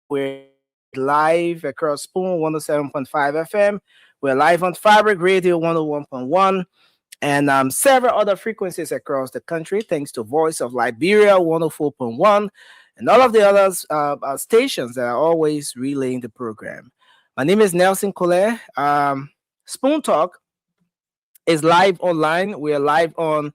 We're live across Spoon 107.5 FM. We're live on Fabric Radio 101.1 and several other frequencies across the country, thanks to Voice of Liberia 104.1 and all of the other stations that are always relaying the program. My name is Nelson Collet. Spoon Talk is live online. We are live on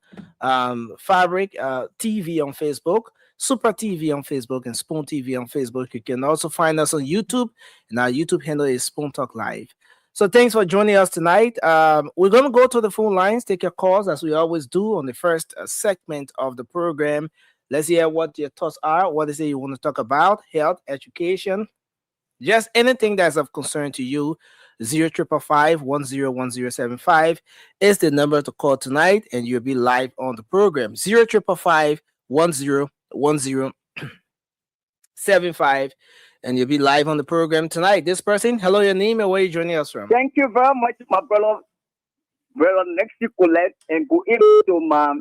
Fabric TV on Facebook, Super TV on Facebook, and Spoon TV on Facebook. You can also find us on YouTube, and our YouTube handle is Spoon Talk Live. So thanks for joining us tonight. We're going to go to the phone lines, take your calls as we always do on the first segment of the program. Let's hear what your thoughts are. What is it you want to talk about? Health, education, just anything that's of concern to you. 0555-101075 is the number to call tonight, and you'll be live on the program. 0555-101075, and you'll be live on the program tonight. This person, hello, your name and where are you joining us from? Thank you very much, my brother next to Colette, and good evening to my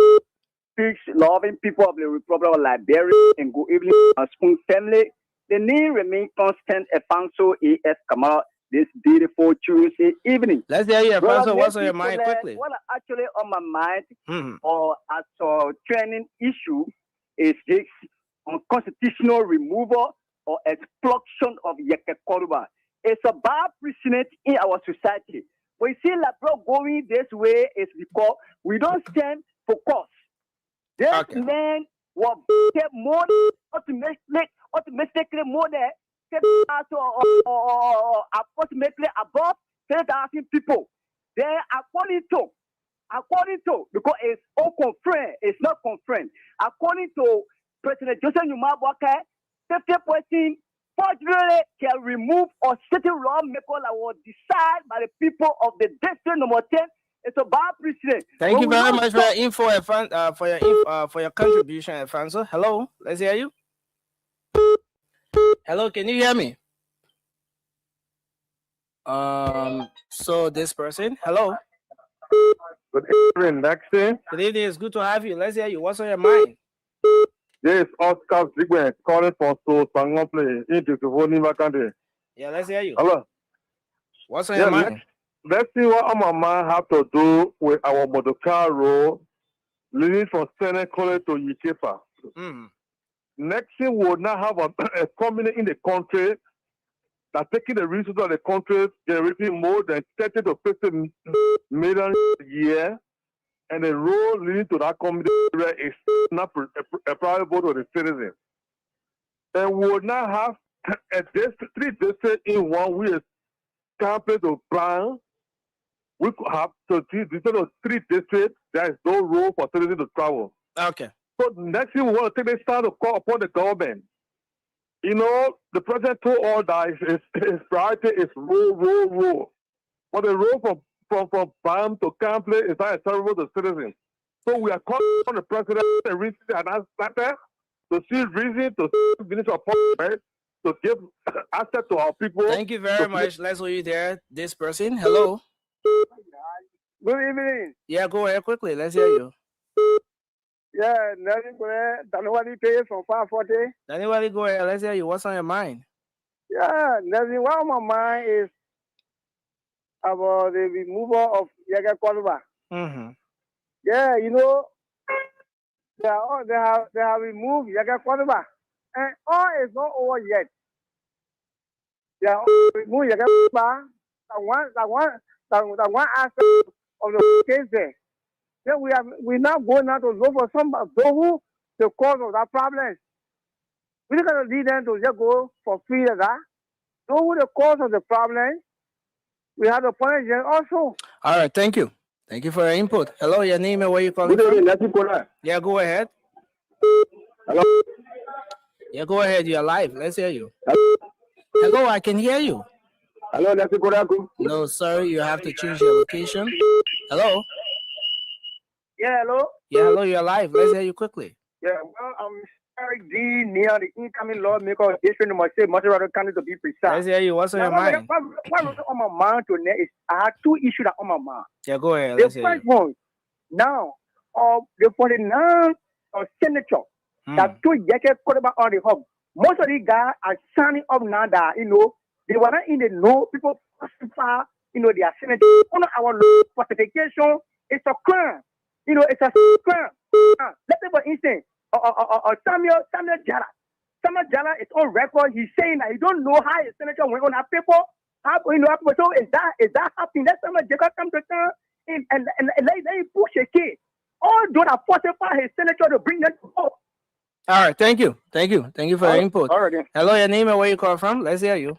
peace-loving people of the Republic of Liberia, and good evening to my Spoon family. The name remains constant, Afonso A.S. Kamara, this beautiful Tuesday evening. Let's hear you, Afonso. What's on your mind quickly? What actually on my mind or as a training issue is this unconstitutional removal or expulsion of Yeke Koruba. It's a bad precedent in our society. We see Labro going this way is because we don't stand for cause. This man will get more automatically more than approximately above 10,000 people. Then according to because it's all confirmed, it's not confirmed. According to President Joseph Boakai, 50% fortunately can remove or certain lawmakers that will decide by the people of the district number 10. It's a bad precedent. Thank you very much for your info, for your contribution, Afonso. Hello, let's hear you. Hello, can you hear me? So this person, hello. Good evening, Nexi. Good evening, it's good to have you. Let's hear you. What's on your mind? This is Oscar Zigwe calling for So Sangople into the country. Yeah, let's hear you. Hello. What's on your mind? Let's see what our man have to do with our Boakai role leading from Senate College to Yikefa. Next thing will not have a company in the country that taking the resources of the country, generating more than 30 to 50 million a year, and the role leading to that company is not preferable to the citizens. And we will not have three districts in one way compared to plan. We could have three districts, there is no role for citizens to travel. Okay. So next thing we want to take this time to call upon the government. You know, the president told all that his priority is rule. But the role from BAM to Campley is not acceptable to citizens. So we are calling on the president and recently announced that to see reason to finish our appointment to give access to our people. Thank you very much. Let's hold you there. This person, hello. Good evening. Yeah, go ahead quickly. Let's hear you. Yeah, Daniwali pays from 540. Daniwali, go ahead. Let's hear you. What's on your mind? Yeah, what on my mind is about the removal of Yeke Koruba. Yeah, you know, they have removed Yeke Koruba, and all is not over yet. They have removed Yeke Koruba. That one aspect of the case there. Then we now going out to look for some of those the cause of that problem. We're not going to lead them to just go for free as that. Those who the cause of the problem, we have to punish them also. All right, thank you. Thank you for your input. Hello, your name and where you calling from? Yeah, go ahead. Hello. Yeah, go ahead. You're live. Let's hear you. Hello, I can hear you. Hello, no, sorry, you have to change your location. Hello. Yeah, hello? Yeah, hello, you're live. Let's hear you quickly. Yeah, well, I'm Eric D. near the incoming lawmaker district number 6, Montreal County to be precise. Let's hear you. What's on your mind? What was on my mind today is I had two issues that on my mind. Yeah, go ahead. The first one, now, the 49 senator that took Yeke Koruba on the hub Most of these guys are standing up now that, you know, they were not in the know. People falsify, you know, their senators. On our falsification, it's a crime. You know, it's a crime. Let's say, for instance, Samuel Jara. Samuel Jara is on record. He's saying that he don't know how his senator went on that paper. How, you know, so is that happening? Let Samuel Jara come to town and let him push a kid. All those that falsify his senator to bring them to court. All right, thank you for your input. All right. Hello, your name and where you call from? Let's hear you.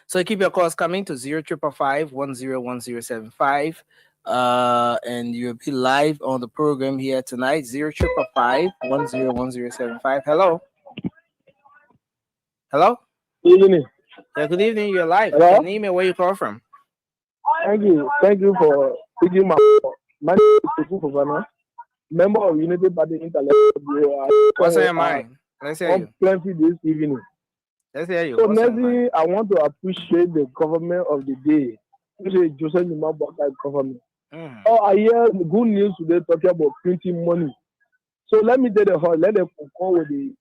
So keep your calls coming to 0555-101075. And you'll be live on the program here tonight. 0555-101075. Hello. Good evening. Yeah, good evening. You're live. Hello? Your name and where you call from? Thank you for picking my name is Governor, member of Unity Party Intellectual Bureau. What's on your mind? Let's hear you. Plenty this evening. Let's hear you. So, Nancy, I want to appreciate the government of the day, which is Joseph Nima Boakai government. Oh, I hear good news today talking about printing money. So let me tell you how, let them call with the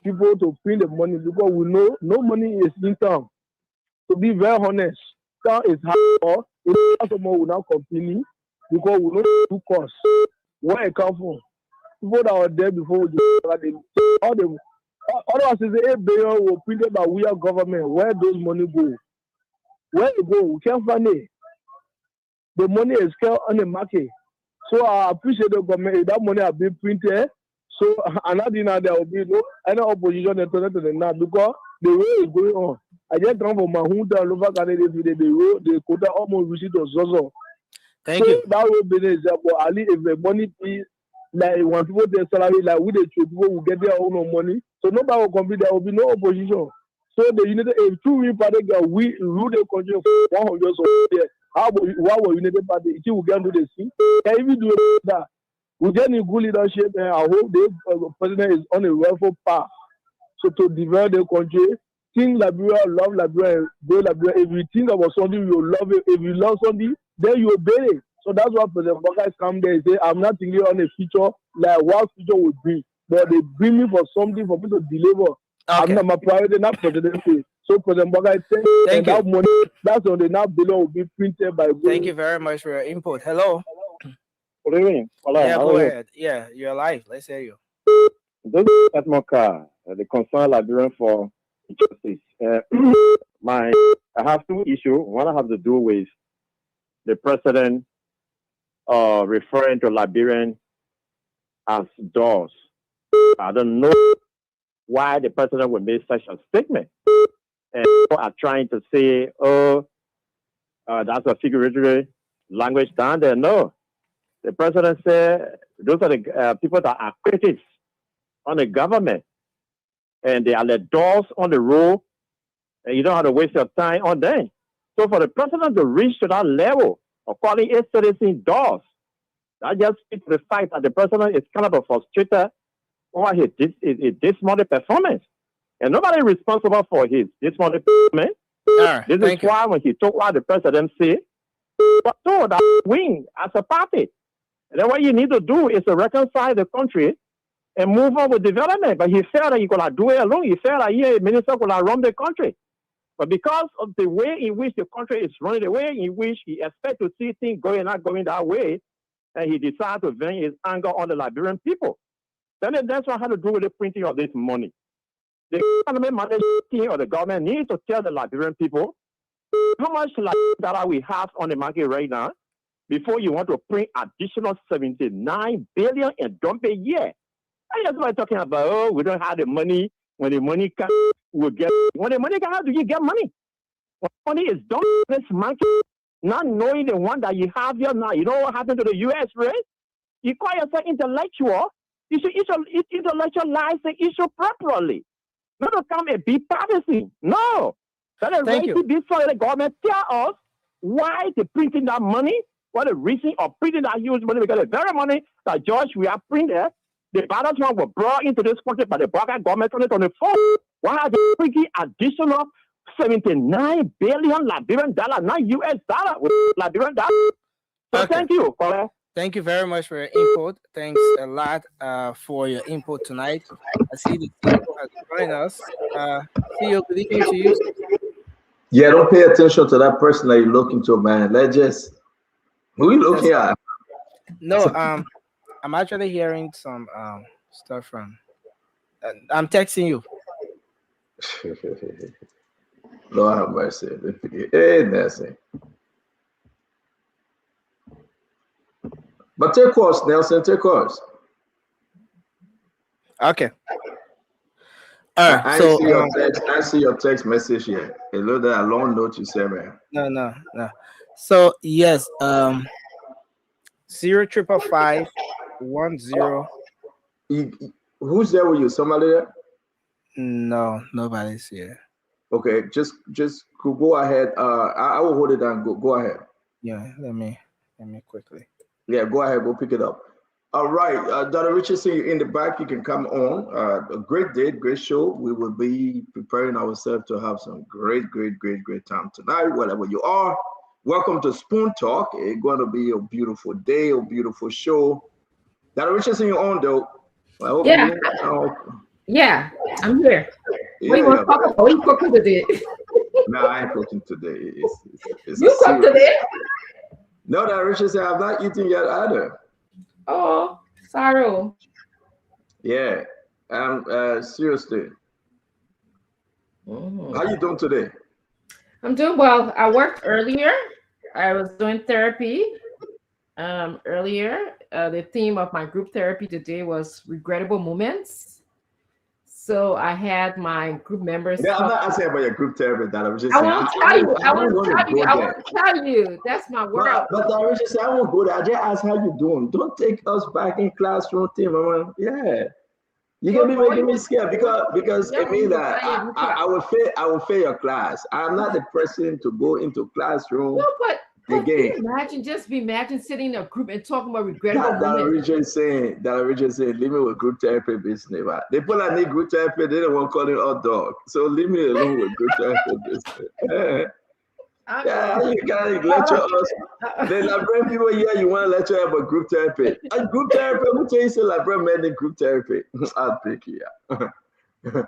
people to print the money because we know no money is in town. To be very honest, town is hard. It's someone will not continue because we know two costs. Where it come from? People that were there before, all of us is 8 billion were printed by we are government. Where those money go? Where it go? We can't find it. The money is kept on the market. So I appreciate the government. If that money has been printed, so another thing there will be no any opposition to the now because the way is going on. I just come from my hometown, local candidate, the road, the quota almost reached to Zozo. Thank you. That road business, but at least if the money is like when people get salary, like we the people will get their own money. So nobody will compete. There will be no opposition. So the United, if two United Party we rule the country for 100 years. How about what United Party? If we can do the same, can we do that? We get in good leadership, and I hope the president is on a welfare path. So to develop the country, think Liberia, love Liberia, go Liberia. If you think about something, you love it. If you love something, then you obey it. So that's why President Boakai come there and say, I'm not thinking on a future like what future would be, but they bring me for something for me to deliver. Okay. I'm not my priority, not presidency. So President Boakai said, and that money, that's on the now billion will be printed by. Thank you very much for your input. Hello. Good evening. Hello. Yeah, go ahead. Yeah, you're live. Let's hear you. This is Boakai, the concerned Liberian for justice. I have two issues. One I have to do with the president referring to Liberian as doors. I don't know why the president would make such a statement. And people are trying to say, that's a figurative language down there. No. The president said those are the people that are critics on the government. And they are the doors on the road. And you don't have to waste your time on them. So for the president to reach to that level of calling a citizen doors, that just speaks to the fact that the president is kind of a frustrated over his dismal performance. And nobody is responsible for his dismal performance. This is why when he took what the president said, but told that win as a party. And then what you need to do is to reconcile the country and move on with development. But he felt that he could do it alone. He felt that a minister could run the country. But because of the way in which the country is running, the way in which he expects to see things not going that way, and he decided to vent his anger on the Liberian people. Then that's what had to do with the printing of this money. The government management team or the government needs to tell the Liberian people how much data we have on the market right now before you want to print additional 79 billion and dump a year. And that's what I'm talking about. We don't have the money. When the money comes, we'll get. When the money comes, how do you get money? When money is done this market, not knowing the one that you have here now. You know what happened to the U.S., right? You call yourself intellectual. You should intellectualize the issue properly. Not to come and be partisan. No. That is right to be so the government tell us why they're printing that money, what the reason of printing that huge money, because the very money that George we have printed, the balance one was brought into this country by the Boakai government 2024. Why are they printing additional 79 billion Liberian dollars, not US dollar, Liberian dollars? So thank you, Colin. Thank you very much for your input. Thanks a lot for your input tonight. I see the CEO has joined us. CEO, good evening to you. Yeah, don't pay attention to that person that you're looking to, man. Let's just who you looking at? No, I'm actually hearing some stuff from. I'm texting you. Lord have mercy. Hey, Nancy. But take course, Nelson. Take course. Okay. All right. I So see your text. I see your text message here. A little that long note you said, man. no. So yes, 05551 Who's there with you? Somebody there? No, nobody's here. Okay, just go ahead. I will hold it down. Go ahead. Yeah, let me quickly. Yeah, go ahead. Go pick it up. All right, Dr. Richardson, in the back, you can come on. A great day, great show. We will be preparing ourselves to have some great time tonight, wherever you are. Welcome to Spoon Talk. It's going to be a beautiful day, a beautiful show. Dr. Richardson, you're on, though. I hope Yeah, I'm here. What do you want to talk about? What are you cooking today? No, I ain't cooking today. It's you cooked today? No, Dr. Richardson, I'm not eating yet either. Oh, sorrow. Yeah, seriously. How you doing today? I'm doing well. I worked earlier. I was doing therapy earlier. The theme of my group therapy today was regrettable moments. So I had my group members. Yeah, I'm not asking about your group therapy, Dad. I was just I saying. won't tell you. I won't tell you. That's my word. But I was just saying, I won't go there. I just ask how you doing. Don't take us back in classroom thing, mama. Yeah. You can be making me scared because it means that I will fail your class. I'm not the person to go into classroom. No, but again. Imagine sitting in a group and talking about regrettable moments. That Richard saying, leave me with group therapy business. Right? They put I need group therapy, they don't want to call it hot dog. So leave me alone with group therapy business. Yeah, you can't lecture us. The librarian people here, you want to lecture about group therapy. And group therapy, who tell you say librarian men in group therapy? I'll pick you. I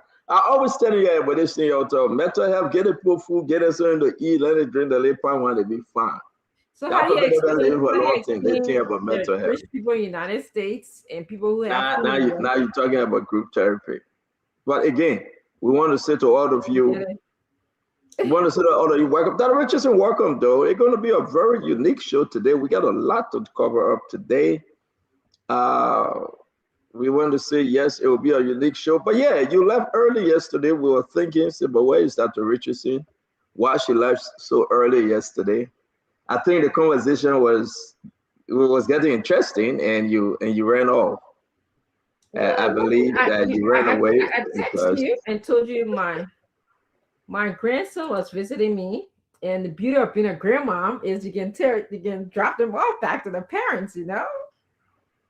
always tell you about this thing out of mental health, get it put food, get it something to eat, let it drink the late part one to be fine. So how do you explain the rich people in the United States and people who have now you're talking about group therapy. But again, we want to say to all of you, welcome. Dr. Richardson, welcome though. It's going to be a very unique show today. We got a lot to cover up today. We want to say, yes, it will be a unique show. But yeah, you left early yesterday. We were thinking, but where is Dr. Richardson? Why she left so early yesterday? I think the conversation was getting interesting, and you ran off. I believe that you ran away. I texted you and told you my grandson was visiting me, and the beauty of being a grandmom is you can drop them off back to the parents. You know,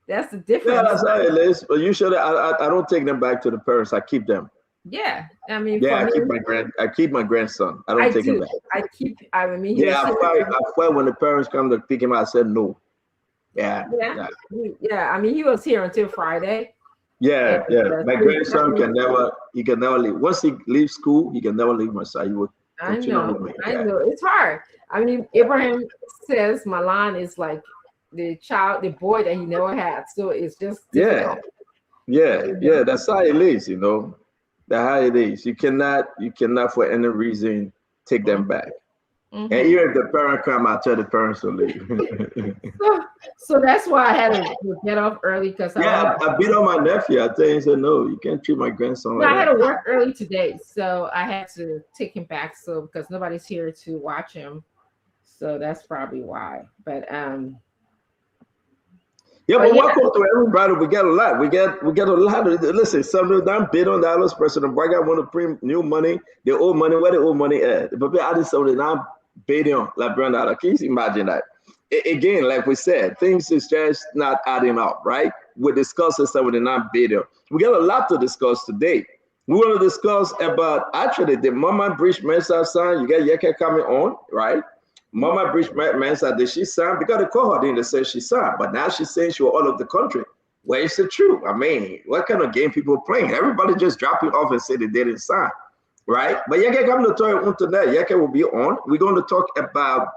that's the difference. Yeah, that's how it is. But usually, I don't take them back to the parents. I keep them. Yeah, I mean, yeah, I keep my grandson. I don't take him back. I fight when the parents come to pick him up. I said no. Yeah. I mean, he was here until Friday. Yeah. My grandson can never leave. Once he leaves school, he can never leave my side. He will continue with me. I know. It's hard. I mean, Abraham says Milan is like the boy that he never had. So it's just difficult. Yeah. That's how it is, you know. That's how it is. You cannot for any reason take them back. Mm-hmm. And even if the parent come, I tell the parents to leave. so that's why I had to get off early because I beat on my nephew. I tell him, said, no, you can't treat my grandson like that. I had to work early today, so I had to take him back. So because nobody's here to watch him, so that's probably why. But welcome to everybody. We get a lot. We get a lot of listen. Some of them $1 President Boakai want to print new money. They owe money. Where they owe money at? But I just saw $1 billion like $1. Can you imagine that? Again, like we said, things is just not adding up, right? We're discussing $79 billion. We got a lot to discuss today. We want to discuss about actually the Mama Bridge Mensa sign. You got Yeke coming on, right? Mama Bridge Mensa, did she sign? Because the cohort didn't say she signed, but now she's saying she was all over the country. Where is it true? I mean, what kind of game people playing? Everybody just dropping off and say they didn't sign, right? But Yeke come to talk on tonight. Yeke will be on. We're going to talk about,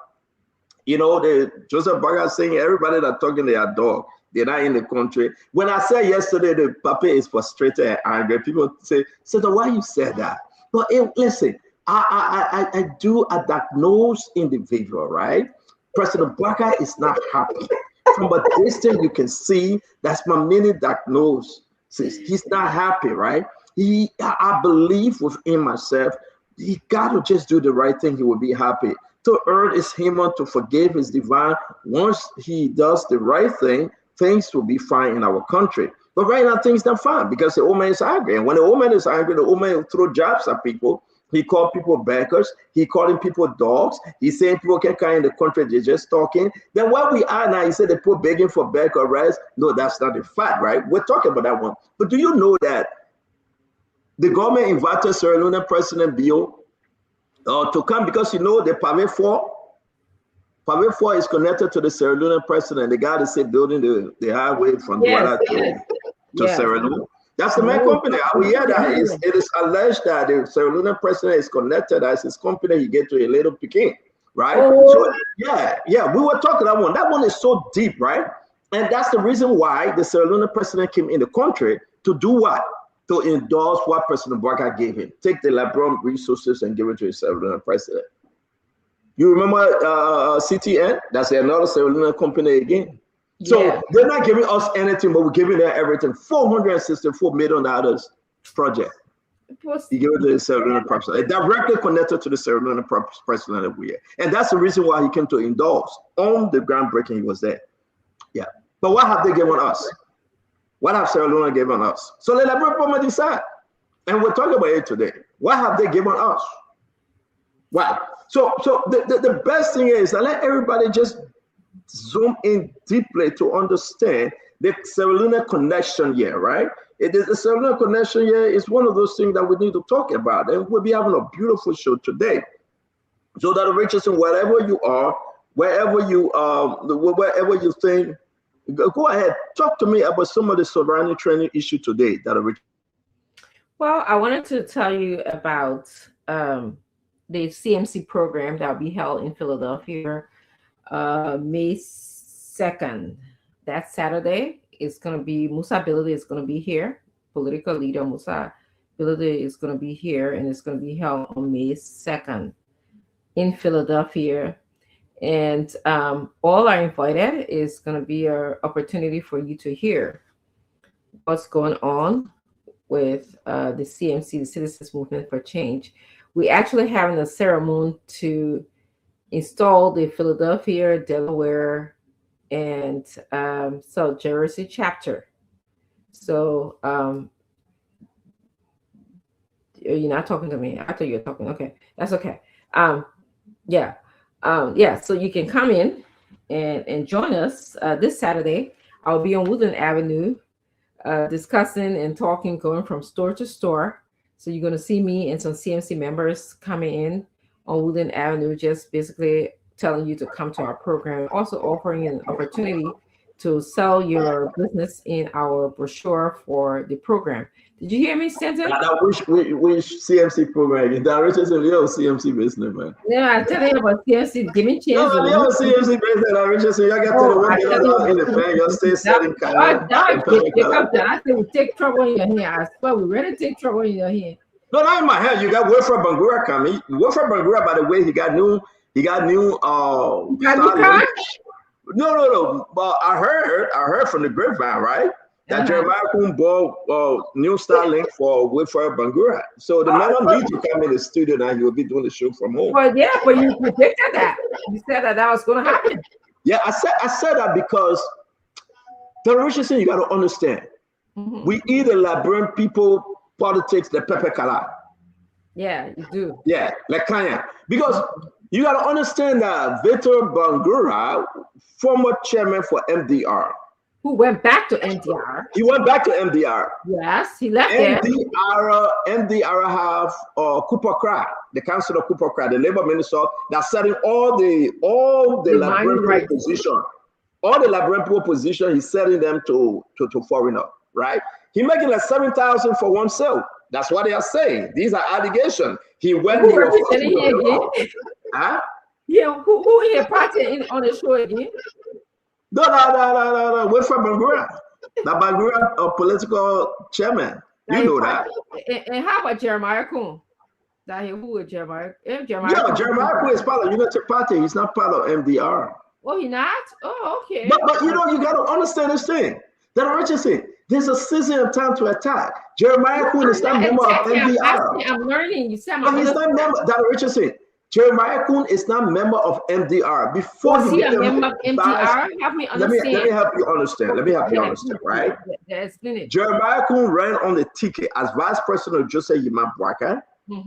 you know, the Joseph Baga saying everybody that talking they are dog. They're not in the country. When I said yesterday the Papa is frustrated and angry, people say, so why you said that? But listen, I do a diagnose individual, right? President Boakai is not happy. From a distance, you can see that's my mini diagnosis. He's not happy, right? I believe within myself, he got to just do the right thing. He will be happy. To earn his human, to forgive his divine. Once he does the right thing, things will be fine in our country. But right now, things not fine because the old man is angry. And when the old man is angry, the old man will throw jabs at people. He called people beggars. He calling people dogs. He's saying people can't come in the country. They're just talking. Then what we are now, he said they put begging for beg or rice. No, that's not the fact, right? We're talking about that one. But do you know that the government invited Sierra Leone President Bio to come because, you know, the Pave 4 is connected to the Sierra Leone president. The guy that's building the highway from Douala to Sierra Leone. That's the main company. We hear that it is alleged that the Sierra Leone president is connected as his company. He get to a little Peking, right? So we were talking that one. That one is so deep, right? And that's the reason why the Sierra Leone president came in the country to do what? To endorse what President Boakai gave him. Take the Labron resources and give it to the Sierra Leone president. You remember CTN? That's another Sierra Leone company again. So they're not giving us anything, but we're giving them everything. $464 million project. You give it to the Sierra Leone president. Directly connected to the Sierra Leone president every year. And that's the reason why he came to endorse. On the groundbreaking, he was there. Yeah. But what have they given us? What have Sierra Leone given us? So let everyone decide. And we're talking about it today. What have they given us? What? So the best thing is that let everybody just zoom in deeply to understand the Sierra Leone connection here, right? The Sierra Leone connection here is one of those things that we need to talk about. And we'll be having a beautiful show today. So that Richardson, wherever you are, wherever you think, go ahead, talk to me about some of the sovereignty training issue today that Richardson. Well, I wanted to tell you about the CMC program that will be held in Philadelphia May 2nd. That Saturday. It's going to be Musa Bility is going to be here. Political leader Musa Bility is going to be here, and it's going to be held on May 2nd in Philadelphia. And all are invited. It's going to be an opportunity for you to hear what's going on with the CMC, the Citizens Movement for Change. We actually having a ceremony to install the Philadelphia, Delaware, and South Jersey chapter. So you're not talking to me. I thought you were talking. Okay, that's okay. So you can come in and join us this Saturday. I'll be on Woodland Avenue discussing and talking, going from store to store. So you're going to see me and some CMC members coming in on Woodland Avenue, just basically telling you to come to our program, also offering an opportunity to sell your business in our brochure for the program. Did you hear me, Stanton? Which CMC program? That Richardson, you're CMC business, man. Yeah, I tell you about CMC. Give me a chance. No, you're CMC business, Richardson. You got to tell the one in the fan. You're still selling cars. I said we take trouble in your hand. I swear, we ready to take trouble in your hand. No, not in my hand. You got Wilfred Bangura coming. Wilfred Bangura, by the way, he got new. No. But I heard from the grapevine, right? That Jeremiah Kuhn bought new Starlink for Wilfred Bangura. So the man don't need to come in the studio now. He will be doing the show from home. Well, yeah, but you predicted that. You said that was going to happen. Yeah, I said that because the Richardson, you got to understand. Mm-hmm. We either Liberian people politics the Pepe Kala. Yeah, you do. Yeah, like Kanya. Because you got to understand that Victor Bangura, former chairman for MDR, Who went back to MDR. He went back to MDR. Yes, he left there. MDR have Cooper Crack, the council of Cooper Crack, the labor minister, that's setting all the Liberian position. All the Liberian people position, he's selling them to foreigner, right? He making like 7,000 for one sale. That's what they are saying. These are allegations. He went. Who represented him again? Huh? Yeah, who he a party on the show again? No. We're from Bangura. The Bangura political chairman. You know that. And how about Jeremiah Kuhn? Who is Jeremiah? Jeremiah Kuhn is part of Unity Party. He's not part of MDR. Oh, he not? Oh, okay. But you know, you got to understand this thing. That Richardson, there's a season of time to attack. Jeremiah Kuhn is not member of MDR. I'm learning. You said he's not member. That Richardson. Jeremiah Kuhn is not member of MDR. Before he a member of MDR? Help me understand. Let me help you understand. Right? Jeremiah Kuhn ran on the ticket as vice president of Joseph Yima Boakai,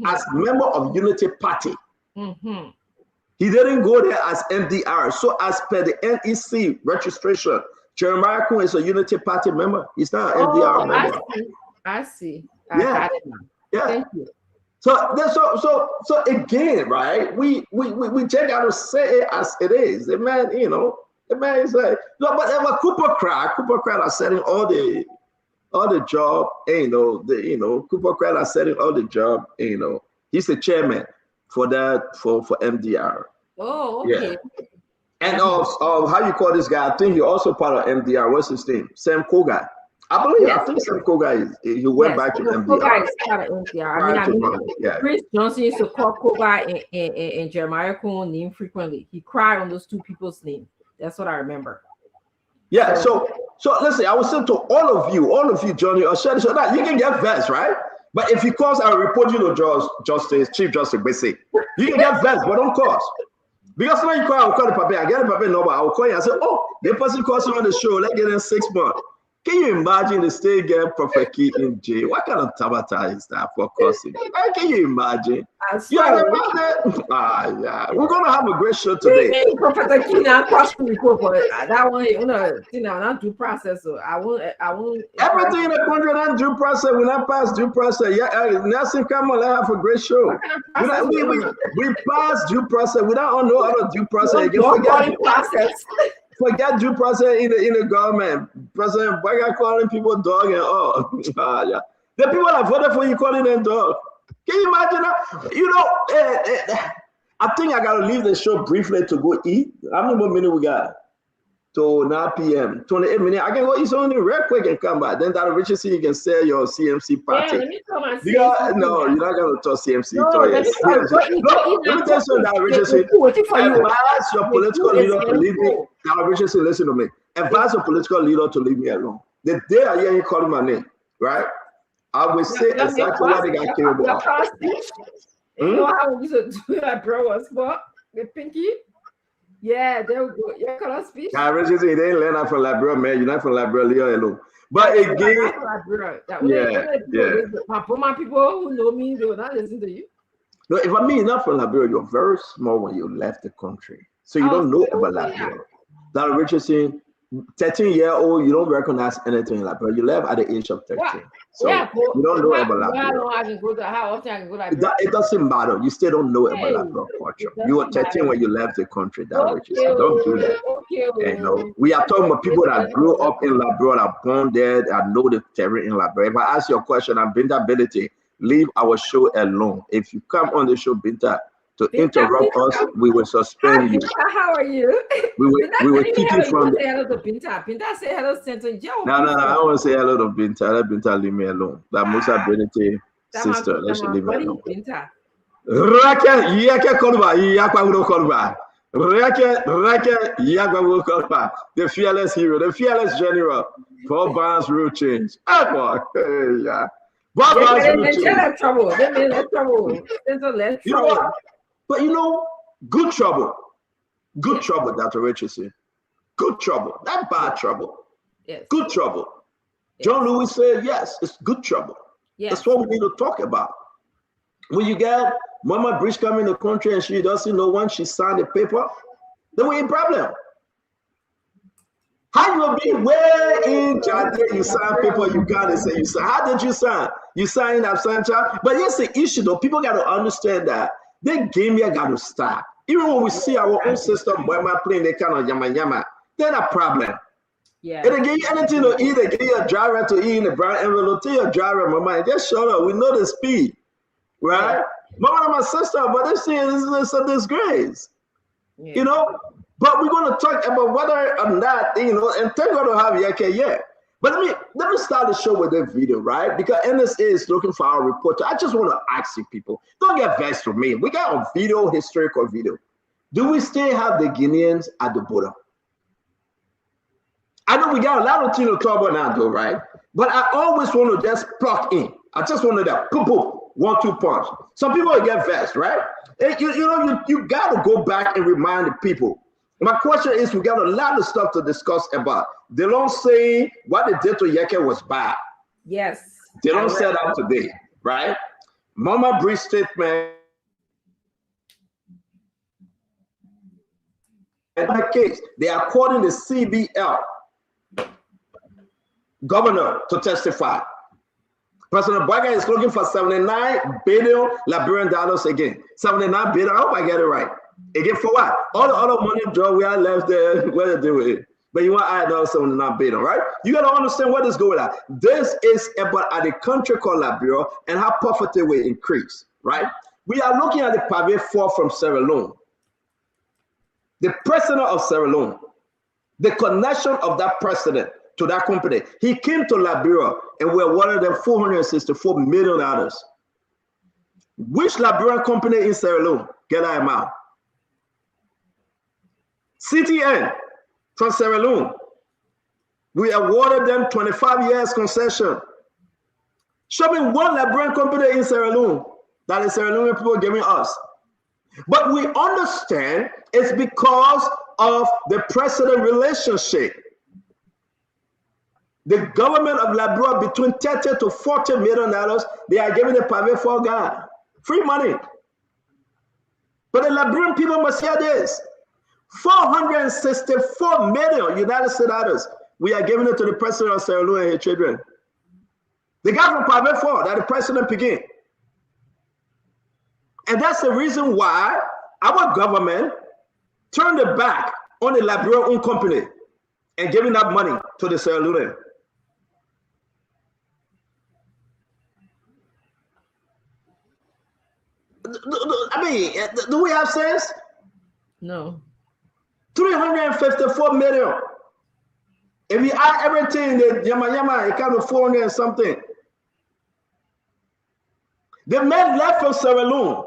as member of Unity Party. He didn't go there as MDR. So as per the NEC registration, Jeremiah Kuhn is a Unity Party member. He's not an MDR member. I see. I got it now. Yeah. Thank you. So again, right? We just gotta say it as it is. The man, the man is like, no, but Cooper Crack are setting all the job, Cooper Crack are setting all the job, he's the chairman for MDR. Oh, okay. Yeah. And how you call this guy? I think he also part of MDR. What's his name? Sam Koga. I think Sam Koga he went back to MDR. Koga is part of MDR. Chris Johnson used to call Koga and Jeremiah Kuhn name frequently. He cried on those two people's name. That's what I remember. Yeah. So listen, I was saying to all of you, Johnny, or Shady, so that you can get vexed, right? But if he calls, I'll report you to Chief Justice Basic. You can get vexed, but don't cause. Because when you call, I'll call the paper. I get the paper number. I'll call you and say, oh, the person calls you on the show. Let's get in 6 months. Can you imagine the state get Prophet Key in jail? What kind of tabata is that for causing? Can you imagine? You know about that? Yeah. We're gonna have a great show today. Prophet Key now question report for that one, not due process. So I won't. Everything in the country not due process. We not pass due process. Yeah, Nelson, come on, let's have a great show. We pass due process. We don't know how to due process. Forget due process in the government. President Boakai calling people dog and all. Yeah. The people that voted for you calling them dog. Can you imagine that? I think I gotta leave the show briefly to go eat. How many more minutes we got? To 9 p.m. 28 minutes. I can go eat something real quick and come back. Then that Richardson, you can sell your CMC party. Yeah, let me come and no, you're not gonna talk CMC. Let me tell you something, that Richardson. Advise your political leader to leave me. Now, Richardson, listen to me. Advise your political leader to leave me alone. The day I hear you calling my name, right? I will say exactly what they got killed about. You know how we used to do that, bro, was what? The pinky? Yeah, there we go. You call us speech? I Richardson, they ain't learn that from Liberia, man. You're not from Liberia alone. But again, my people who know me, they will not listen to you. No, if I mean not from Liberia, you're very small when you left the country. So you don't know about Liberia. That Richardson, 13-year-old, you don't recognize anything in Liberia. You left at the age of 13. What? So you don't know about Liberia. How often I can go to Liberia? It doesn't matter. You still don't know about Liberia culture. You were 13 when you left the country. Richardson. Don't do that. We are talking about people that grew up in Liberia, that born there, that know the terrain in Liberia. If I ask you a question on Binta ability, leave our show alone. If you come on the show, Binta, to interrupt us, we will suspend you. How are you? We will kick you from the... Binta, say hello, Senator Joe. No, I don't want to say hello to Binta. Let Binta leave me alone. That Musa Benete sister, let she leave me alone. The fearless hero, the fearless general. 4 bands rule change. Yeah. Trouble. But good trouble. Good trouble, Dr. Richardson. Good trouble. Not bad trouble. Yes. Good trouble. Yes. John Lewis said, yes, it's good trouble. Yes. That's what we need to talk about. When you get Mama Bridge coming in the country and she doesn't know when she signed the paper, then we're in problem. How you will be way in Jade, you sign people, you got to say you sign. How did you sign? You signed absentia. But here's the issue though. People got to understand that the game here got to stop. Even when we see our own system, when we're playing the kind of yama, they're a problem. Yeah. And they give you anything to eat, they give you a driver to eat in the brown envelope, tell your driver, mama, just shut up. We know the speed, right? Yeah. Mama and my sister, but this thing is a disgrace. Yeah. You know? But we're going to talk about whether or not, you know, and thank God to have Yeke here. But let me start the show with a video, right? Because NSA is looking for our reporter. I just want to ask you people, don't get vexed with me. We got a video, historical video. Do we still have the Guineans at the border? I know we got a lot of things to talk about now, though, right? But I always want to just plug in. I just want to that boom, boom, 1-2 punch. Some people will get vexed, right? And you got to go back and remind the people. My question is, we got a lot of stuff to discuss about. They don't say what they did to Yeke was bad. Yes. They don't say that today, right? Mama Bree's statement. In that case, they are calling the CBL governor to testify. President Boakai is looking for 79 billion Liberian dollars again. 79 billion, I hope I get it right. Again, for what? All the other money draw we are left there, what to do with it? But you want to add another 79 billion, right? You got to understand what is going on. This is about a country called Liberia and how poverty will increase, right? We are looking at the Pave 4 from Sierra Leone. The president of Sierra Leone, the connection of that president to that company. He came to Liberia and we awarded them $464 million. Which Liberian company in Sierra Leone get that amount? CTN from Sierra Leone. We awarded them 25 years concession. Show me one Liberian company in Sierra Leone that the Sierra Leone people are giving us. But we understand it's because of the precedent relationship. The government of Liberia between $30 to $40 million, they are giving the private for guy free money. But the Liberian people must hear this. 464 million United States dollars. We are giving it to the president of Sierra Leone and his children. The guy from private for that the president began. And that's the reason why our government turned their back on the Liberian owned company and giving that money to the Sierra Leone. I mean, do we have sense? No. 354 million. If you add everything, the yama, it comes to 400 and something. The men left from Sierra Leone.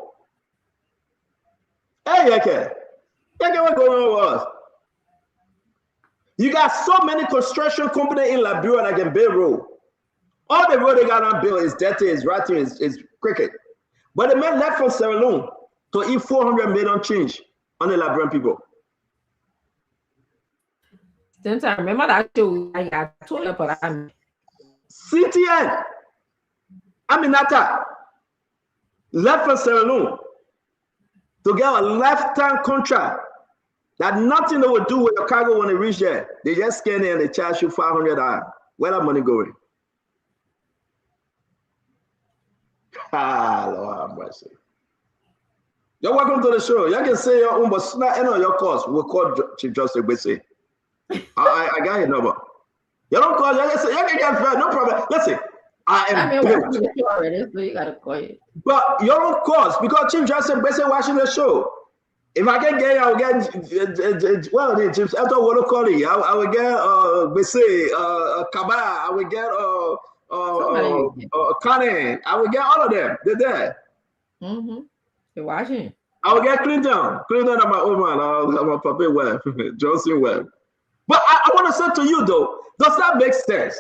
Hey, Yeke, what's going on with us? You got so many construction companies in Liberia that can build road. All the road they got on build is dirty, is rotten, is cricket. But the men left from Sierra Leone to eat 400 million change on the Liberian people. Since I remember that show, I told you about that. CTN, Aminata, left from Sierra Leone to get a lifetime contract that nothing they will do with your cargo when they reach there. They just scan it and they charge you $500. Where that money going? Ah, Lord have mercy. You're welcome to the show. You can say your own, but it's not any of your costs. We'll call Chief Justice Bese. I got your number. You don't call. You can get fair, no problem. Listen, I am built. Already, so you gotta call it. But your own cost, because Chief Justice Bese watching the show. If I can get, I will get. Well, the Chief after what call it, I will get Bese, Kaba. I will get Kane. I will get all of them. They're there. You're watching. I will get Clinton. Clinton, I'm my old man. I'm a Papa Webb, Johnson Webb. But I want to say to you though, does that make sense?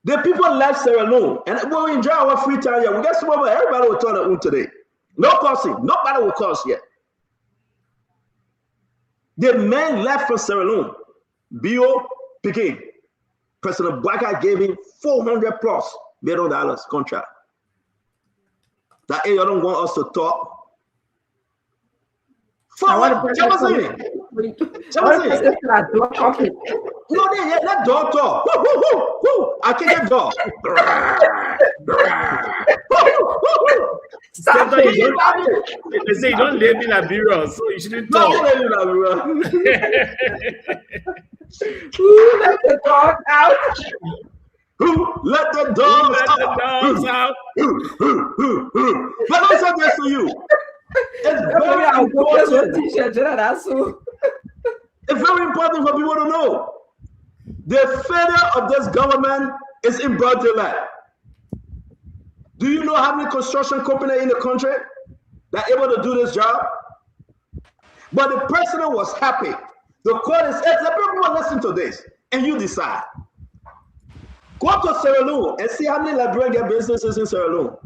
The people left Sierra Leone, and when we enjoy our free time here, we get some of everybody will turn their own today. No costing, nobody will cost yet. The men left from Sierra Leone. Bio Piquet, President Boakai gave him $400+ million contract. That you don't want us to talk. For what? No, let dog talk. I kick a dog. Stop it. They say you don't live in Liberia, so you shouldn't talk. No, let the dog out. Let the dogs out. Let me say this to you. It's very important for people to know. The failure of this government is in broad daylight. Do you know how many construction companies in the country that are able to do this job? But the president was happy. The court is, let people listen to this, and you decide. Go to Sierra Leone and see how many Liberian get businesses in Sierra Leone.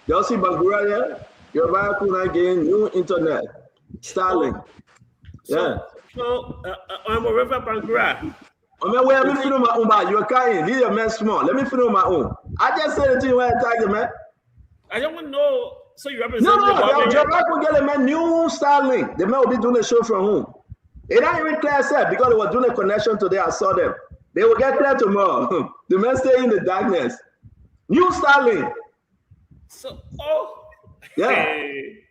Y'all see Bangura here? Your vehicle again, new internet, Starlink. Yeah. So, I'm a river Bangura. I'm aware of me feeling my own, but you're kind. Leave your man small. Let me feel my own. I just said it to you when I tag you, man. I don't want to know. So you represent No, Joe Rock will get a man new Starlink. The man will be doing a show from home. It ain't even clear set because they were doing a connection today. I saw them. They will get clear tomorrow. The man stay in the darkness. New Starlink. So, yeah. Hey.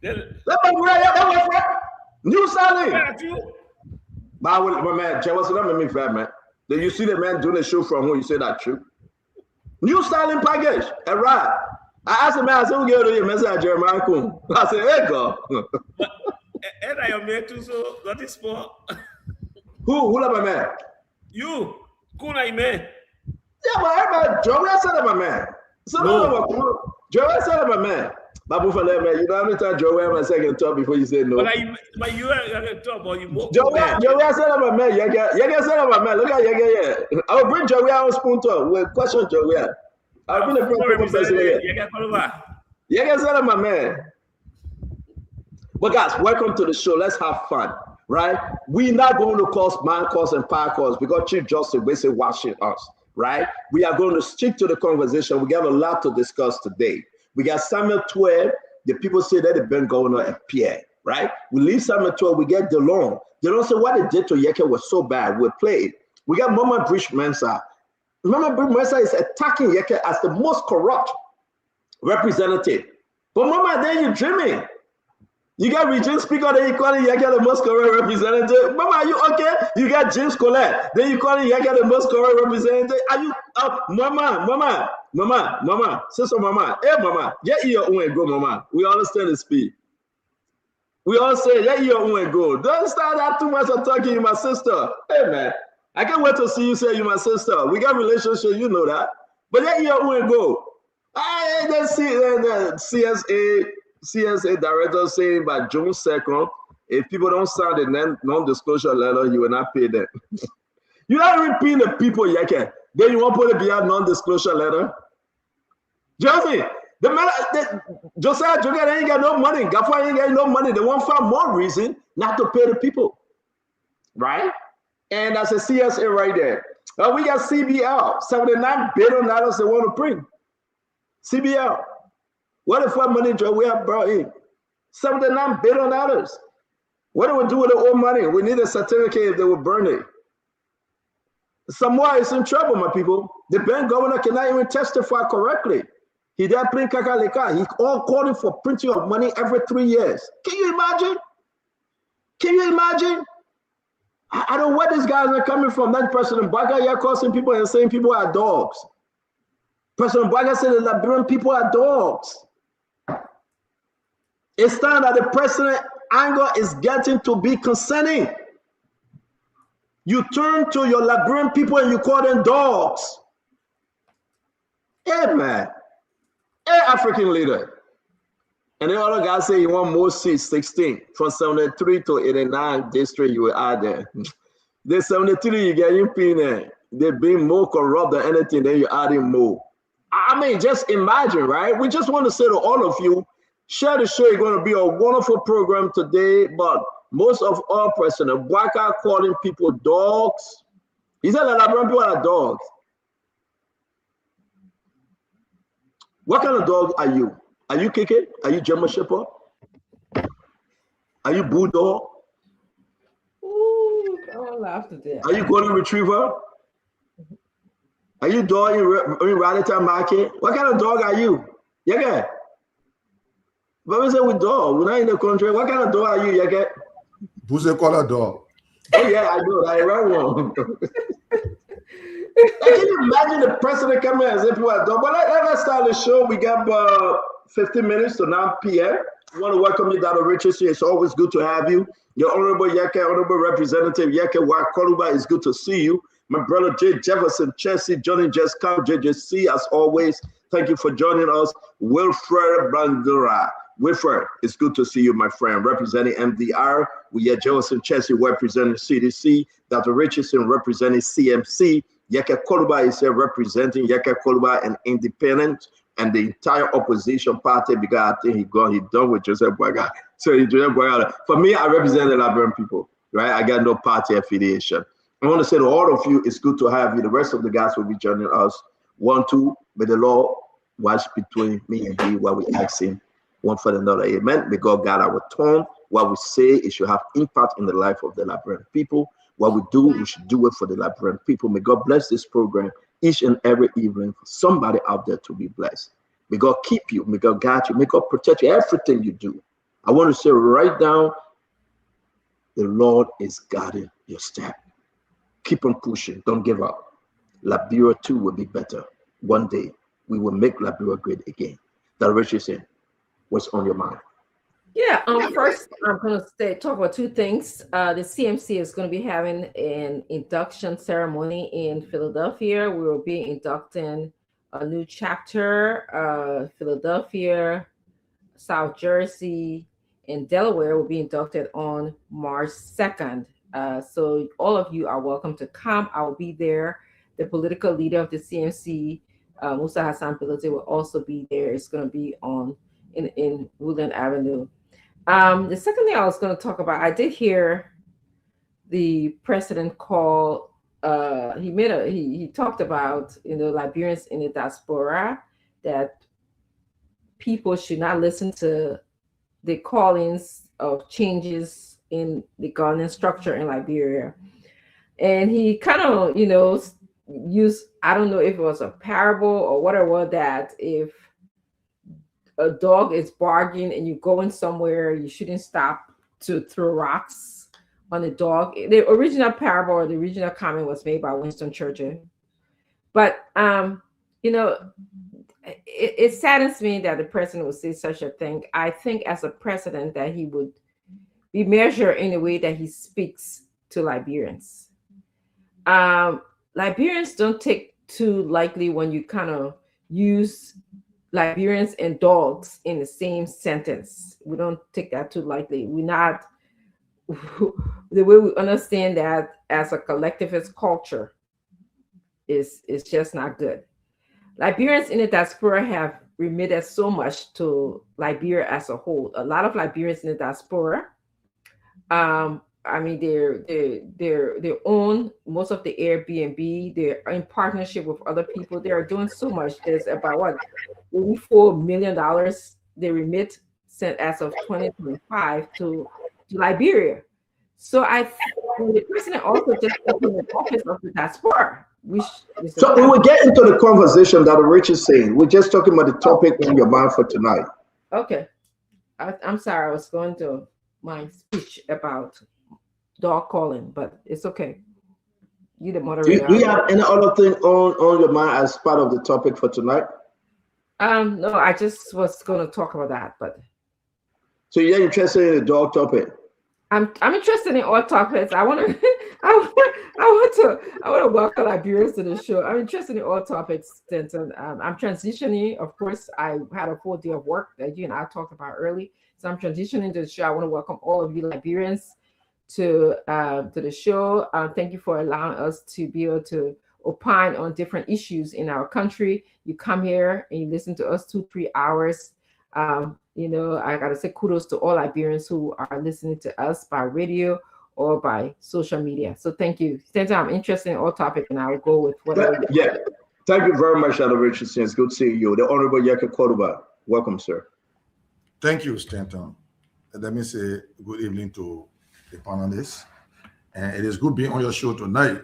New Starlink. But my man, Joe, what's that make me fat, man? Then you see the man doing a show from home. You say that true. New Starlink package. All right. I asked the man, I said, who gave you a message, Jeremiah Kuhn? I said, hey, God. And I am here too, so that is for. Who love my man? You. Kuhn, I man. Yeah, but everybody, Joey said I'm a man. So no. Joey said I'm a man. Babu for that man. You know how many times Joey had my second talk before you said no? But you are talk, but you more. Joey said I'm a man. Yaga said I'm a man. Look at Yaga here. I will bring Joey on spoon talk. We'll question Joey. I'll bring the person here. Yaga said I'm a man. But guys, welcome to the show. Let's have fun, right? We're not going to cause man calls and power calls because Chief Justice basically watching us, right? We are going to stick to the conversation. We got a lot to discuss today. We got Samuel 12. The people say that the Ben Governor and Pierre, right? We leave Samuel 12. We get DeLong. They don't say what they did to Yeke was so bad. We play it. We got Mama Bridge Mensa. Mama Bridge Mensa is attacking Yeke as the most corrupt representative. But Mama, then you're dreaming. You got Region Speaker, then you call it Yeke the most corrupt representative. Mama, are you okay? You got James Collette, then you call it Yeke the most corrupt representative. Are you Mama, sister Mama, hey Mama, yeah, your own and go, Mama. We understand the speed. We all say, yeah, your own and go. Don't start that too much of talking, you my sister. Hey man, I can't wait to see you say you my sister. We got relationship, you know that. But yeah, your own and go. I then see the CSA director saying by June 2nd, if people don't sign the non-disclosure letter, you will not pay them. You're not even paying the people, Yeke. Then you want to put it beyond non-disclosure letter? Josie, Josiah Joker ain't got no money. Gaffa ain't got no money. They won't find more reason not to pay the people. Right? And that's a CSA right there. We got CBL, $79 billion they want to print. CBL. What if what money we have brought in? $79 billion. What do we do with the old money? We need a certificate if they will burn it. Samoa is in trouble, my people. The bank governor cannot even testify correctly. He did print kakaleka. He all calling for printing of money every 3 years. Can you imagine? Can you imagine? I don't know where these guys are coming from. That President Boakai here causing people and saying people are dogs. President Boakai said the Liberian people are dogs. It's time that the president anger is getting to be concerning. You turn to your Liberian people and you call them dogs. Hey man, hey African leader. And the other guy say you want more seats, 16. From 73 to 89 district, you will add there. The 73 you get in Pine, they're being more corrupt than anything, then you add in more. I mean, just imagine, right? We just want to say to all of you, share the show. It's going to be a wonderful program today, but most of all, President Boakai calling people dogs. He said that Liberian people are dogs. What kind of dog are you? Are you Keke? Are you German Shepherd? Are you bulldog? Ooh, I laugh to death. Are you golden retriever? Are you dog in Raleigh market? What kind of dog are you? Yeah, but we say we dog. We're not in the country. What kind of dog are you? Yeah, Who's a color dog? Oh yeah, I know. I run one. Can you imagine the president coming as if we were dog? But let's start the show. We got 15 minutes to 9 p.m. I want to welcome you, Dr. Richardson. It's always good to have you. Your Honorable Yeke, Honorable Representative Yeke Wakoluba, it's good to see you. My brother Jay Jefferson Chelsea, Johnny Just Come, JJC, as always. Thank you for joining us. Wilfred Bandura. Wilfred, it's good to see you, my friend. Representing MDR, we have Jefferson Chelsea representing CDC, Dr. Richardson representing CMC, Yeke Koluba is here representing Yeke Koluba and Independent, and the entire opposition party, because I think he done with Joseph Boakai. So for me, I represent the Liberian people, right? I got no party affiliation. I want to say to all of you, it's good to have you. The rest of the guys will be joining us. 1, 2, may the Lord watch between me and you while we ask him one for another. Amen. May God guide our tongue. What we say, it should have impact in the life of the Liberian people. What we do, we should do it for the Liberian people. May God bless this program each and every evening for somebody out there to be blessed. May God keep you. May God guide you. May God protect you. Everything you do. I want to say right now, the Lord is guiding your step. Keep on pushing. Don't give up. Liberia too will be better. One day, we will make Liberia great again. That Richardson, what's on your mind? Yeah, first I'm going to talk about two things. The CMC is going to be having an induction ceremony in Philadelphia. We will be inducting a new chapter. Philadelphia, South Jersey, and Delaware will be inducted on March 2nd. So all of you are welcome to come. I will be there. The political leader of the CMC, Musa Hassan Pilote, will also be there. It's going to be in Woodland Avenue. The second thing I was going to talk about, I did hear the president call. He talked about Liberians in the diaspora, that people should not listen to the callings of changes in the governance structure in Liberia. And he kind of, used, I don't know if it was a parable or whatever, that if a dog is barking and you're going somewhere, you shouldn't stop to throw rocks on the dog. The original parable or the original comment was made by Winston Churchill. But, it saddens me that the president would say such a thing. I think as a president that he would be measured in the way that he speaks to Liberians. Liberians don't take too lightly when you kind of use Liberians and dogs in the same sentence. We don't take that too lightly. We're not, the way we understand that as a collectivist culture is just not good. Liberians in the diaspora have remitted so much to Liberia as a whole. A lot of Liberians in the diaspora, they own most of the Airbnb. They're in partnership with other people. They are doing so much. There's about $4 million they remit as of 2025 to Liberia. So the president also just opened the office of the diaspora. So we will get into the conversation that Rich is saying. We're just talking about the topic on your mind for tonight. Okay. I'm sorry, I was going to my speech about dog calling, but it's okay. You the moderator. Do you have any other thing on your mind as part of the topic for tonight? No, I just was going to talk about that, but. So you're interested in the dog topic? I'm interested in all topics. I want to welcome Liberians to the show. I'm interested in all topics, Stanton. I'm transitioning. Of course, I had a full day of work that you and I talked about early. So I'm transitioning to the show. I want to welcome all of you Liberians to the show. Thank you for allowing us to be able to opine on different issues in our country. You come here and you listen to us 2-3 hours. I gotta say kudos to all Liberians who are listening to us by radio or by social media. So thank you. Stanton, I'm interested in all topics, and I will go with whatever. Yeah, thank you very much, Dr. Richardson. It's good seeing you. The Honorable Yeke Koluba. Welcome, sir. Thank you, Stanton. let me say good evening to the panelists. And it is good being on your show tonight.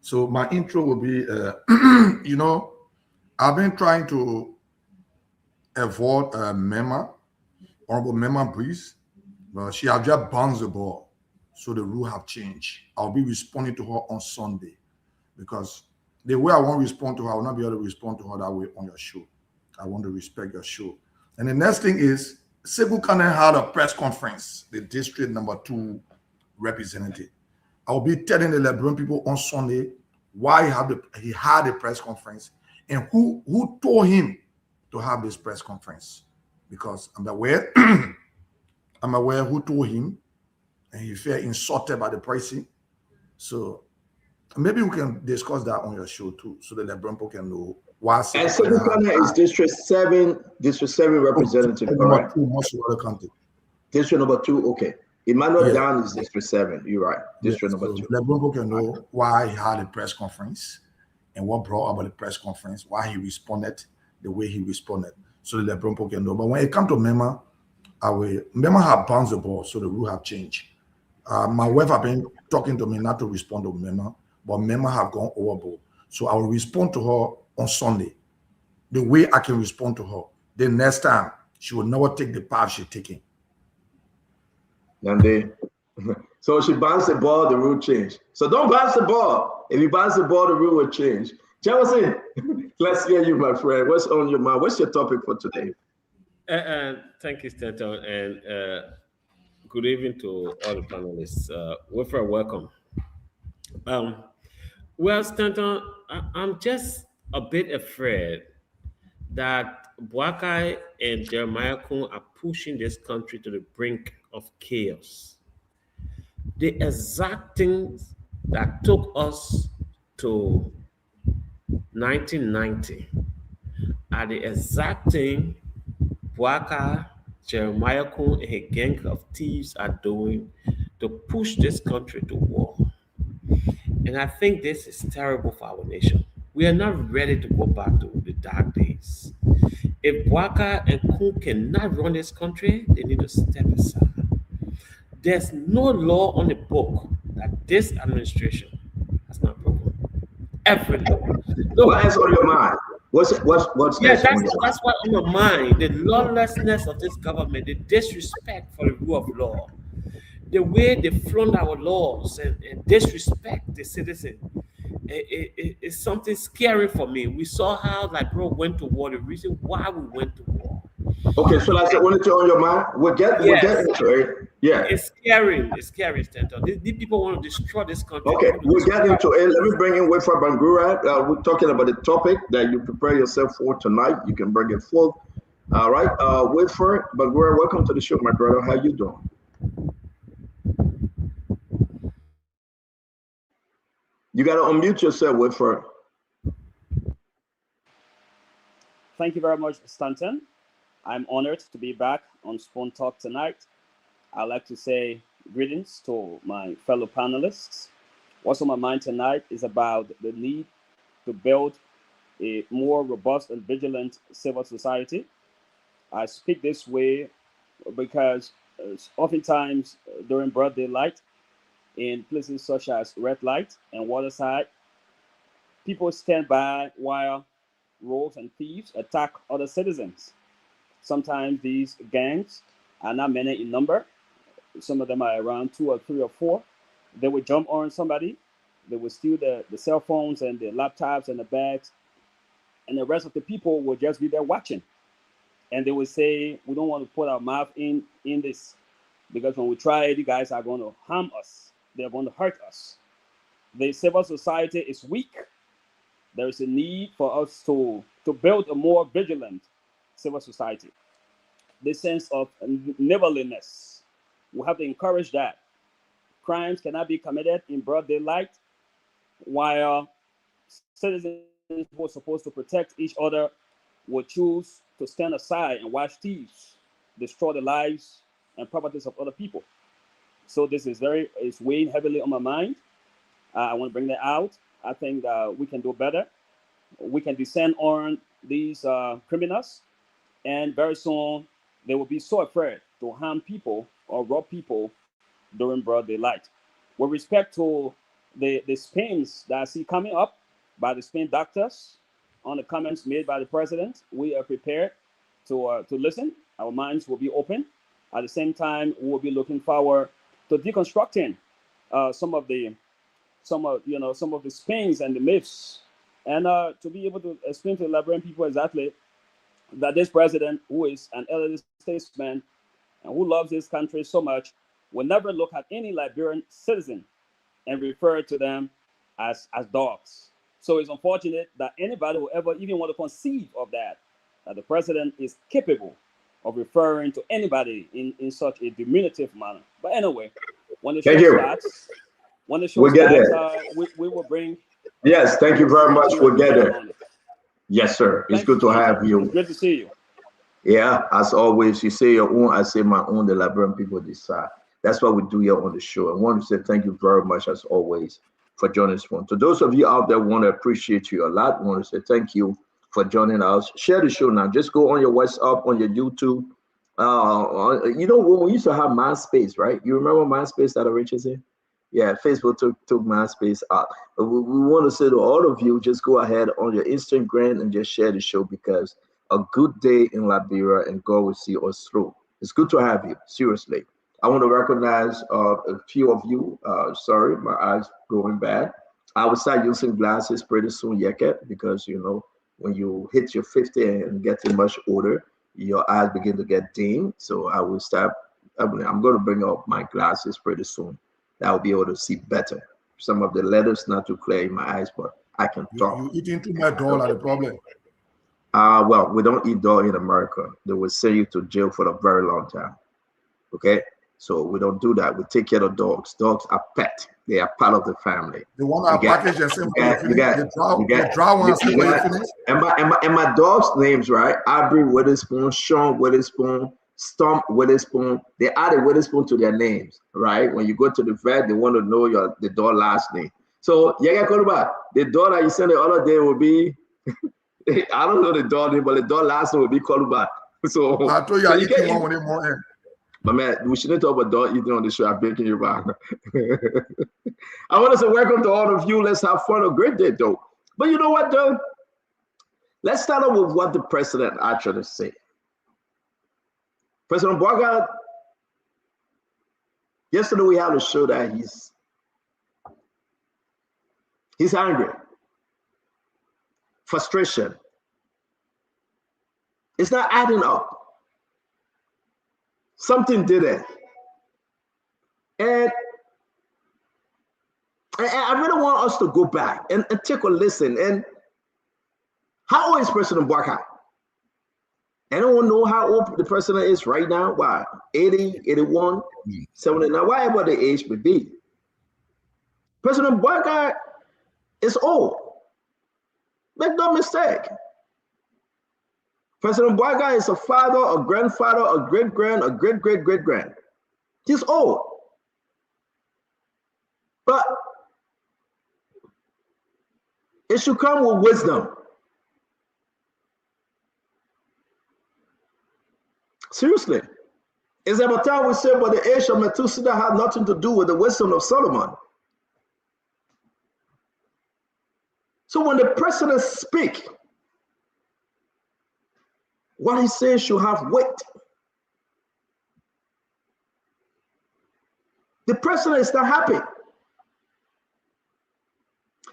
So my intro will be, I've been trying to avoid Mema, Honorable Mema Breeze, but she has just bounced the ball. So the rule have changed. I'll be responding to her on Sunday because the way I want to respond to her, I will not be able to respond to her that way on your show. I want to respect your show. And the next thing is, Sebu Kanen had a press conference, the district number 2 representative. I'll be telling the Lebron people on Sunday why he had a press conference and who told him to have this press conference. Because I'm aware who told him, and he felt insulted by the pricing. So maybe we can discuss that on your show too, so that Lebron people can know why. And Sebu Kanen is District 7 representative, correct? District number 2, okay. Emmanuel Dan is District 7. You're right. District number 2. Lebron can know why he had a press conference and what brought about the press conference, why he responded the way he responded, so the Lebron can know. But when it comes to Mema, Mema have bounced the ball, so the rule have changed. My wife have been talking to me not to respond to Mema, but Mema have gone overboard. So I will respond to her on Sunday, the way I can respond to her. The next time, she will never take the path she's taking. So she bounced the ball, the rule changed. So don't bounce the ball. If you bounce the ball, the rule will change. Jefferson, let's hear you, my friend. What's on your mind? What's your topic for today? Thank you, Stanton, and good evening to all the panelists. Wilfred, welcome. Well, Stanton, I'm just a bit afraid that Boakai and Jeremiah Kun are pushing this country to the brink of chaos. The exact things that took us to 1990 are the exact thing Boakai, Jeremiah Kun, and a gang of thieves are doing to push this country to war. And I think this is terrible for our nation. We are not ready to go back to the dark days. If Boakai and Kun cannot run this country, they need to step aside. There's no law on the book that this administration has not broken. Every law. No, what's on your mind? What's that's what on my mind. The lawlessness of this government, the disrespect for the rule of law, the way they flaunt our laws and disrespect the citizen. It's something scary for me. We saw how Liberia went to war, the reason why we went to war. Okay, so like I said, when it's on your mind, we'll get into it. Yeah. It's scary, Stanton. These people want to destroy this country. Okay, we'll get into it. Let me bring in Wilfred Bangura. We're talking about the topic that you prepare yourself for tonight. You can bring it forth. All right, Wilfred Bangura, welcome to the show, my brother. How you doing? You got to unmute yourself, Wilfred. Thank you very much, Stanton. I'm honored to be back on Spoon Talk tonight. I'd like to say greetings to my fellow panelists. What's on my mind tonight is about the need to build a more robust and vigilant civil society. I speak this way because oftentimes during broad daylight, in places such as red light and waterside, people stand by while rogues and thieves attack other citizens. Sometimes these gangs are not many in number. Some of them are around 2 or 3 or 4. They will jump on somebody. They will steal the cell phones and the laptops and the bags. And the rest of the people will just be there watching. And they will say, we don't want to put our mouth in this, because when we try it, you guys are going to harm us. They're going to hurt us. The civil society is weak. There is a need for us to build a more vigilant civil society. This sense of neighborliness, we have to encourage that. Crimes cannot be committed in broad daylight, while citizens who are supposed to protect each other will choose to stand aside and watch thieves destroy the lives and properties of other people. So this is it's weighing heavily on my mind. I want to bring that out. I think we can do better. We can descend on these criminals, and very soon they will be so afraid to harm people or rob people during broad daylight. With respect to the spins that I see coming up by the spin doctors on the comments made by the president, we are prepared to listen. Our minds will be open. At the same time, we will be looking forward to deconstructing some of the spins and the myths, and to be able to explain to the Liberian people exactly that this president, who is an elderly statesman and who loves his country so much, will never look at any Liberian citizen and refer to them as dogs. So it's unfortunate that anybody will ever even want to conceive of that the president is capable of referring to anybody in such a diminutive manner. But anyway, when the show starts, we will bring. Yes, thank you very much. We'll get there. Yes, sir. It's good to have you. It's good to see you. Yeah, as always, you say your own, I say my own. The Liberian people decide. That's what we do here on the show. I want to say thank you very much, as always, for joining us. To those of you out there, want to appreciate you a lot. Want to say thank you for joining us. Share the show now. Just go on your WhatsApp, on your YouTube. When we used to have MySpace, right? You remember MySpace that Richard said? Yeah, Facebook took MySpace out. We want to say to all of you, just go ahead on your Instagram and just share the show, because a good day in Liberia and God will see us through. It's good to have you. Seriously. I want to recognize a few of you. Sorry, my eyes going bad. I will start using glasses pretty soon, Yeket, because when you hit your 50 and getting much older, your eyes begin to get dim. So I will start. I'm going to bring up my glasses pretty soon. I'll be able to see better. Some of the letters not too clear in my eyes, but I can talk. You eating too much doll are the problem. Well, we don't eat dog in America. They will send you to jail for a very long time. Okay? So we don't do that. We take care of dogs. Dogs are pet. They are part of the family. The one I package and send the dry ones. And my dog's names, right? Aubrey Witherspoon, Sean Witherspoon, Stump Witherspoon. They added Witherspoon to their names, right? When you go to the vet, they want to know the dog last name. So the dog that you sent the other day will be I don't know the dog name, but the dog last name will be Koluba. So I told you I eat one with more. But man, we shouldn't talk about dog eating on the show. I'm begging you back. I want to say welcome to all of you. Let's have fun. A great day, though. But you know what, though? Let's start off with what the president actually said. President Boakai, yesterday we had to show that he's angry. Frustration. It's not adding up. Something did it. And I really want us to go back and take a listen. And how old is President Boakai? Anyone know how old the president is right now? Why? 80, 81, 79, whatever the age may be. President Boakai is old. Make no mistake. President Boakai is a father, a grandfather, a great-grand, a great-great-great-grand. He's old. But it should come with wisdom. Seriously. It's about time we say, but the age of Methuselah had nothing to do with the wisdom of Solomon. So when the president speaks, what he says should have weight. The president is not happy.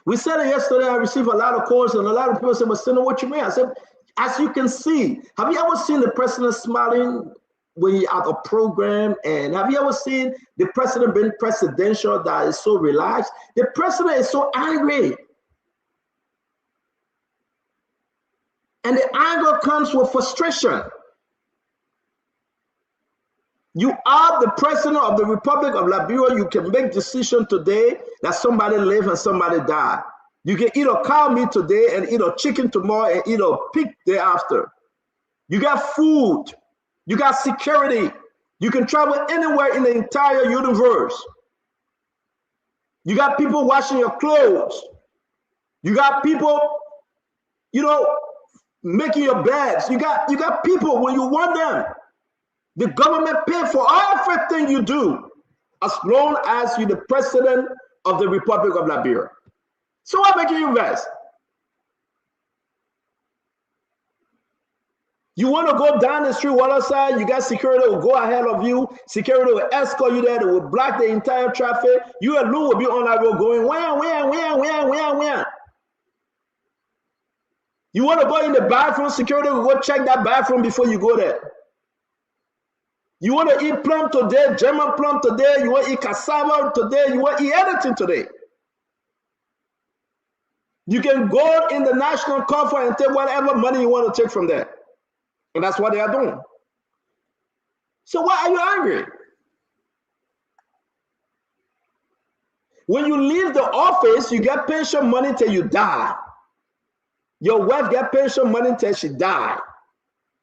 We said it yesterday. I received a lot of calls, and a lot of people said, "But Senator, what you mean?" I said, as you can see, have you ever seen the president smiling when you're at a program? And have you ever seen the president being presidential that is so relaxed? The president is so angry. And the anger comes with frustration. You are the president of the Republic of Liberia. You can make decision today that somebody live and somebody die. You can eat a cow meat today and eat a chicken tomorrow and eat a pig thereafter. You got food. You got security. You can travel anywhere in the entire universe. You got people washing your clothes. You got people, making your beds. You got people when you want them. The government pay for everything you do as long as you're the president of the Republic of Liberia. So what making you invest? You want to go down the street, water side, you got security will go ahead of you, security will escort you there, they will block the entire traffic. You alone will be on that road going, where? You want to go in the bathroom, security will go check that bathroom before you go there. You want to eat plum today, German plum today, you want to eat cassava today, you want to eat anything today. You can go in the national coffers and take whatever money you want to take from there. And that's what they are doing. So why are you angry? When you leave the office, you get pension money till you die. Your wife get pension money till she die.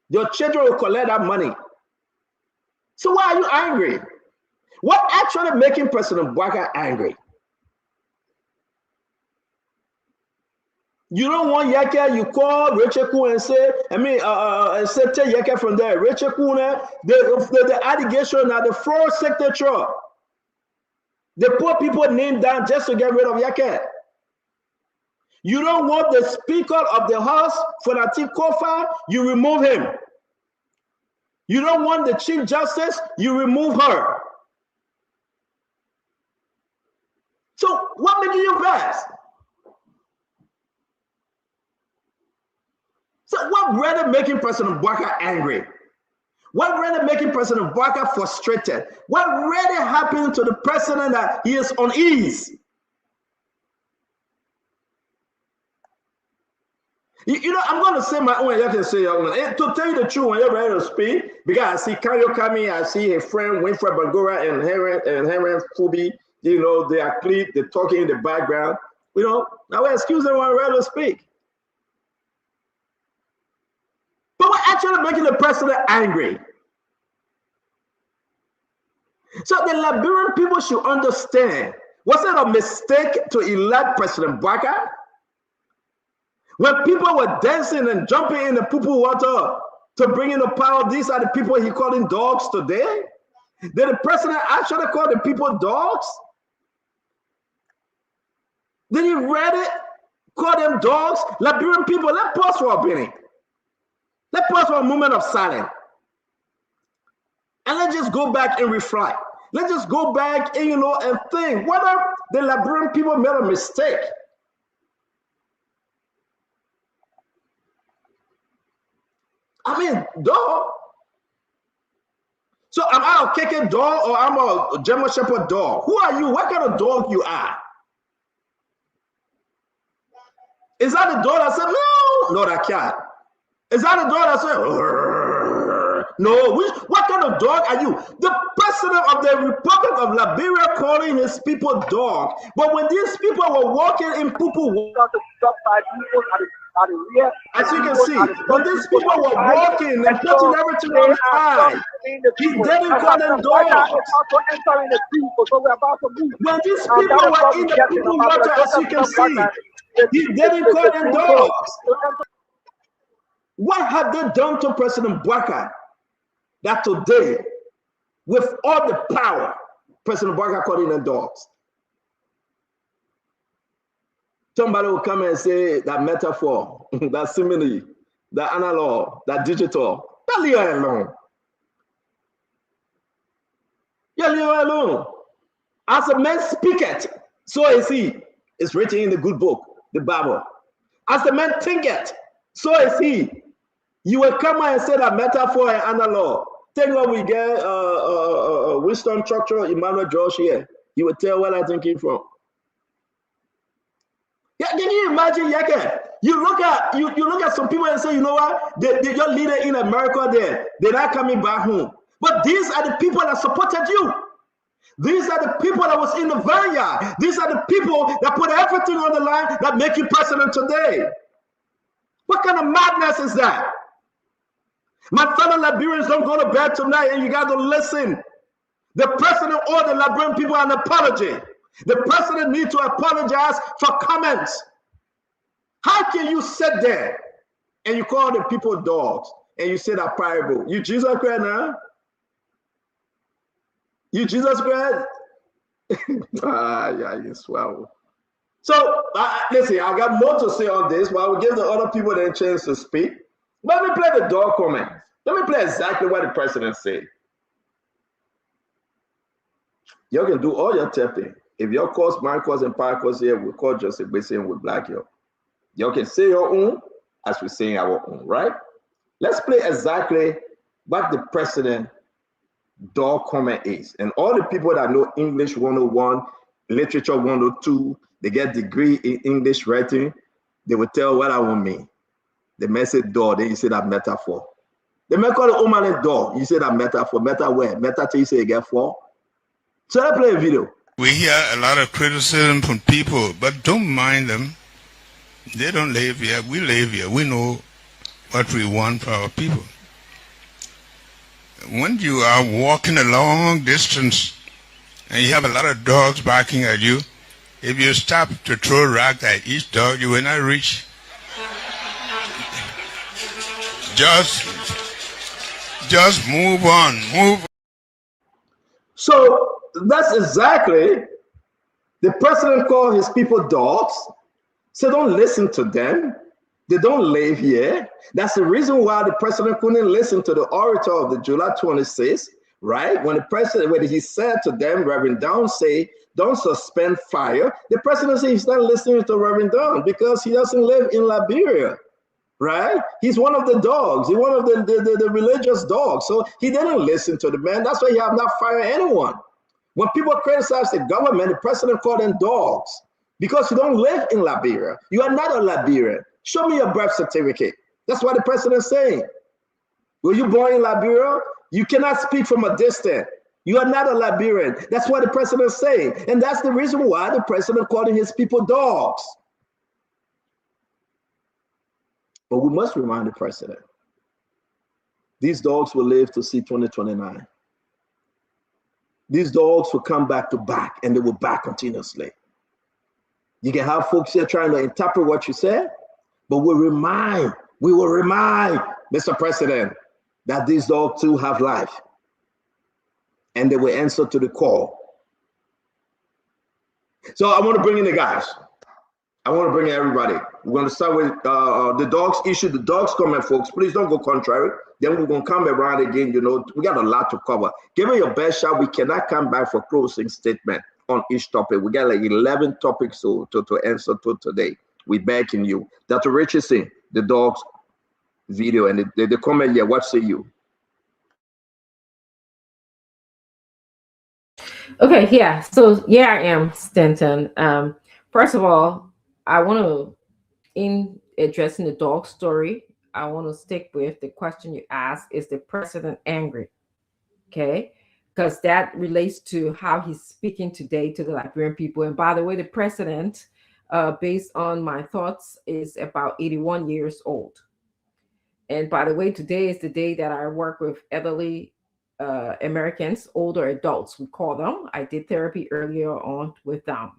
Your children will collect that money. So why are you angry? What actually making President Boakai angry? You don't want Yeke, you call Rachel Kuhn and say, take Yeke from there. Rachel Kuhn, the allegation at the floor signature. They put people name down just to get rid of Yeke. You don't want the Speaker of the House, Fonatif Kofa, you remove him. You don't want the Chief Justice, you remove her. So what making you vexed? So what really making President Boakai angry? What really making President Boakai frustrated? What really happened to the president that he is uneasy? You know, I'm going to say my own, you can say your own. To tell you the truth, when you're ready to speak, because I see Kanyo coming, I see a friend, Winfred Bangora and Heren Fubi, you know, they are clean, they're talking in the background. You know, now we excuse them when we're ready to speak. But we're actually making the president angry. So the Liberian people should understand, was it a mistake to elect President Boakai? When people were dancing and jumping in the poo-poo water to bring in the power, these are the people he calling dogs today? Did the president actually call the people dogs? Did he really call them dogs? Liberian people, let's pause for a minute. Let's pause for a moment of silence. And let's just go back and reflect. Let's just go back and, and think whether the Liberian people made a mistake. I mean, dog. So am I a KK dog or I'm a German Shepherd dog? Who are you? What kind of dog you are? Is that the dog that said, no? No, that cat. Is that the dog that said, Rrr? No? What kind of dog are you? The president of the Republic of Liberia calling his people dog. But when these people were walking in poo-poo, as you can see, when these people were walking and putting everything on high, he didn't call them dogs. When these people were in the people water, as you can see, he didn't call them dogs. What have they done to President Boakai that today, with all the power, President Boakai calling them dogs? Somebody will come and say that metaphor, that simile, that analog, that digital. Don't leave her alone. You leave her alone. As a man speaketh, so is he. It's written in the good book, the Bible. As the man thinketh, so is he. You will come and say that metaphor and analog. Think what we get Winston Churchill, Emmanuel George here. He will tell where I'm thinking from. Yeah, can you imagine, Yeke? You look at some people and say, you know what? Your leader in America there, they're not coming back home. But these are the people that supported you. These are the people that was in the vineyard. These are the people that put everything on the line that make you president today. What kind of madness is that? My fellow Liberians, don't go to bed tonight and you got to listen. The president owed the Liberian people an apology. The president needs to apologize for comments. How can you sit there and you call the people dogs and you say that parable? You Jesus Christ now? You Jesus Christ? Yeah, you swallow. So, listen, I got more to say on this, but I will give the other people the chance to speak. Let me play the dog comments. Let me play exactly what the president said. You can do all your tapping. If your course, my course, and Pi course here, we call Joseph Basin and we black you. You can say your own as we say our own, right? Let's play exactly what the president dog comment is. And all the people that know English 101, literature 102, they get degree in English writing, they will tell what I want mean. The message dog, then you say that metaphor. They may call it woman dog, you say that metaphor. Meta where? Meta till you say you get for. So let's play a video. We hear a lot of criticism from people, but don't mind them. They don't live here. We live here. We know what we want for our people. When you are walking a long distance and you have a lot of dogs barking at you, if you stop to throw a rock at each dog, you will not reach. Just move on. Move. So that's exactly the president called his people dogs. So don't listen to them. They don't live here. That's the reason why the president couldn't listen to the orator of the July 26th, right? When he said to them, Reverend Down say, don't suspend fire. The president said he's not listening to Reverend Down because he doesn't live in Liberia, right? He's one of the dogs. He's one of the religious dogs. So he didn't listen to the man. That's why he have not fired anyone. When people criticize the government, the president called them dogs because you don't live in Liberia. You are not a Liberian. Show me your birth certificate. That's what the president's saying. Were you born in Liberia? You cannot speak from a distance. You are not a Liberian. That's what the president's saying. And that's the reason why the president calling his people dogs. But we must remind the president, these dogs will live to see 2029. These dogs will come back to back and they will back continuously. You can have folks here trying to interpret what you said, but we will remind Mr. President that these dogs too have life and they will answer to the call. So I want to bring in the guys. I want to bring in everybody. We're going to start with the dogs issue, the dogs comment, folks. Please don't go contrary. Then we're going to come around again. You know, we got a lot to cover. Give me your best shot. We cannot come back for closing statement on each topic. We got like 11 topics to answer to today. We backing you. Dr. Richardson, the dogs video and the comment here. What say you? Okay, yeah. So yeah, I am Stanton. First of all, I want to, in addressing the dog story, I want to stick with the question you asked: is the president angry? Okay, because that relates to how he's speaking today to the Liberian people. And by the way, the president, based on my thoughts, is about 81 years old. And by the way, today is the day that I work with elderly Americans, older adults, we call them. I did therapy earlier on with them.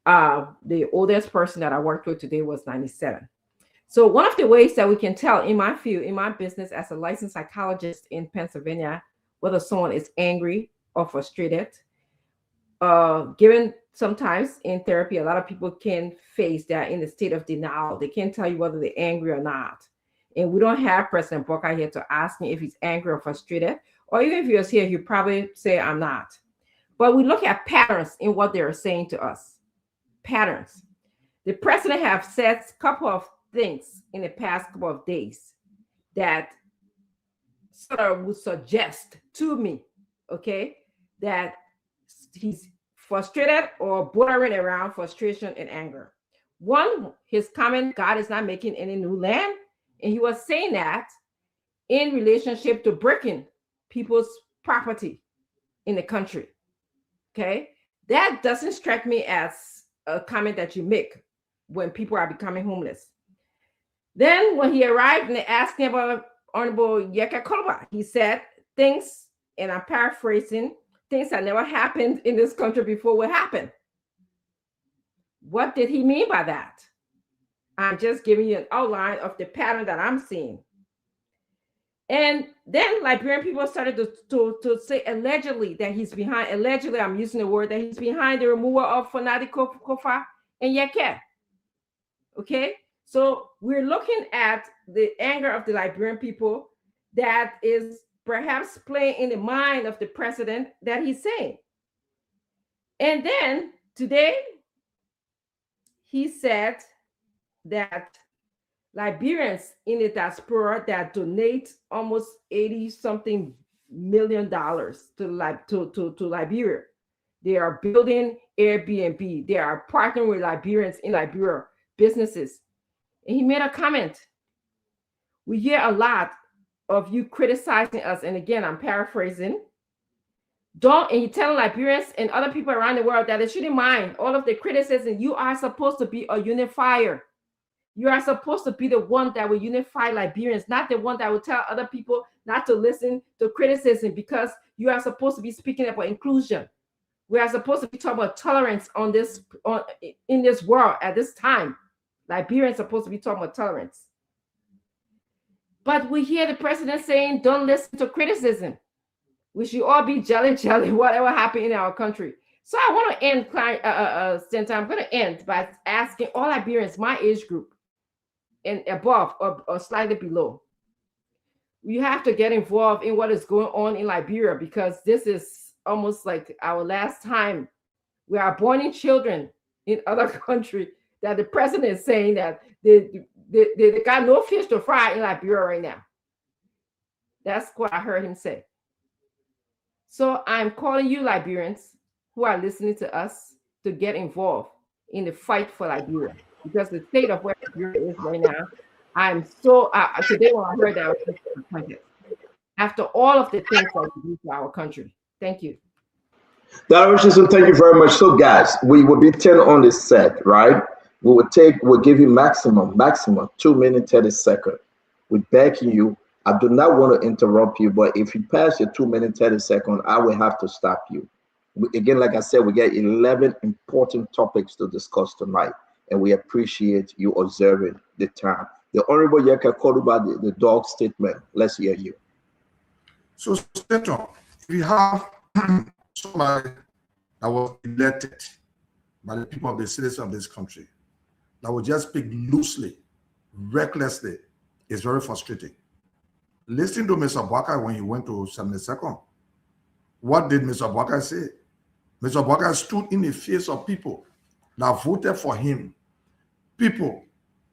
The oldest person that I worked with today was 97. So one of the ways that we can tell in my field, in my business as a licensed psychologist in Pennsylvania, whether someone is angry or frustrated, given sometimes in therapy, a lot of people can face that in the state of denial. They can't tell you whether they're angry or not. And we don't have President Boakai here to ask me if he's angry or frustrated, or even if he was here, he'd probably say, I'm not. But we look at patterns in what they're saying to us. Patterns. The president have said a couple of things in the past couple of days that sort of would suggest to me, okay, that he's frustrated or bordering around frustration and anger. One, his comment, God is not making any new land. And he was saying that in relationship to breaking people's property in the country. Okay. That doesn't strike me as a comment that you make when people are becoming homeless. Then when he arrived and they asked him about Honorable Yeka Koloba, he said things, and I'm paraphrasing, things that never happened in this country before will happen. What did he mean by that? I'm just giving you an outline of the pattern that I'm seeing. And then Liberian people started to say allegedly that he's behind, allegedly, I'm using the word, that he's behind the removal of Fanati Kofa and Yeke. Okay, so we're looking at the anger of the Liberian people that is perhaps playing in the mind of the president that he's saying. And then today, he said that Liberians in the diaspora that donate almost $80-something million to Liberia. They are building Airbnb. They are partnering with Liberians in Liberia businesses. And he made a comment. We hear a lot of you criticizing us. And again, I'm paraphrasing. And you tell Liberians and other people around the world that they shouldn't mind all of the criticism. You are supposed to be a unifier. You are supposed to be the one that will unify Liberians, not the one that will tell other people not to listen to criticism, because you are supposed to be speaking about inclusion. We are supposed to be talking about tolerance in this world at this time. Liberians are supposed to be talking about tolerance. But we hear the president saying, don't listen to criticism. We should all be jelly, whatever happened in our country. So I want to end, Santa, I'm going to end by asking all Liberians, my age group, and above or slightly below, you have to get involved in what is going on in Liberia, because this is almost like our last time we are born children in other countries that the president is saying that they got no fish to fry in Liberia right now. That's what I heard him say. So I'm calling you Liberians who are listening to us to get involved in the fight for Liberia, because the state of where Liberia is right now, I'm so, today when I heard that, I was disappointed. After all of the things that we do to our country. Thank you. Dr. Richardson, thank you very much. So guys, we will be 10 on this set, right? We'll give you maximum 2 minutes, 30 seconds. We're begging you. I do not want to interrupt you, but if you pass your 2 minutes, 30 seconds, I will have to stop you. Again, like I said, we get 11 important topics to discuss tonight, and we appreciate you observing the time. The Honorable Yeka Koruba, the dog statement. Let's hear you. So, Senator, if you have somebody that was elected by the people of the citizens of this country that would just speak loosely, recklessly, is very frustrating. Listen to Mr. Boakai when he went to 72nd. What did Mr. Boakai say? Mr. Boakai stood in the face of people that voted for him, people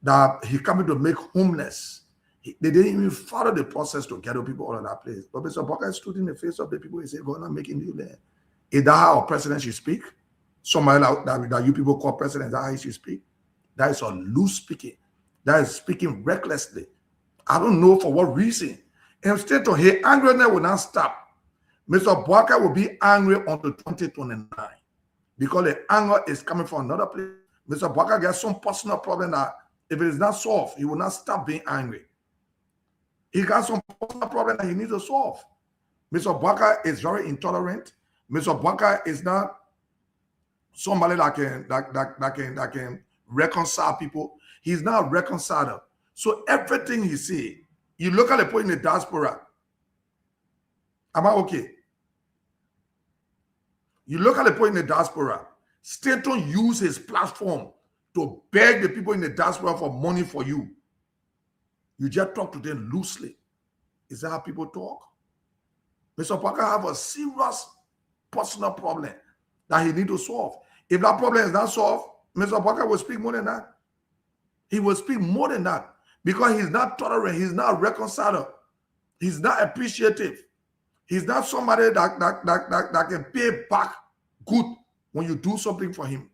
that he coming to make homeless. They didn't even follow the process to get the people out of that place. But Mr. Boakai stood in the face of the people. He said, God, I'm making you there. Is that how a president should speak? Somebody that you people call president, is that how he should speak? That is a loose speaking. That is speaking recklessly. I don't know for what reason. Instead of his angriness will not stop. Mr. Boakai will be angry until 2029 because the anger is coming from another place. Mr. Boakai gets some personal problem that if it is not solved, he will not stop being angry. He got some personal problem that he needs to solve. Mr. Boakai is very intolerant. Mr. Boakai is not somebody that can reconcile people. He's not a reconciler. So everything he say, you look at the point in the diaspora. Am I okay? You look at the point in the diaspora. Stanton used his platform to beg the people in the diaspora for money for you. You just talk to them loosely. Is that how people talk? Mr. Boakai have a serious personal problem that he need to solve. If that problem is not solved, Mr. Boakai will speak more than that. He will speak more than that because he's not tolerant. He's not a reconciler. He's not appreciative. He's not somebody that can pay back good when you do something for him.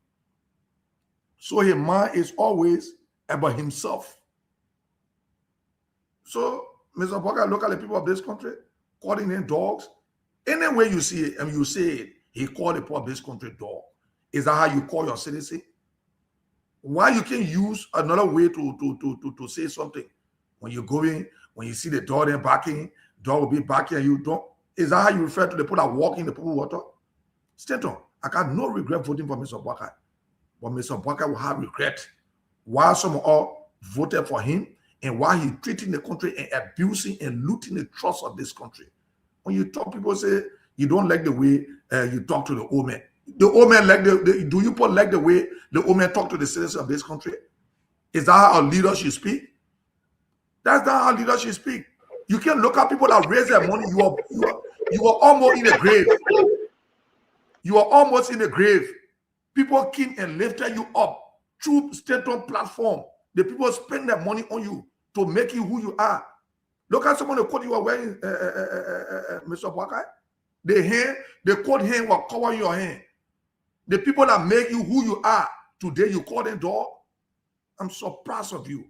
So his mind is always about himself. So, Mr. Boakai, look at the people of this country, calling them dogs. Any way you see it, and you say it, he called the people of this country dog. Is that how you call your citizen? Why you can use another way to say something? When you're going, when you see the dog there barking, dog will be barking and you don't. Is that how you refer to the people that walk in the pool water? Stanton, I got no regret voting for Mr. Boakai. But Mr. Boakai will have regret. Why some all voted for him and why he's treating the country and abusing and looting the trust of this country. When you talk, people say you don't like the way you talk to the old man. The old man like do you like the way the old man talk to the citizens of this country? Is that how a leader should speak? That's not how leaders should speak. You can't look at people that raise their money. You are almost in the grave. You are almost in the grave. People came and lifted you up through state-owned platform. The people spend their money on you to make you who you are. Look at some of the coat you are wearing, Mr. Boakai. The coat hand will cover your hand. The people that make you who you are today, you call them dog. I'm so proud of you.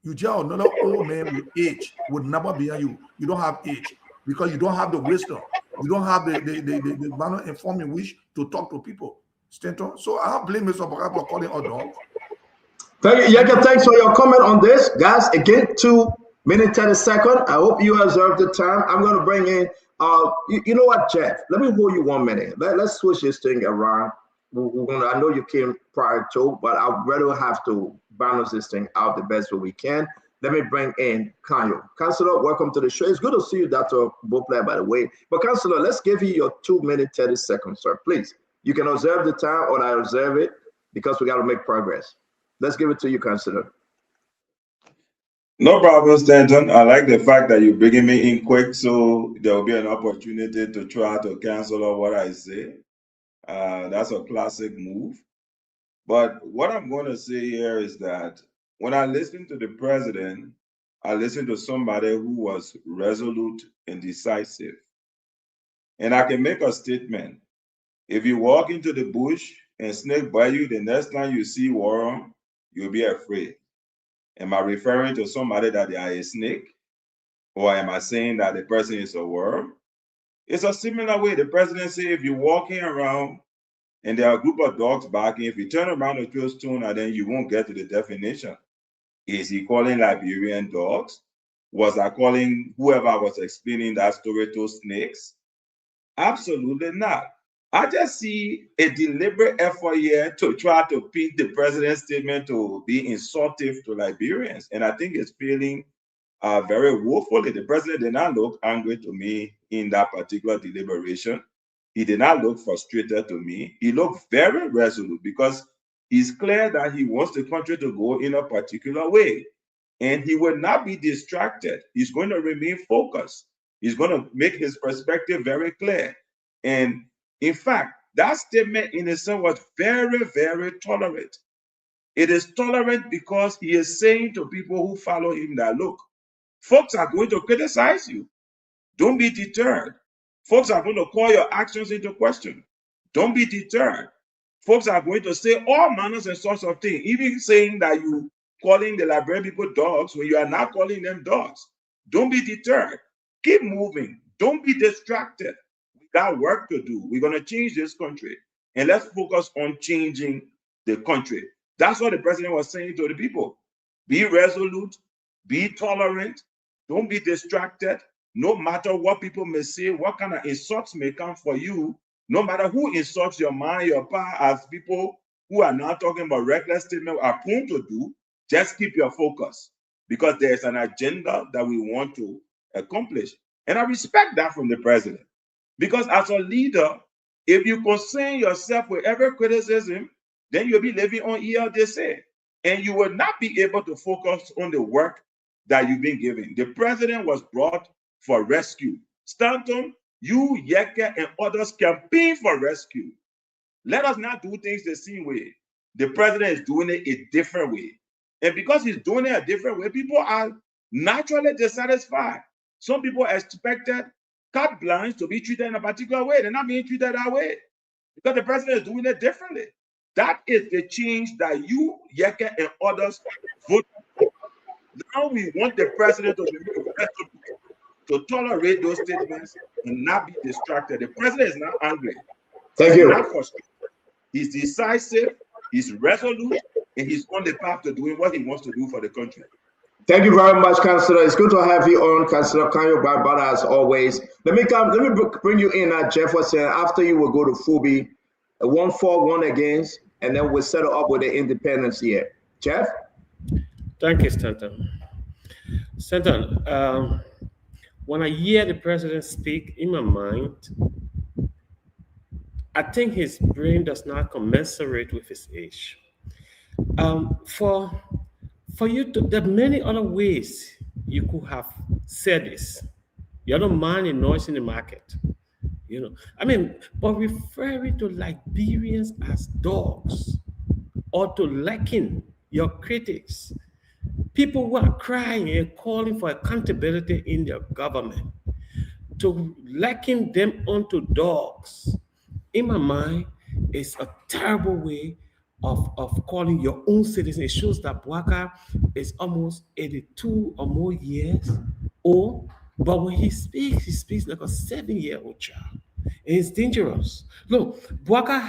You just another old man with age would never be you. You don't have age because you don't have the wisdom. You don't have the manner and form in which to talk to people. Stanton. So I don't blame Mr. Boakai for calling a dog. Thank you, Yeka. Thanks for your comment on this, guys. Again, 2 minutes 30 seconds. I hope you observe the time. I'm going to bring in. You know what, Jeff? Let me hold you 1 minute. Let's switch this thing around. I know you came prior to, but I'd rather have to balance this thing out the best way we can. Let me bring in Kanyo. Councillor, welcome to the show. It's good to see you, Dr. Boakai, by the way. But Councillor, let's give you your 2 minutes 30 seconds, sir. Please. You can observe the time or I observe it because we got to make progress. Let's give it to you, Councillor. No problem, Stanton. I like the fact that you're bringing me in quick, so there will be an opportunity to try to cancel what I say. That's a classic move. But what I'm going to say here is that when I listen to the president, I listen to somebody who was resolute and decisive. And I can make a statement. If you walk into the bush and snake bite you, the next time you see worm, you'll be afraid. Am I referring to somebody that they are a snake? Or am I saying that the person is a worm? It's a similar way. The president said if you're walking around and there are a group of dogs barking, if you turn around and throw a stone at them, you won't get to the definition. Is he calling Liberian dogs? Was I calling whoever I was explaining that story to snakes? Absolutely not. I just see a deliberate effort here to try to paint the president's statement to be insultive to Liberians. And I think it's feeling very woefully. The president did not look angry to me in that particular deliberation. He did not look frustrated to me. He looked very resolute because it's clear that he wants the country to go in a particular way. And he will not be distracted. He's going to remain focused. He's going to make his perspective very clear. And in fact, that statement in itself was very, very tolerant. It is tolerant because he is saying to people who follow him that, look, folks are going to criticize you. Don't be deterred. Folks are going to call your actions into question. Don't be deterred. Folks are going to say all manners and sorts of things, even saying that you calling the Liberian people dogs when you are not calling them dogs. Don't be deterred. Keep moving. Don't be distracted. We got work to do. We're going to change this country. And let's focus on changing the country. That's what the president was saying to the people. Be resolute. Be tolerant. Don't be distracted. No matter what people may say, what kind of insults may come for you, no matter who insults your mind, your power, as people who are now talking about reckless statement are prone to do, just keep your focus because there's an agenda that we want to accomplish. And I respect that from the president because as a leader, if you concern yourself with every criticism, then you'll be living on ELDC and you will not be able to focus on the work that you've been given. The president was brought for rescue. Stanton, you, Yeka, and others campaign for rescue. Let us not do things the same way. The president is doing it a different way. And because he's doing it a different way, people are naturally dissatisfied. Some people expected carte blanche to be treated in a particular way. They're not being treated that way because the president is doing it differently. That is the change that you, Yeka, and others vote for. Now we want the president to be to tolerate those statements and not be distracted. The president is not angry. Thank you. Not frustrated. He's decisive, he's resolute, and he's on the path to doing what he wants to do for the country. Thank you very much, Councillor. It's good to have you on, Councillor Kanyo Barbara, as always. Let me bring you in at Jefferson. After you will go to Fubi, 1 for 1 against, and then we'll settle up with the independence here. Jeff? Thank you, Stanton. Stanton, when I hear the president speak, in my mind, I think his brain does not commensurate with his age. For you to, there are many other ways you could have said this. You don't mind a noise in the market. But referring to Liberians as dogs or to liken your critics, people who are crying and calling for accountability in their government, to liken them onto dogs, in my mind, is a terrible way of calling your own citizen. It shows that Boakai is almost 82 or more years old, but when he speaks like a 7-year-old child. And it's dangerous. Look, Boakai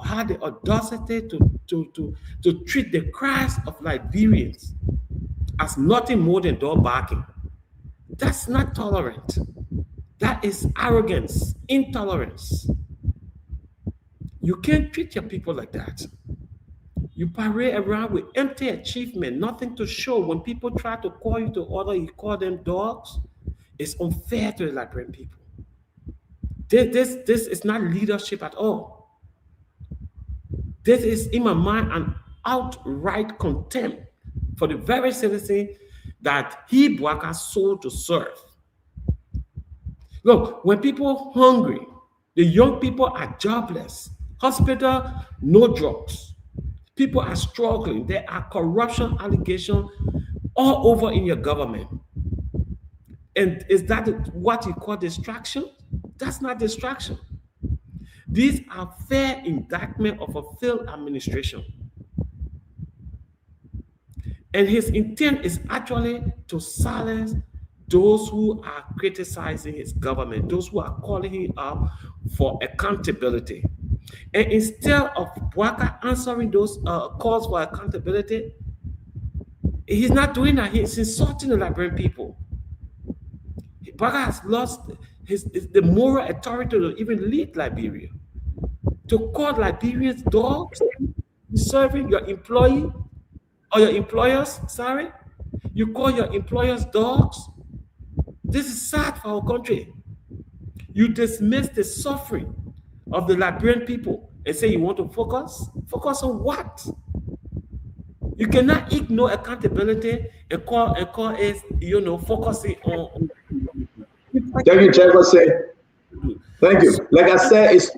had the audacity to treat the cries of Liberians as nothing more than dog barking. That's not tolerant. That is arrogance, intolerance. You can't treat your people like that. You parade around with empty achievement, nothing to show. When people try to call you to order, you call them dogs. It's unfair to the Liberian people. This is not leadership at all. This is, in my mind, an outright contempt for the very citizen that he, Boakai, sold to serve. Look, when people are hungry, the young people are jobless. Hospital, no drugs. People are struggling. There are corruption allegations all over in your government. And is that what you call distraction? That's not distraction. These are fair indictment of a failed administration. And his intent is actually to silence those who are criticizing his government, those who are calling him up for accountability. And instead of Boakai answering those calls for accountability, he's not doing that. He's insulting the Liberian people. Boakai has lost the moral authority to even lead Liberia. To call Liberians dogs, serving your employee or your employers, sorry, you call your employers dogs. This is sad for our country. You dismiss the suffering of the Liberian people and say you want to focus? Focus on what? You cannot ignore accountability and call it, focusing on. Thank you, Jefferson. Thank you. Like I said, it's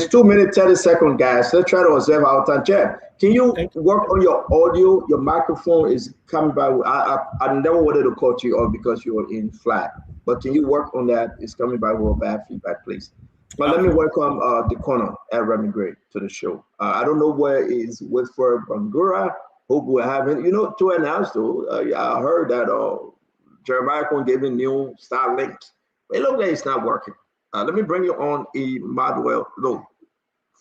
2 minutes 30 seconds, guys. Let's try to observe our time. Jeff, can you work on your audio? Your microphone is coming by. I never wanted to call you off because you were in flat, but can you work on that? It's coming by with bad feedback, please. But let me welcome the corner at Remy Gray to the show. I don't know where is Whitford Bangura. Hope we're having, to announce though. I heard that Jeremiah gave a new Starlink. It looks like it's not working. Let me bring you on Emmanuel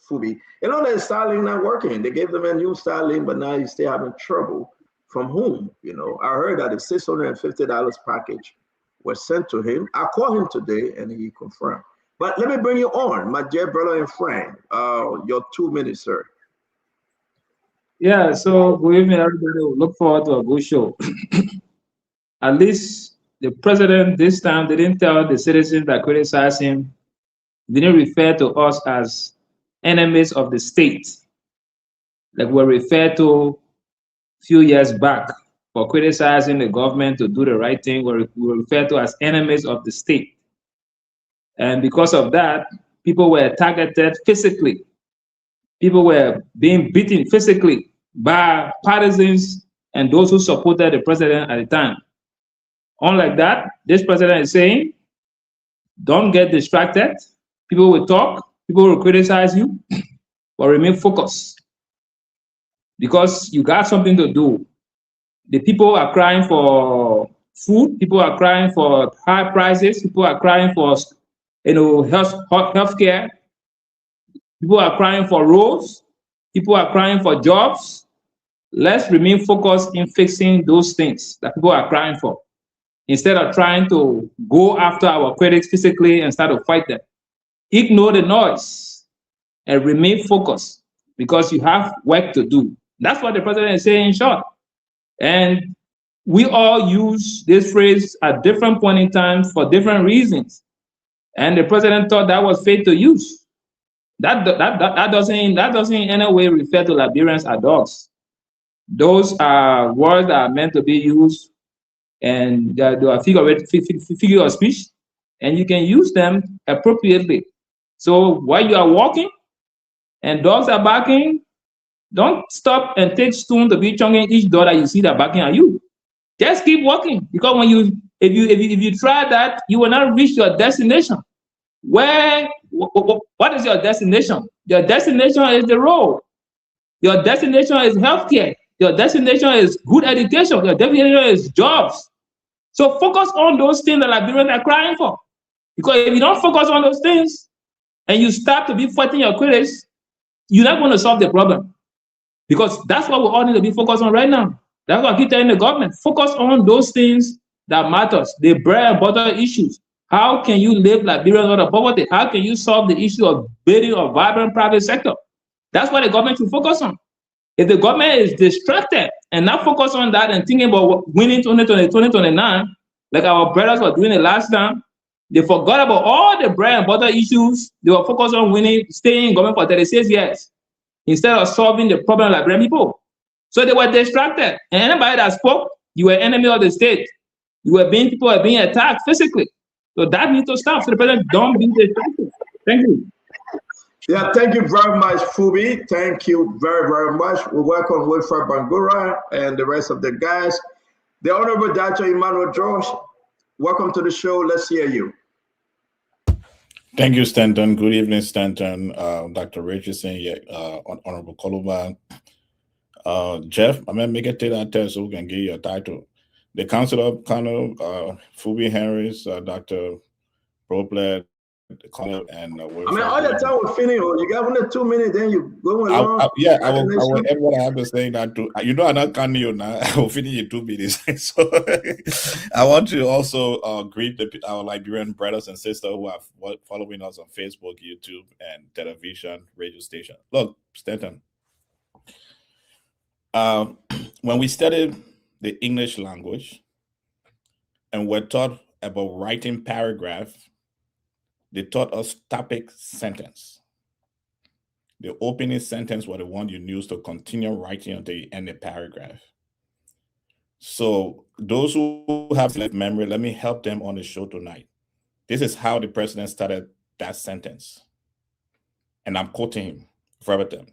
Fubi. That Starlink not working. They gave them a new Starlink, but now he's still having trouble. From whom? I heard that a $650 package was sent to him. I called him today and he confirmed. But let me bring you on, my dear brother and friend. Your 2 minutes, sir. Yeah, so good evening, everybody. Look forward to a good show. At least the president this time didn't tell the citizens that criticize him, didn't refer to us as enemies of the state, like we're referred to a few years back for criticizing the government to do the right thing. We're referred to as enemies of the state. And because of that, people were targeted physically. People were being beaten physically by partisans and those who supported the president at the time. Unlike that, this president is saying, don't get distracted. People will talk, people will criticize you, but remain focused. Because you got something to do. The people are crying for food, people are crying for high prices, people are crying for health care. People are crying for roads. People are crying for jobs. Let's remain focused in fixing those things that people are crying for, instead of trying to go after our critics physically and start to fight them. Ignore the noise and remain focused because you have work to do. That's what the president is saying in short. And we all use this phrase at different point in time for different reasons. And the president thought that was fit to use. That doesn't in any way refer to Liberians as dogs. Those are words that are meant to be used, and they are figure of speech, and you can use them appropriately. So while you are walking and dogs are barking, don't stop and take stone to be chunking each dog that you see that barking at you. Just keep walking, because if you try that, you will not reach your destination. What is your destination? Your destination is the road. Your destination is healthcare. Your destination is good education. Your destination is jobs. So focus on those things that Liberians are crying for. Because if you don't focus on those things and you start to be fighting your critics, you're not going to solve the problem. Because that's what we all need to be focused on right now. That's what I keep telling the government. Focus on those things that matters, the bread and butter issues. How can you live Liberians out of poverty? How can you solve the issue of building a vibrant private sector? That's what the government should focus on. If the government is distracted and not focused on that and thinking about winning 2029, like our brothers were doing it last time, they forgot about all the bread and butter issues. They were focused on winning, staying in government for 36 years instead of solving the problem of Liberian people. So they were distracted. And anybody that spoke, you were enemy of the state. People were being attacked physically. So that needs to stop. So the president don't be distracted. Thank you. Yeah, thank you very much, Fubi. Thank you very, very much. We welcome Wilfred Bangura and the rest of the guys. The Honorable Dr. Emmanuel George, welcome to the show. Let's hear you. Thank you, Stanton. Good evening, Stanton, Dr. Richardson, Honorable Koluba. Jeff, I'm going to make it to that test so we can give you a title. The Council of Colonel, Fubi Harris, Dr. Proplet, Colonel, and all the time we're finished. You got 1 or 2 minutes, then you go along. I will end what I have to say that too. You know, I'm not counting you now. I will finish in 2 minutes. So I want to also greet our Liberian brothers and sisters who are following us on Facebook, YouTube, and television, radio station. Look, Stanton, when we studied the English language and were taught about writing paragraph, they taught us topic sentence. The opening sentence was the one you use to continue writing until you end the paragraph. So those who have select memory, let me help them on the show tonight. This is how the president started that sentence. And I'm quoting him verbatim.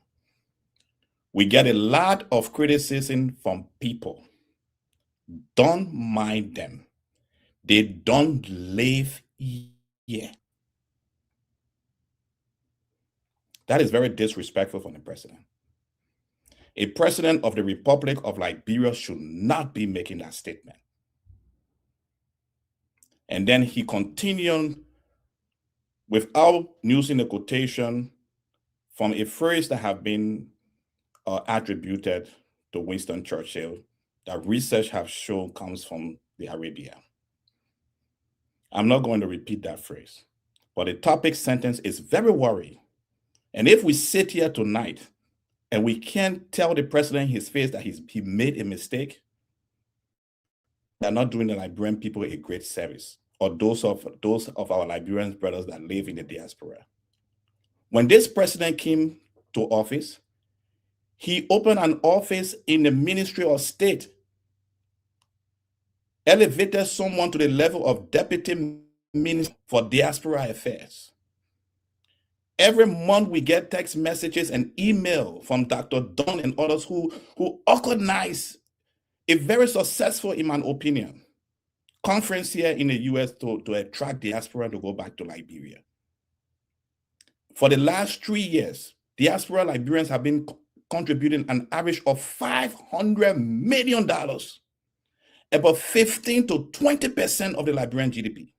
We get a lot of criticism from people. Don't mind them. They don't live here. That is very disrespectful from the president. A president of the Republic of Liberia should not be making that statement. And then he continued without using a quotation from a phrase that have been attributed to Winston Churchill that research have shown comes from the Arabia. I'm not going to repeat that phrase, but the topic sentence is very worrying. And if we sit here tonight and we can't tell the president in his face that he made a mistake, we are not doing the Liberian people a great service, or those of our Liberian brothers that live in the diaspora. When this president came to office, he opened an office in the Ministry of State, elevated someone to the level of Deputy Minister for Diaspora Affairs. Every month we get text messages and email from Dr. Dunn and others who organize a very successful, in my opinion, conference here in the US to attract diaspora to go back to Liberia. For the last 3 years, diaspora Liberians have been contributing an average of $500 million, about 15 to 20% of the Liberian GDP.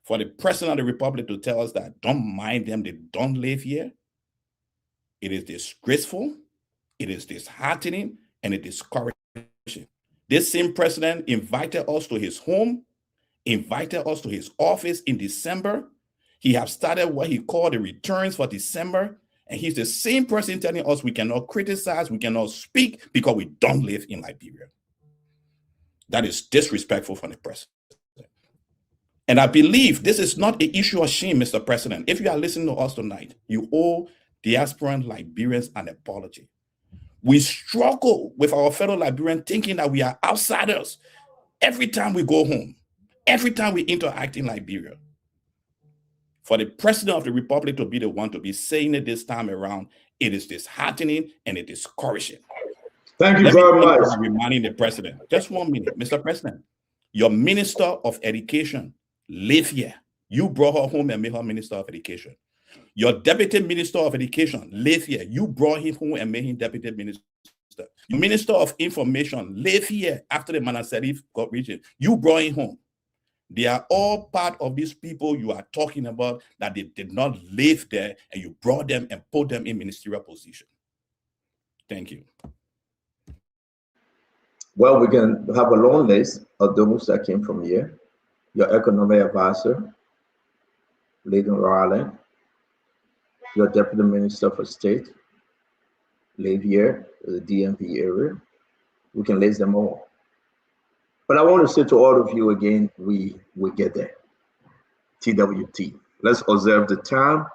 For the president of the republic to tell us that don't mind them, they don't live here, it is disgraceful, it is disheartening, and it is discouraging. This same president invited us to his home, invited us to his office in December. He has started what he called the returns for December, And he's the same person telling us we cannot criticize, we cannot speak because we don't live in Liberia. That is disrespectful from the president. And I believe this is not an issue of shame, Mr. President. If you are listening to us tonight, you owe diasporan Liberians an apology. We struggle with our fellow Liberians thinking that we are outsiders every time we go home, every time we interact in Liberia. For the president of the republic to be the one to be saying it this time around, it is disheartening and it is discouraging. Thank you very much. Reminding the president, just 1 minute, Mr. President, your minister of education live here. You brought her home and made her minister of education. Your deputy minister of education live here. You brought him home and made him deputy minister. Your minister of information live here after the Manasarif got region. You brought him home. They are all part of these people you are talking about that they did not live there, and you brought them and put them in ministerial position. Thank you. Well, we can have a long list of those that came from here. Your economic advisor, Lady Raleigh, your deputy minister for state, live here, the DMV area. We can list them all. But I want to say to all of you again, we get there. TWT. Let's observe the time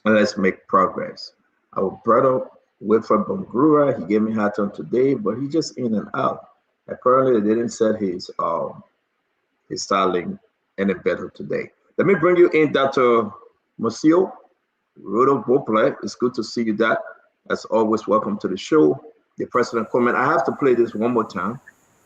and let's make progress. Our brother Wilfred Bongura, he gave me hard time today, but he just in and out. Apparently, they didn't set his styling any better today. Let me bring you in, Dr. Monsieur Rodolphe Beauplet. It's good to see you, Dad. As always, welcome to the show. The president comment. I have to play this one more time.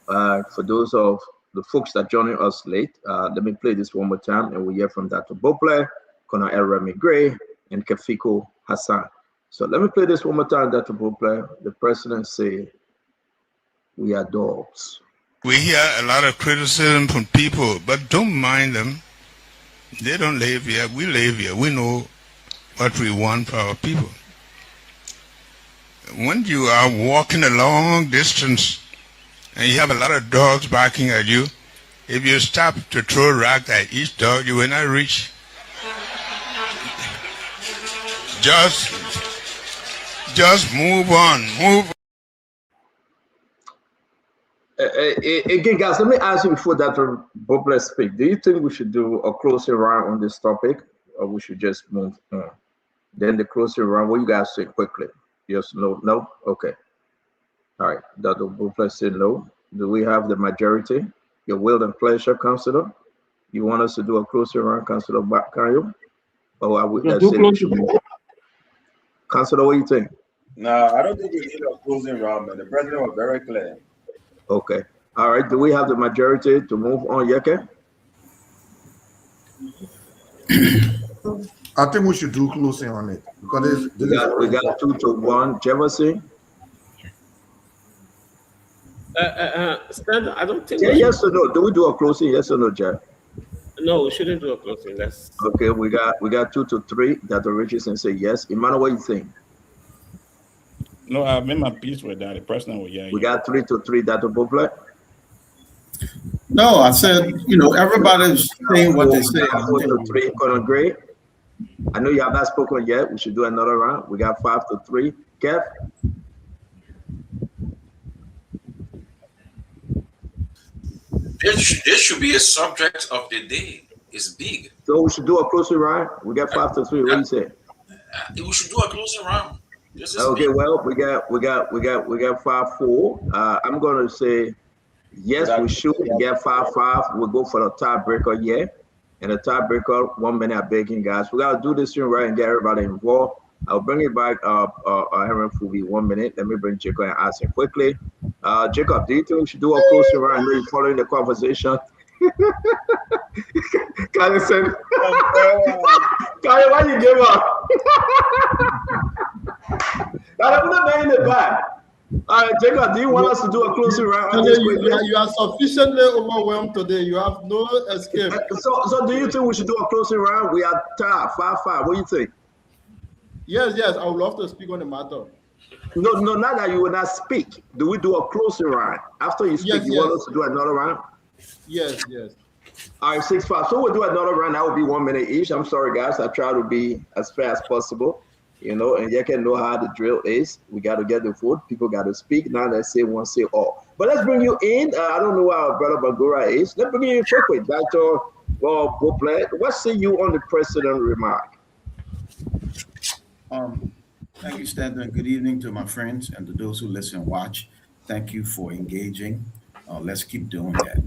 For those of the folks that joining us late, let me play this one more time, and we hear from Dr. Beauplet, Colonel El Remy Gray, and Kafiko Hassan. So let me play this one more time, Dr. Beauplet. The president said, "We are dogs." We hear a lot of criticism from people, but don't mind them. They don't live here. We live here. We know what we want for our people. When you are walking a long distance and you have a lot of dogs barking at you, if you stop to throw rock at each dog, you will not reach. Just move on. Move. Again, guys, let me ask you before Dr. Beauplet speak. Do you think we should do a closing round on this topic, or we should just move on? Then the closing round, what you guys say quickly? Yes, no, no? Okay. All right, Dr. Beauplet said no. Do we have the majority? Your will and pleasure, Councilor? You want us to do a closing round, Councilor Bakayo? Or are we Councilor, what do you think? No, I don't think we need a closing round, man. The president was very clear. Okay. All right. Do we have the majority to move on, Yeke? I think we should do closing on it because we got 2-1. Jefferson? Stan, I don't think. Yes or no? Do we do a closing? Yes or no, Jeff? No, we shouldn't do a closing. Let's. Okay, we got 2-3. Dr. Richardson say yes. Emmanuel, what do you think? No, I made my peace with that. The president will hear you. We got 3-3. Dr. Beauplet? No, I said, everybody's saying what they say. 4-3. Colonel Gray? I know you have not spoken yet. We should do another round. We got 5-3. Kev? This should be a subject of the day. It's big. So we should do a closing round. We got 5-3. What do you say? We should do a closing round. Okay, big. Well, we got 5-4. I'm gonna say yes, we should get 5-5. We'll go for the tiebreaker, yeah. And the tiebreaker, 1 minute, I'm begging guys. We gotta do this thing right and get everybody involved. I'll bring it back. Henry will be 1 minute. Let me bring Jacob and ask him quickly. Jacob, do you think we should do a closing round? I know you're following the conversation. Kyle said, Kyle, why you give up? I'm not in the back. All right, Jacob, do you want us to do a closing round? You are sufficiently overwhelmed today. You have no escape. So do you think we should do a closing round? We are tied 5-5. What do you think? Yes, I would love to speak on the matter. No, not that you will not speak. Do we do a closing round? After you speak, you want us to do another round? Yes. All right, 6-5. So we'll do another round. That will be 1 minute each. I'm sorry, guys. I try to be as fair as possible. you know, and you can know how the drill is. We got to get the vote. People got to speak. Now let's say one, say all. But let's bring you in. I don't know where our brother Bagura is. Let's bring you in quickly, Dr. Boplet. What say you on the president remark? Thank you, Stanton. Good evening to my friends and to those who listen and watch. Thank you for engaging. Let's keep doing that.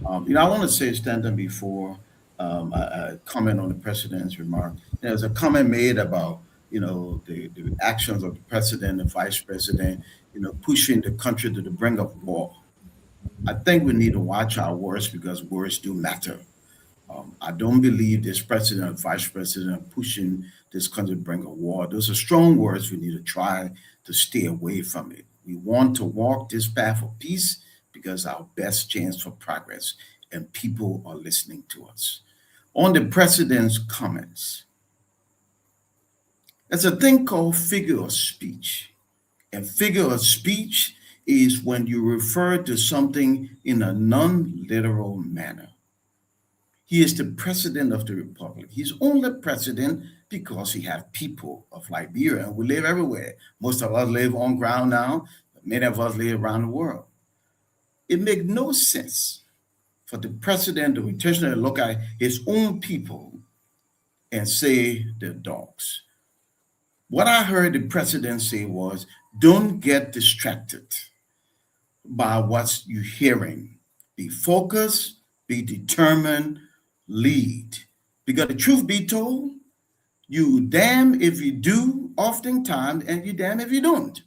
I want to say, Stanton, before I comment on the president's remark, there's a comment made about, the actions of the president and vice president, pushing the country to the brink of war. I think we need to watch our words because words do matter. I don't believe this president or vice president are pushing this country to bring a war. Those are strong words. We need to try to stay away from it. We want to walk this path of peace because our best chance for progress and people are listening to us. On the president's comments, there's a thing called figure of speech. And figure of speech is when you refer to something in a non-literal manner. He is the president of the republic. He's only president because he has people of Liberia. We live everywhere. Most of us live on ground now. Many of us live around the world. It makes no sense for the president to intentionally look at his own people and say they're dogs. What I heard the president say was, don't get distracted by what you're hearing. Be focused, be determined, lead. Because the truth be told, you damn if you do oftentimes, and you damn if you don't.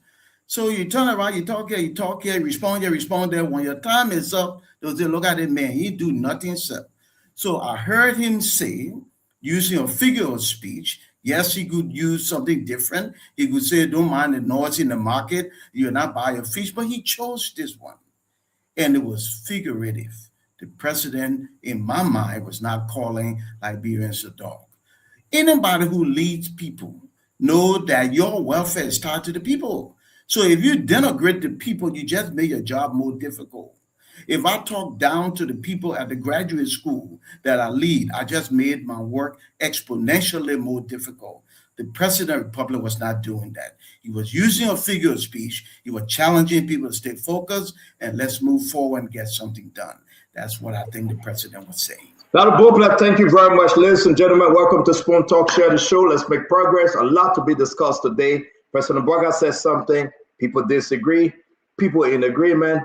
So you turn around, you talk here, you respond there. When your time is up, they'll say, look at that man, he do nothing himself. So I heard him say, using a figure of speech, yes, he could use something different. He could say, don't mind the noise in the market, you're not buy your fish, but he chose this one. And it was figurative. The president, in my mind, was not calling Liberians a dog. Anybody who leads people know that your welfare is tied to the people. So if you denigrate the people, you just make your job more difficult. If I talk down to the people at the graduate school that I lead, I just made my work exponentially more difficult. The president of the republic was not doing that. He was using a figure of speech. He was challenging people to stay focused and let's move forward and get something done. That's what I think the president was saying. Dr. Boplat, thank you very much. Ladies and gentlemen, welcome to Spoon Talk. Share the show. Let's make progress. A lot to be discussed today. President Boakai says something. People disagree. People in agreement.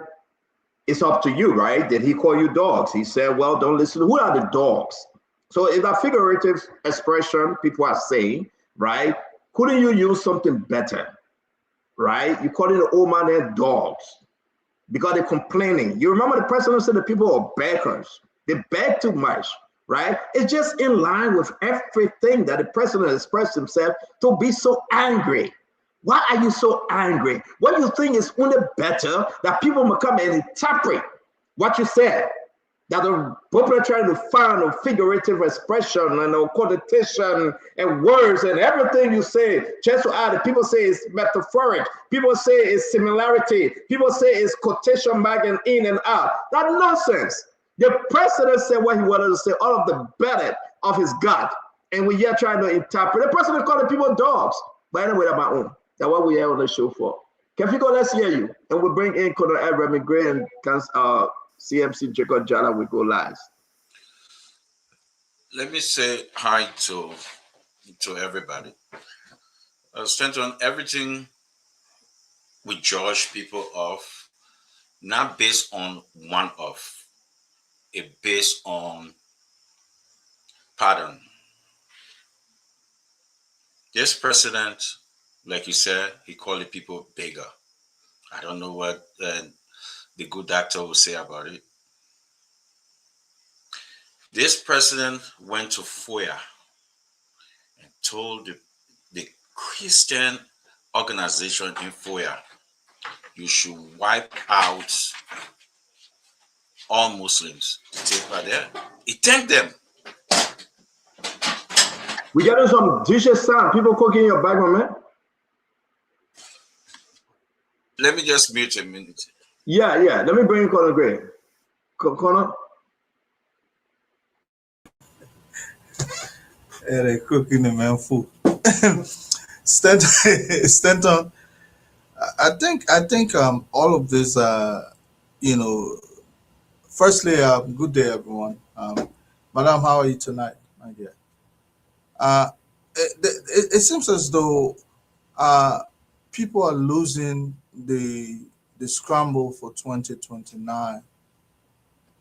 It's up to you, right? Did he call you dogs? He said, well, don't listen. Who are the dogs? So it's a figurative expression people are saying, right? Couldn't you use something better, right? You call it the old man and dogs because they're complaining. You remember the president said the people are beggars. They beg too much, right? It's just in line with everything that the president expressed himself to be so angry. Why are you so angry? What do you think is only better that people will come and interpret what you said? That the people are trying to find a figurative expression and a connotation and words and everything you say. Just to add, people say it's metaphoric. People say it's similarity. People say it's quotation mark and in and out. That's nonsense. The president said what he wanted to say, all of the better of his gut. And we are trying to interpret. The president called the people dogs. But anyway, that's my own. That's what we are on the show for. Kefiko, let's hear you. And we'll bring in Colonel Remy Gray and CMC Jacob Jala. We go live. Let me say hi to everybody. Stanton, everything we judge people of, not based on one of. It based on pattern. This president, like you said, he called the people beggar. I don't know what the good doctor will say about it. This president went to FOIA and told the Christian organization in FOIA, you should wipe out all Muslims. Take right there. He thanked them. We got some dishes sound. People cooking in your background, man. Let me just mute a minute. Yeah. Let me bring Colonel Gray. Colonel? They're cooking the man food. Stanton, I think all of this, you know, firstly, good day everyone. Madam, how are you tonight, my dear? Uh, it seems as though uh, people are losing the scramble for 2029,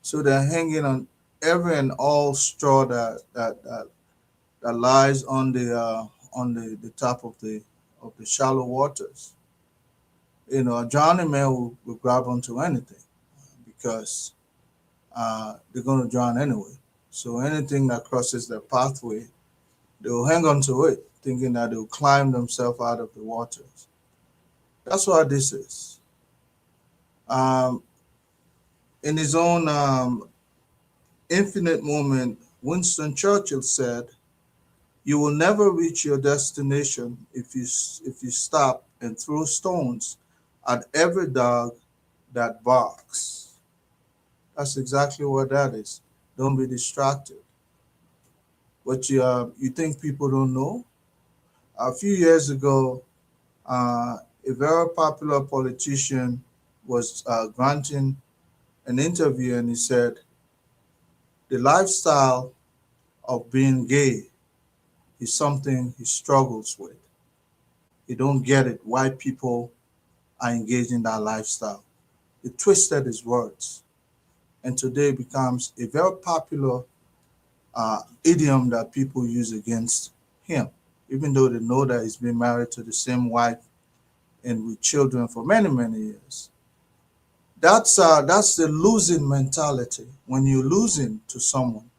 so they're hanging on every and all straw that lies on the top of the shallow waters. You know, a drowning man will grab onto anything because they're going to drown anyway. So anything that crosses their pathway, they'll hang on to it, thinking that they'll climb themselves out of the waters. That's what this is. Um, in his own infinite moment, Winston Churchill said, "You will never reach your destination if you stop and throw stones at every dog that barks." That's exactly what that is. Don't be distracted. What you think people don't know? A few years ago, a very popular politician was granting an interview, and he said the lifestyle of being gay is something he struggles with. He don't get it why people are engaged in that lifestyle. He twisted his words, and today becomes a very popular idiom that people use against him, even though they know that he's been married to the same wife and with children for many, many years. That's the losing mentality. When you're losing to someone,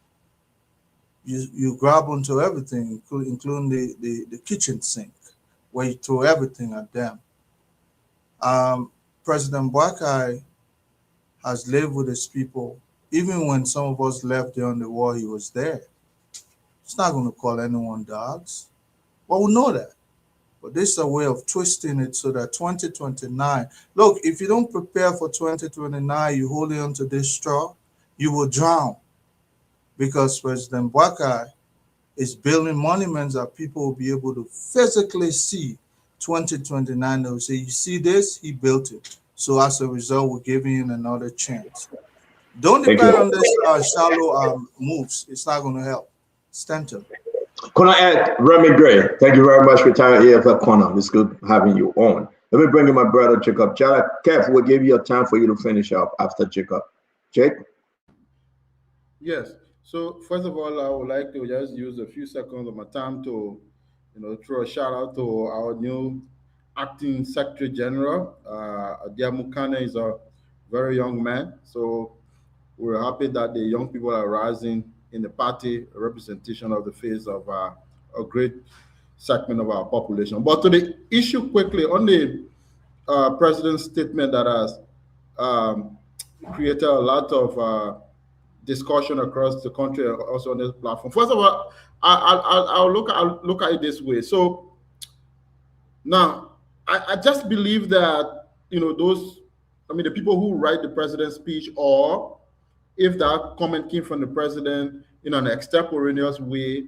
you grab onto everything, including the kitchen sink, where you throw everything at them. Um, President Boakai has lived with his people. Even when some of us left during the war, he was there. He's not going to call anyone dogs. Well, we know that. But this is a way of twisting it so that 2029, look, if you don't prepare for 2029, you hold on to this straw, you will drown. Because President Boakai is building monuments that people will be able to physically see 2029. They'll say, you see this? He built it. So as a result, we're giving you another chance. Don't Thank depend on you. this shallow moves. It's not going to help. Stanton. Can I add, Remy Gray? Thank you very much for your time here for Connor. It's good having you on. Let me bring in my brother Jacob. Kev, we'll give you a time for you to finish up after Jacob. Jake? Yes. So first of all, I would like to just use a few seconds of my time to, throw a shout out to our new acting Secretary General. Diamukane is a very young man. So we're happy that the young people are rising in the party, a representation of the face of a great segment of our population. But to the issue quickly on the president's statement that has um, created a lot of discussion across the country, also on this platform. First of all, I'll look at it this way. So now, I just believe that the people who write the president's speech, or if that comment came from the president in an extemporaneous way,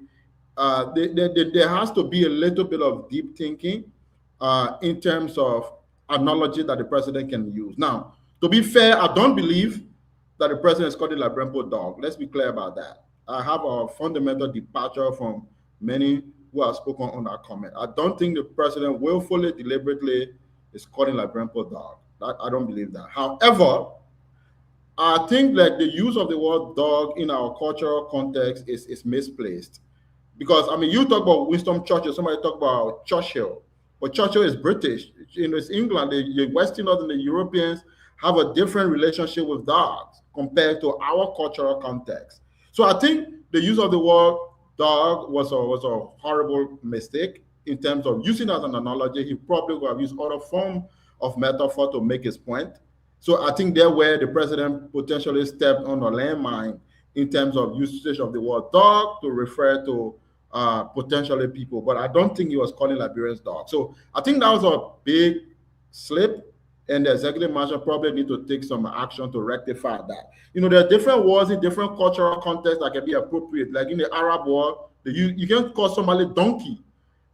there has to be a little bit of deep thinking in terms of analogy that the president can use. Now, to be fair, I don't believe that the president is called a Labrampo dog. Let's be clear about that. I have a fundamental departure from many who have spoken on that comment. I don't think the president willfully, deliberately is calling Labrampo dog. I don't believe that. However, I think like the use of the word dog in our cultural context is misplaced. Because you talk about Winston Churchill, somebody talk about Churchill, but Churchill is British. It's England. The Westerners and the Europeans have a different relationship with dogs compared to our cultural context. So I think the use of the word dog was a horrible mistake in terms of using as an analogy. He probably would have used other form of metaphor to make his point. So I think there where the president potentially stepped on a landmine in terms of usage of the word dog to refer to potentially people, but I don't think he was calling Liberians dog. So I think that was a big slip, and the executive marshal probably need to take some action to rectify that. There are different words in different cultural contexts that can be appropriate. Like in the Arab world, you can't call somebody donkey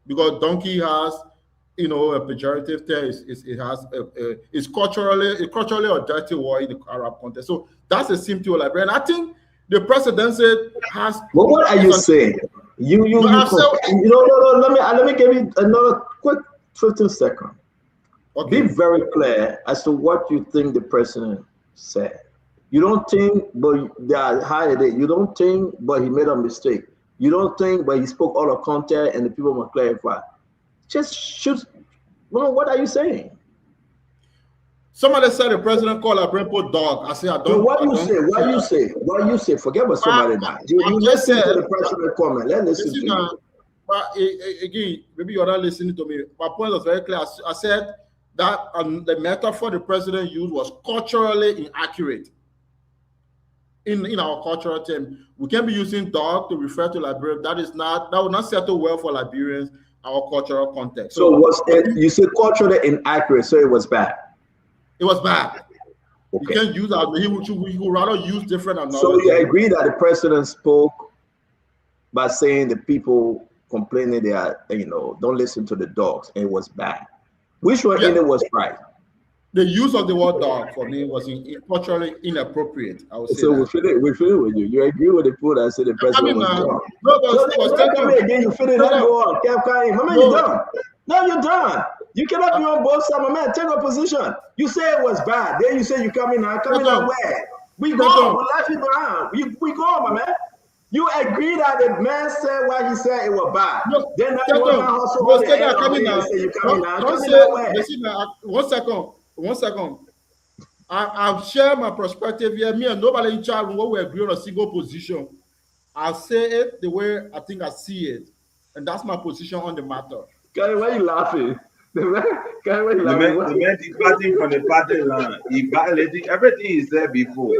because donkey has, a pejorative there. It's culturally a dirty word in the Arab context. So that's a simple library. And I think the presidency has. But what are you saying? No, let me give you another quick 15 seconds. Okay. Be very clear as to what you think the president said. You don't think, but they are hiding it. You don't think, but he made a mistake. You don't think, but he spoke all the content and the people must clarify. Just shoot. Well, what are you saying? Somebody said the president called a Brempo dog. I say I don't. So what you say? What you say? Forget what somebody died. You listen to the president comment. Let's listen to you. But again, maybe you're not listening to me. My point was very clear. I said that the metaphor the president used was culturally inaccurate. In our cultural term, we can be using dog to refer to Liberia. That will not settle well for Liberians, our cultural context. So was it? You said culturally inaccurate, so it was bad. It was bad. Okay. You can't use that. He would rather use different. So you agree that the president spoke by saying the people complaining they are, don't listen to the dogs, and it was bad. Which one in it was right? The use of the word dog for me was culturally inappropriate. I would say. So we feel it with you. You agree with the people that say the president was wrong. Again, you feel it. Let go on. You're done. No, you're done. You cannot be on both sides, my man. Take a position. You say it was bad. Then you say you coming out. Coming out where? We go. We left it around. We go, my man. You agree that the man said what he said it was bad. No, then that coming out. One second. I've shared my perspective here. Me and nobody in charge when we agree on a single position. I'll say it the way I think I see it. And that's my position on the matter. Guy, why are you laughing? The man departing from the party line. He violating everything he said before.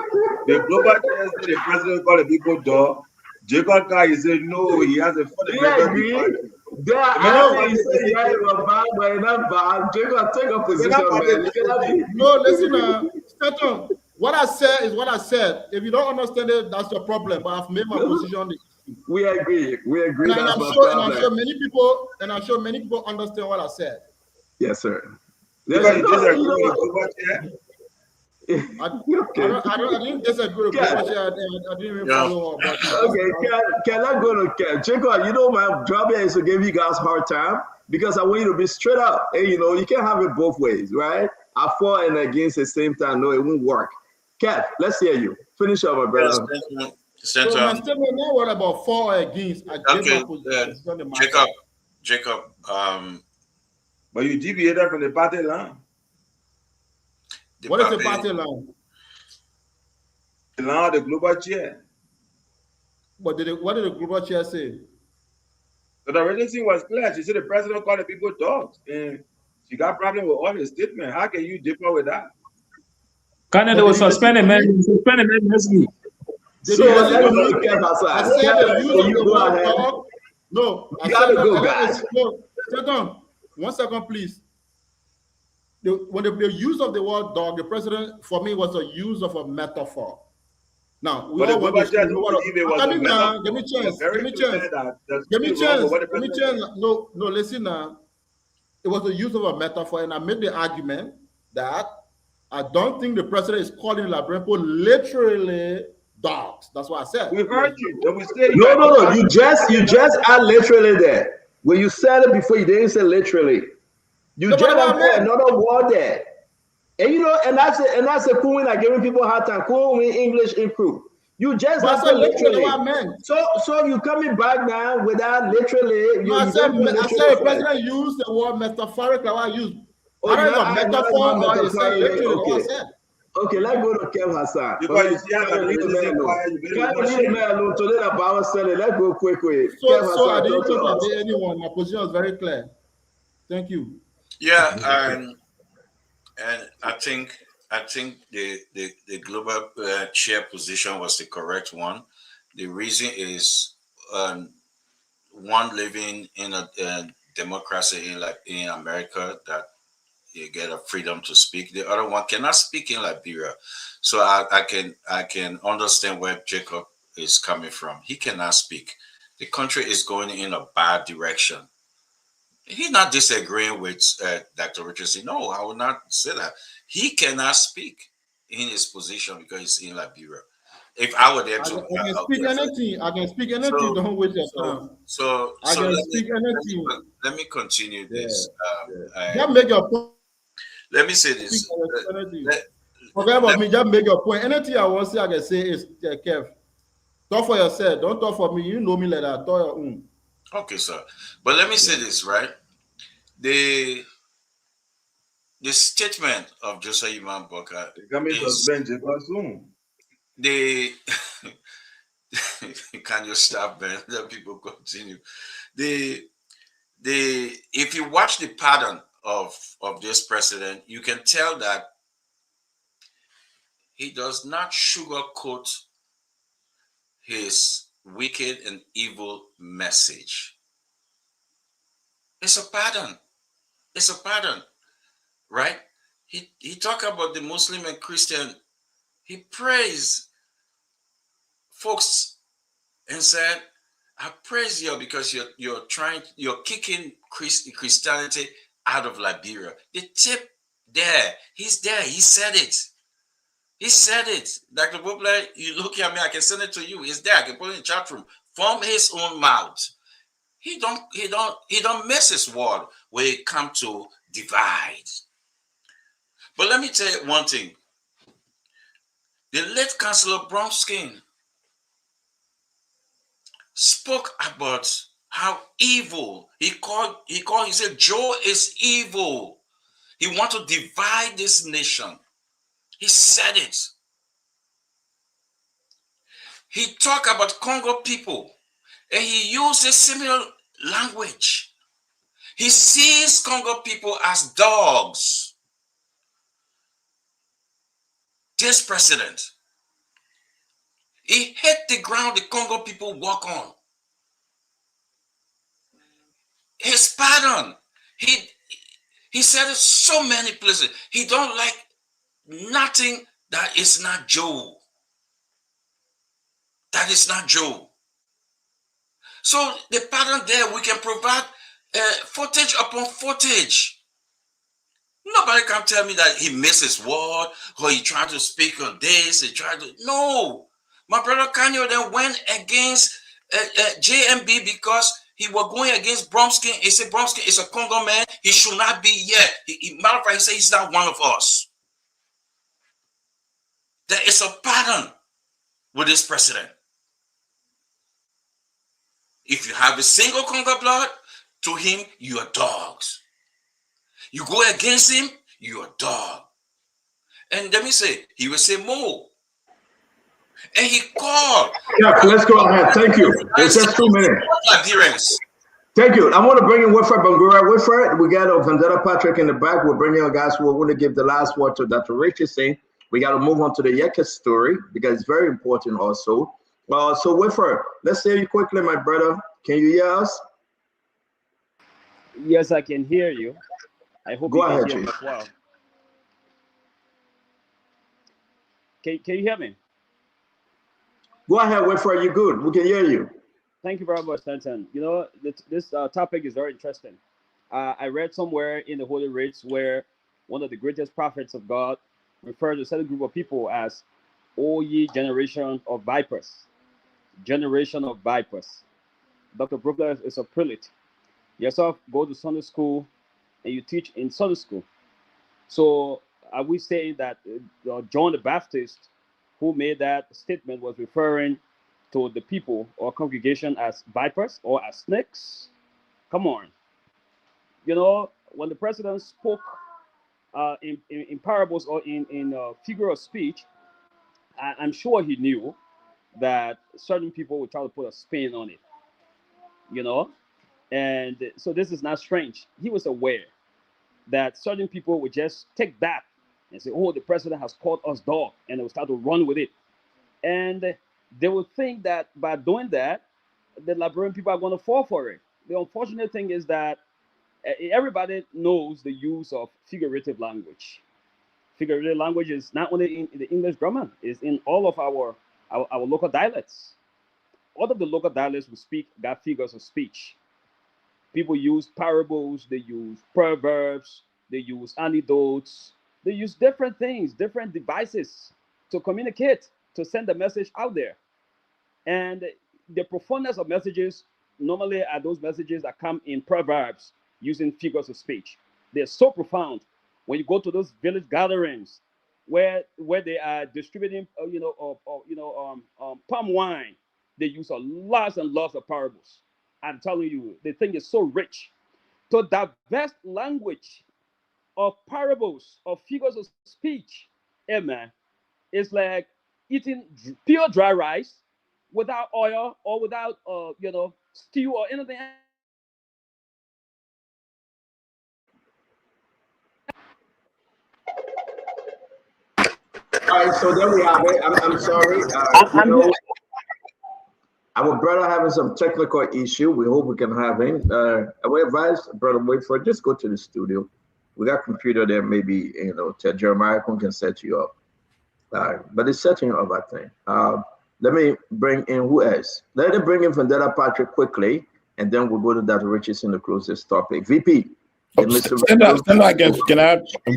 The global chair said the president called the people dog. Jacob Kai said no, he has a funny agree. There are you say yeah, you are bad, but you're not bad. Jacob, take a position, man. No, listen, Staton. What I said is what I said. If you don't understand it, that's your problem. But I've made my position on the issue. We agree. And I'm sure many people understand what I said. Yes, sir. I didn't disagree with I didn't even follow up. Okay, can I go to Ken? Jacob, my job here is to give you guys a hard time because I want you to be straight up. And you can't have it both ways, right? I for and against at the same time. No, it won't work. Kev, let's hear you. Finish up, my brother. So my statement now what about for or against? Jacob. But you deviated from the party line. What is the party line? The line of the global chair. What did the global chair say? So the reason was clear. She said the president called the people dogs. And she got problem with all his statement. How can you differ with that? Canada was suspended, man. Suspended, man, this week. So I said the use of the word dog. No, I gotta go, guys. No, hold on. 1 second, please. When the use of the word dog, the president, for me, was a use of a metaphor. Now, we all want to give me chance. No, listen now. It was the use of a metaphor, and I made the argument that I don't think the president is calling Labrenpo literally dogs. That's what I said. We heard you. Then we said no. You just add literally there. When you said it before, you didn't say literally. You just put another word there. And and that's a cool when I'm giving people a hard time. Cool when English improve. You just have to literally. So you coming back now without literally. I said the president used the word metaphoric like I used. Okay, let's go to Kev Hassan. Because let's go quickly. So I didn't talk about anyone. My position was very clear. Thank you. Yeah, and I think the global chair position was the correct one. The reason is one living in a democracy in America that you get a freedom to speak. The other one cannot speak in Liberia. So I can understand where Jacob is coming from. He cannot speak. The country is going in a bad direction. He's not disagreeing with Dr. Richardson. No, I will not say that. He cannot speak in his position because he's in Liberia. If I were there I to, can I'll speak be afraid. anything. I can speak anything. So, Don't waste your time. I so can speak anything. let me continue Yeah. this. Just make your point. Let me say Speak this. anything. Forget about me. Just make your point. Anything I want to say, I can say is Kev. Talk for yourself. Don't talk for me. You know me like that. Talk your own. Okay, sir. But let me say this, right? The statement of Joseph Iman Boakai is the can you stop, man? Let people continue. The if you watch the pattern of this president, you can tell that he does not sugarcoat his wicked and evil message. It's a pattern. It's a pattern, right? He talked about the Muslim and Christian. He praised folks and said, "I praise you because you're kicking Christianity out of Liberia." The tip there, he's there. He said it. He said it. Dr. Bubler, you look at me, I can send it to you. It's there. I can put it in the chat room. From his own mouth. He don't miss his word when it comes to divide. But let me tell you one thing. The late Councillor Bromskin spoke about how evil he said Joe is evil. He wants to divide this nation. He said it. He talked about Congo people and he used a similar language. He sees Congo people as dogs. This president, he hit the ground the Congo people walk on. His pattern, he said it so many places. He don't like nothing that is not Joe. That is not Joe. So the pattern there, we can provide footage upon footage. Nobody can tell me that he missed his word or he tried to speak on this. No. My brother Kanye then went against JMB because he was going against Bromskin. He said Bromskin is a Congo man. He should not be here. Matter of fact, he said he's not one of us. There is a pattern with this president. If you have a single Congo blood, to him, you are dogs. You go against him, you're a dog. And let me say, he will say more. And he called. Yeah, let's go ahead. Thank you. It's just 2 minutes. Thank you. I want to bring in Wilfred Bangura. Wilfred, we got Vendetta Patrick in the back. We'll bring in guys who are going to give the last word to Dr. Richardson. We got to move on to the Yeka story because it's very important also. So Wilfred, let's say you quickly, my brother. Can you hear us? Yes, I can hear you. I hope Go you ahead, can hear me as well. Can you hear me? Go ahead, Wilfred. You're good. We can hear you. Thank you very much, Stanton. You know, this topic is very interesting. I read somewhere in the Holy Writings where one of the greatest prophets of God referred to a certain group of people as, "O ye generation of vipers." Generation of vipers. Dr. Brooklyn is a prelate. Yourself go to Sunday school and you teach in Sunday school. So are we saying that John the Baptist, who made that statement, was referring to the people or congregation as vipers or as snakes? Come on. You know, when the president spoke in parables or in figure of speech, I'm sure he knew that certain people would try to put a spin on it, you know? And so this is not strange. He was aware that certain people would just take that and say, "Oh, the president has called us dog," and they would start to run with it. And they would think that by doing that, the Liberian people are going to fall for it. The unfortunate thing is that everybody knows the use of figurative language. Figurative language is not only in the English grammar, it's in all of our local dialects. All of the local dialects we speak got figures of speech. People use parables, they use proverbs, they use anecdotes, they use different things, different devices to communicate, to send the message out there. And the profoundness of messages normally are those messages that come in proverbs using figures of speech. They're so profound. When you go to those village gatherings where they are distributing, palm wine, they use a lots and lots of parables. I'm telling you, the thing is so rich. To diverse language of parables, of figures of speech, amen, it's like eating pure dry rice without oil or without stew or anything. All right, so there we have it. I'm sorry. Our brother having some technical issue. We hope we can have him. We advise brother wait for it. Just go to the studio. We got computer there. Maybe Jeremiah can set you up. But it's setting you up, I think. Let me bring in who else? Let me bring in Vendetta Patrick quickly, and then we'll go to Dr. Richardson to close this topic. VP. Stand up again.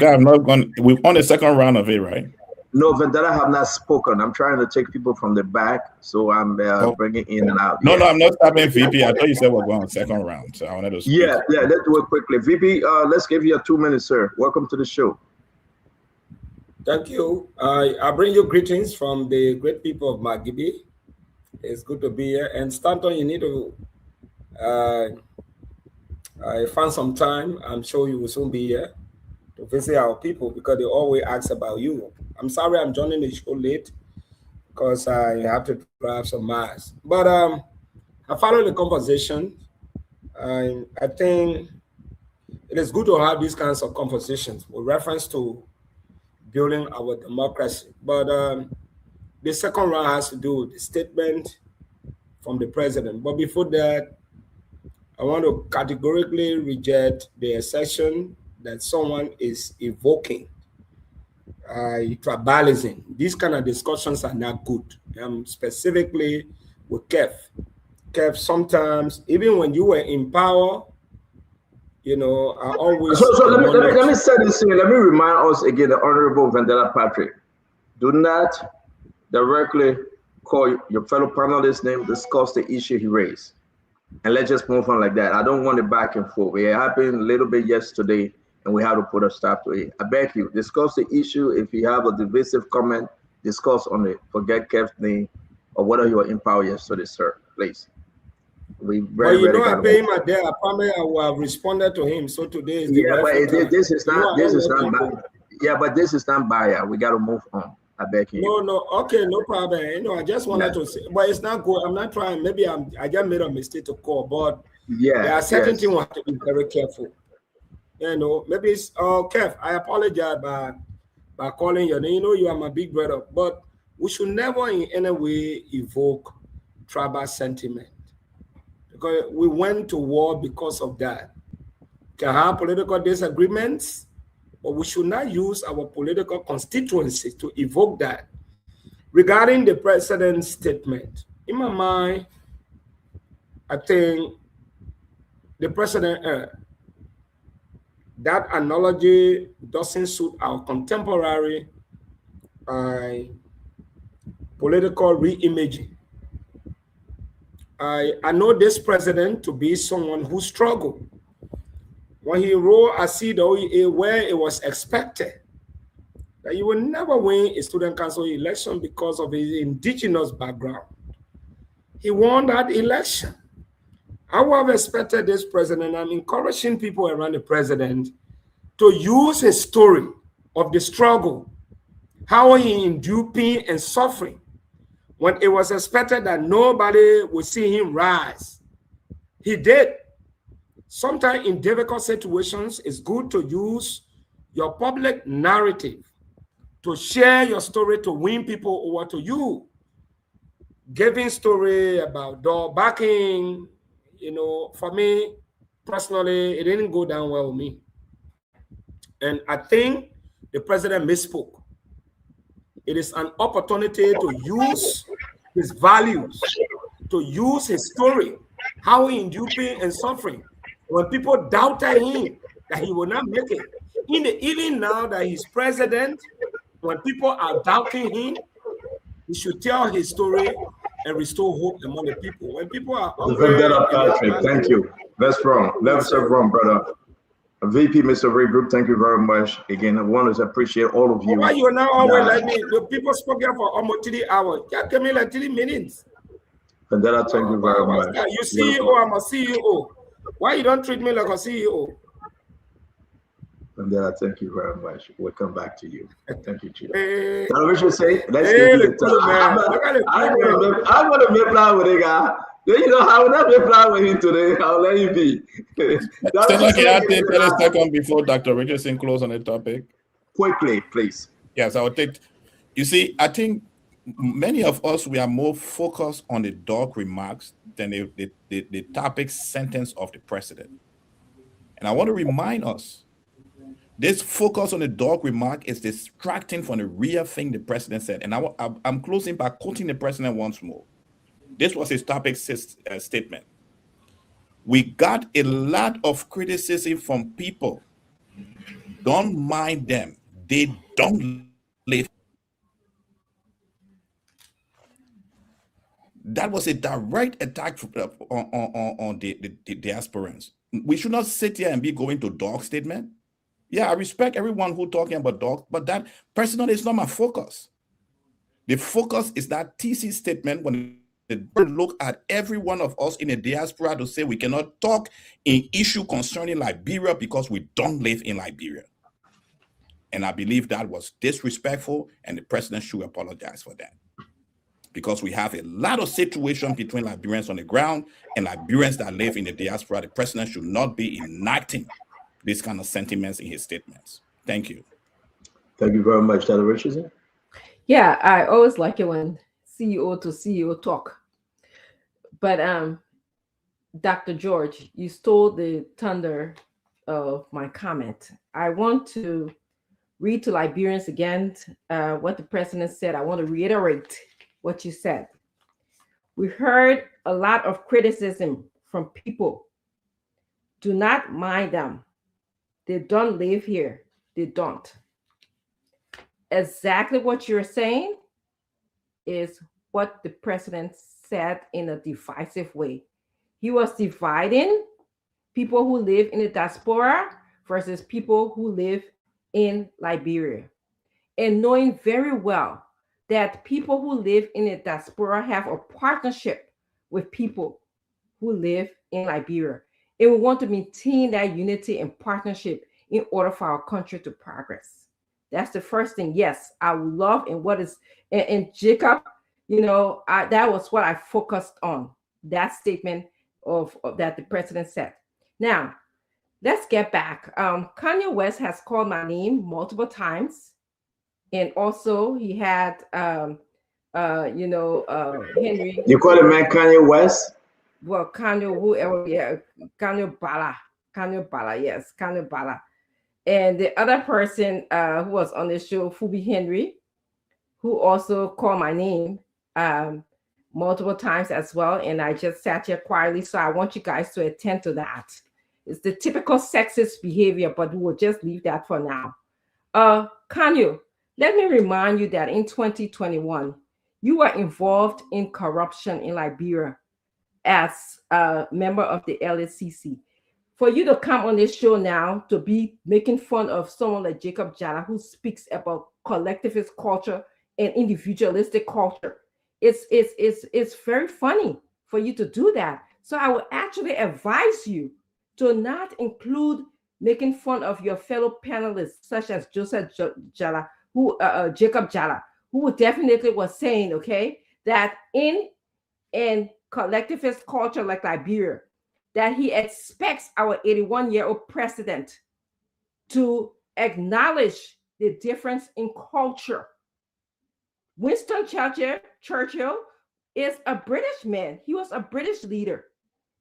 I'm not going. We're on the second round of it, right? No, Vendetta have not spoken. I'm trying to take people from the back, so I'm bringing in and out. No, I'm not stopping VP. I thought you said we're going on second round, so I wanted to speak. Yeah, let's do it quickly. VP, let's give you 2 minutes, sir. Welcome to the show. Thank you. I bring you greetings from the great people of Magibi. It's good to be here. And Stanton, you need to find some time. I'm sure you will soon be here to visit our people because they always ask about you. I'm sorry I'm joining the show late because I have to drive some miles. But I follow the conversation. I think it is good to have these kinds of conversations with reference to building our democracy. But the second round has to do with the statement from the president. But before that, I want to categorically reject the assertion that someone is evoking tribalism. These kind of discussions are not good. Specifically with Kev. Kev, sometimes, even when you were in power, I always... So let me say this here. Let me remind us again, the Honorable Vendetta Patrick. Do not directly call your fellow panelist name, discuss the issue he raised. And let's just move on like that. I don't want it back and forth. It happened a little bit yesterday, and we have to put a stop to it. I beg you, discuss the issue. If you have a divisive comment, discuss on it. Forget Kev's name or whether you were in power yesterday, sir. Please. I pay him a day. I promise I will have responded to him. So today is the but this is not. Yeah, but this is not buyer. We got to move on. I beg you. No. Okay, no problem. I just wanted to say, but it's not good. I'm not trying. Maybe I just made a mistake to call, but there are certain things we have to be very careful. Maybe it's Kev. I apologize by calling your name. You are my big brother, but we should never in any way evoke tribal sentiment. Because we went to war because of that. We can have political disagreements, but we should not use our political constituency to evoke that. Regarding the president's statement, in my mind, I think the president, that analogy doesn't suit our contemporary political re-imaging. I know this president to be someone who struggled. When he wrote a CWA where it was expected that he would never win a student council election because of his indigenous background, he won that election. I would have expected this president. I'm encouraging people around the president to use his story of the struggle, how he endured pain and suffering, when it was expected that nobody would see him rise. He did. Sometimes in difficult situations, it's good to use your public narrative to share your story to win people over to you. Giving story about door backing, for me, personally, it didn't go down well with me. And I think the president misspoke. It is an opportunity to use his values, to use his story, how he endured pain and suffering, when people doubted him that he will not make it. Even now that he's president, when people are doubting him, he should tell his story and restore hope among the people. When people are hungry, Thank you. That's wrong. That's wrong, brother. VP, Mr. Ray Group, thank you very much. Again, I want to appreciate all of you. Why you are now always like me? The people spoke here for almost 3 hours. Just give me like 3 minutes. And then I thank you very much. You CEO, I'm a CEO. Why you don't treat me like a CEO? And then I thank you very much. We'll come back to you. Thank you, Chief. Hey, let's give you the time. I'm going to make plan with it, guy. You know, I will not make plan with him today. I'll let you be. Senator, can I take 30 seconds before Dr. Richardson close on the topic? Quickly, please. Yes, I will take. You see, I think many of us, we are more focused on the dark remarks than the topic sentence of the president. And I want to remind us, this focus on the dark remark is distracting from the real thing the president said. And I'm closing by quoting the president once more. This was his topic statement. We got a lot of criticism from people. Don't mind them. They don't live. That was a direct attack on the aspirants. We should not sit here and be going to dog statement. Yeah, I respect everyone who talking about dog, but that personally is not my focus. The focus is that TC statement when they look at every one of us in the diaspora to say we cannot talk in issue concerning Liberia because we don't live in Liberia. And I believe that was disrespectful, and the president should apologize for that. Because we have a lot of situation between Liberians on the ground and Liberians that live in the diaspora. The president should not be enacting this kind of sentiments in his statements. Thank you. Thank you very much, Dr. Richardson. Yeah, I always like it when CEO to CEO talk. But Dr. George, you stole the thunder of my comment. I want to read to Liberians again what the president said. I want to reiterate what you said. We heard a lot of criticism from people. Do not mind them. They don't live here. They don't. Exactly what you're saying is what the president said in a divisive way. He was dividing people who live in the diaspora versus people who live in Liberia, and knowing very well that people who live in the diaspora have a partnership with people who live in Liberia. And we want to maintain that unity and partnership in order for our country to progress. That's the first thing. Yes, I love and what is, and Jacob, you know, that was what I focused on, that statement of that the president said. Now, let's get back. Kanye West has called my name multiple times. And also he had, Henry. You call the man Kanye West? Well, Kanye, whoever, yeah, Kanye Bala, yes, Kanye Bala. And the other person who was on the show, Fubi Henry, who also called my name multiple times as well. And I just sat here quietly. So I want you guys to attend to that. It's the typical sexist behavior, but we'll just leave that for now. Kanye, let me remind you that in 2021, you were involved in corruption in Liberia as a member of the LSCC. For you to come on this show now to be making fun of someone like Jacob Jala, who speaks about collectivist culture and individualistic culture, it's very funny for you to do that. So I would actually advise you to not include making fun of your fellow panelists, such as Joseph Jala, who Jacob Jala, who definitely was saying, okay, that in collectivist culture like Liberia, that he expects our 81-year-old president to acknowledge the difference in culture. Winston Churchill is a British man. He was a British leader.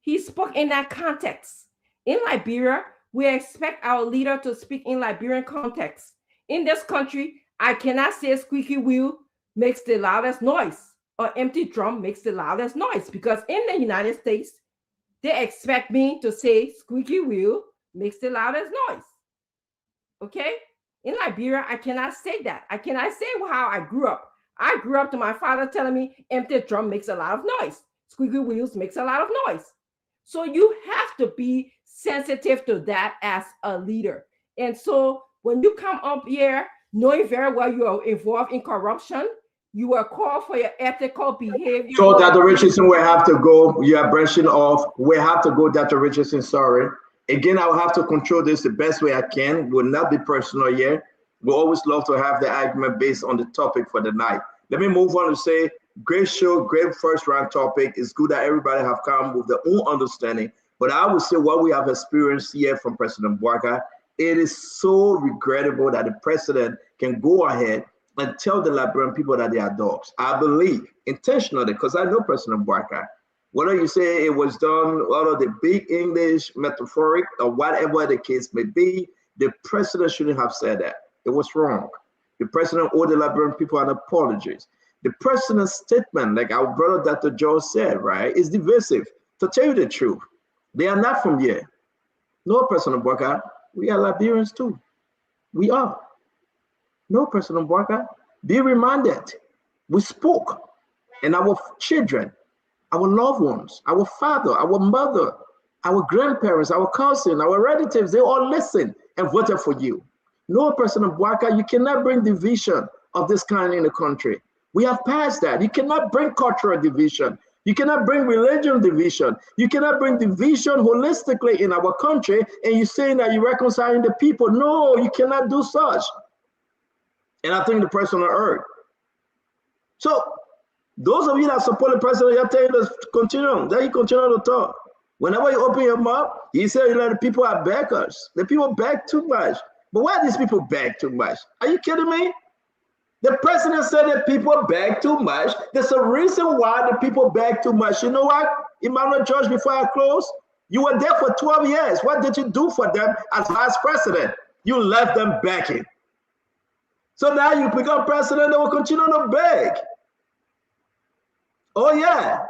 He spoke in that context. In Liberia, we expect our leader to speak in Liberian context. In this country, I cannot say squeaky wheel makes the loudest noise or empty drum makes the loudest noise, because in the United States, they expect me to say squeaky wheel makes the loudest noise. Okay? In Liberia, I cannot say that. I cannot say how I grew up. I grew up to my father telling me empty drum makes a lot of noise. Squeaky wheels makes a lot of noise. So you have to be sensitive to that as a leader. And so when you come up here knowing very well you are involved in corruption, you are called for your ethical behavior. So Dr. Richardson, we have to go. You are branching off. We have to go, Dr. Richardson. Sorry. Again, I will have to control this the best way I can. Will not be personal here. We always love to have the argument based on the topic for the night. Let me move on to say, great show, great first round topic. It's good that everybody have come with their own understanding. But I would say what we have experienced here from President Boakai, it is so regrettable that the president can go ahead and tell the Liberian people that they are dogs. I believe intentionally, because I know President Boakai. Whether you say it was done out of the big English, metaphoric, or whatever the case may be, the president shouldn't have said that. It was wrong. The president owed the Liberian people an apology. The president's statement, like our brother Dr. Joe said, right, is divisive. To tell you the truth, they are not from here. No, President Boakai, we are Liberians too. We are. No, President Boakai, be reminded, we spoke, and our children, our loved ones, our father, our mother, our grandparents, our cousins, our relatives, they all listened and voted for you. No, President Boakai, you cannot bring division of this kind in the country. We have passed that. You cannot bring cultural division. You cannot bring religion division. You cannot bring division holistically in our country, and you're saying that you're reconciling the people. No, you cannot do such. And I think the president heard. So those of you that support the president, you're telling us to continue. Then you continue to talk. Whenever you open your mouth, you say the people are beggars. The people beg too much. But why do these people beg too much? Are you kidding me? The president said that people beg too much. There's a reason why the people beg too much. You know what, Emmanuel George, before I close, you were there for 12 years. What did you do for them as vice president? You left them begging. So now you become president, they will continue to beg. Oh yeah,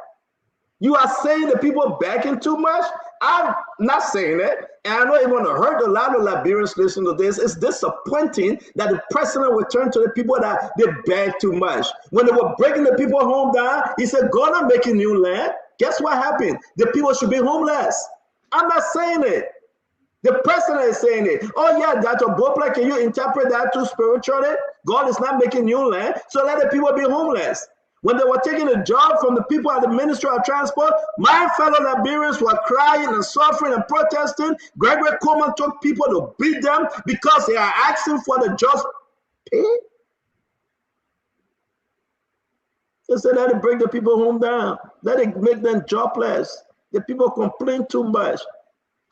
you are saying the people begging too much? I'm not saying it, and I know it want to hurt a lot of Liberians listening to this. It's disappointing that the president will turn to the people that they beg too much. When they were breaking the people home down, he said, "God, I'm making new land." Guess what happened? The people should be homeless. I'm not saying it. The president is saying it. Oh yeah, Dr. Boakai, can you interpret that too spiritually? God is not making new land, so let the people be homeless. When they were taking a job from the people at the Ministry of Transport, my fellow Liberians were crying and suffering and protesting. Gregory Coleman took people to beat them because they are asking for the just pay. They said, let it bring the people home down. Let it make them jobless. The people complain too much.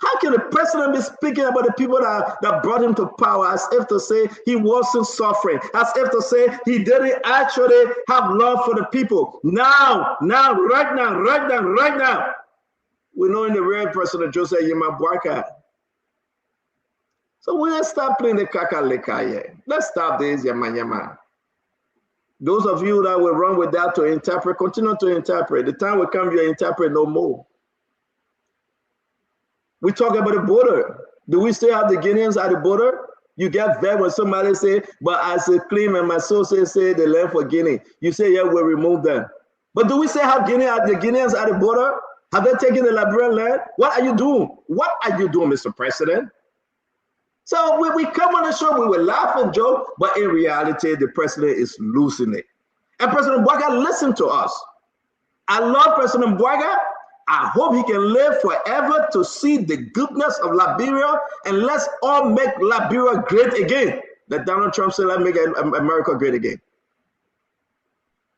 How can the president be speaking about the people that brought him to power as if to say he wasn't suffering, as if to say he didn't actually have love for the people? Now, right now, we know in the real person of Joseph Yema Boakai. So let's stop playing the kakaleka here. Let's stop this yama. Those of you that will run with that to interpret, continue to interpret. The time will come you interpret no more. We talk about the border. Do we still have the Guineans at the border? You get vexed when somebody say, but as a claim and my soul say the land for Guinea. You say, yeah, we'll remove them. But do we still have the Guineans at the border? Have they taken the Liberian land? What are you doing? What are you doing, Mr. President? So we come on the show, we will laugh and joke, but in reality, the president is losing it. And President Boakai, listen to us. I love President Boakai. I hope he can live forever to see the goodness of Liberia, and let's all make Liberia great again. That Donald Trump said, let's make America great again.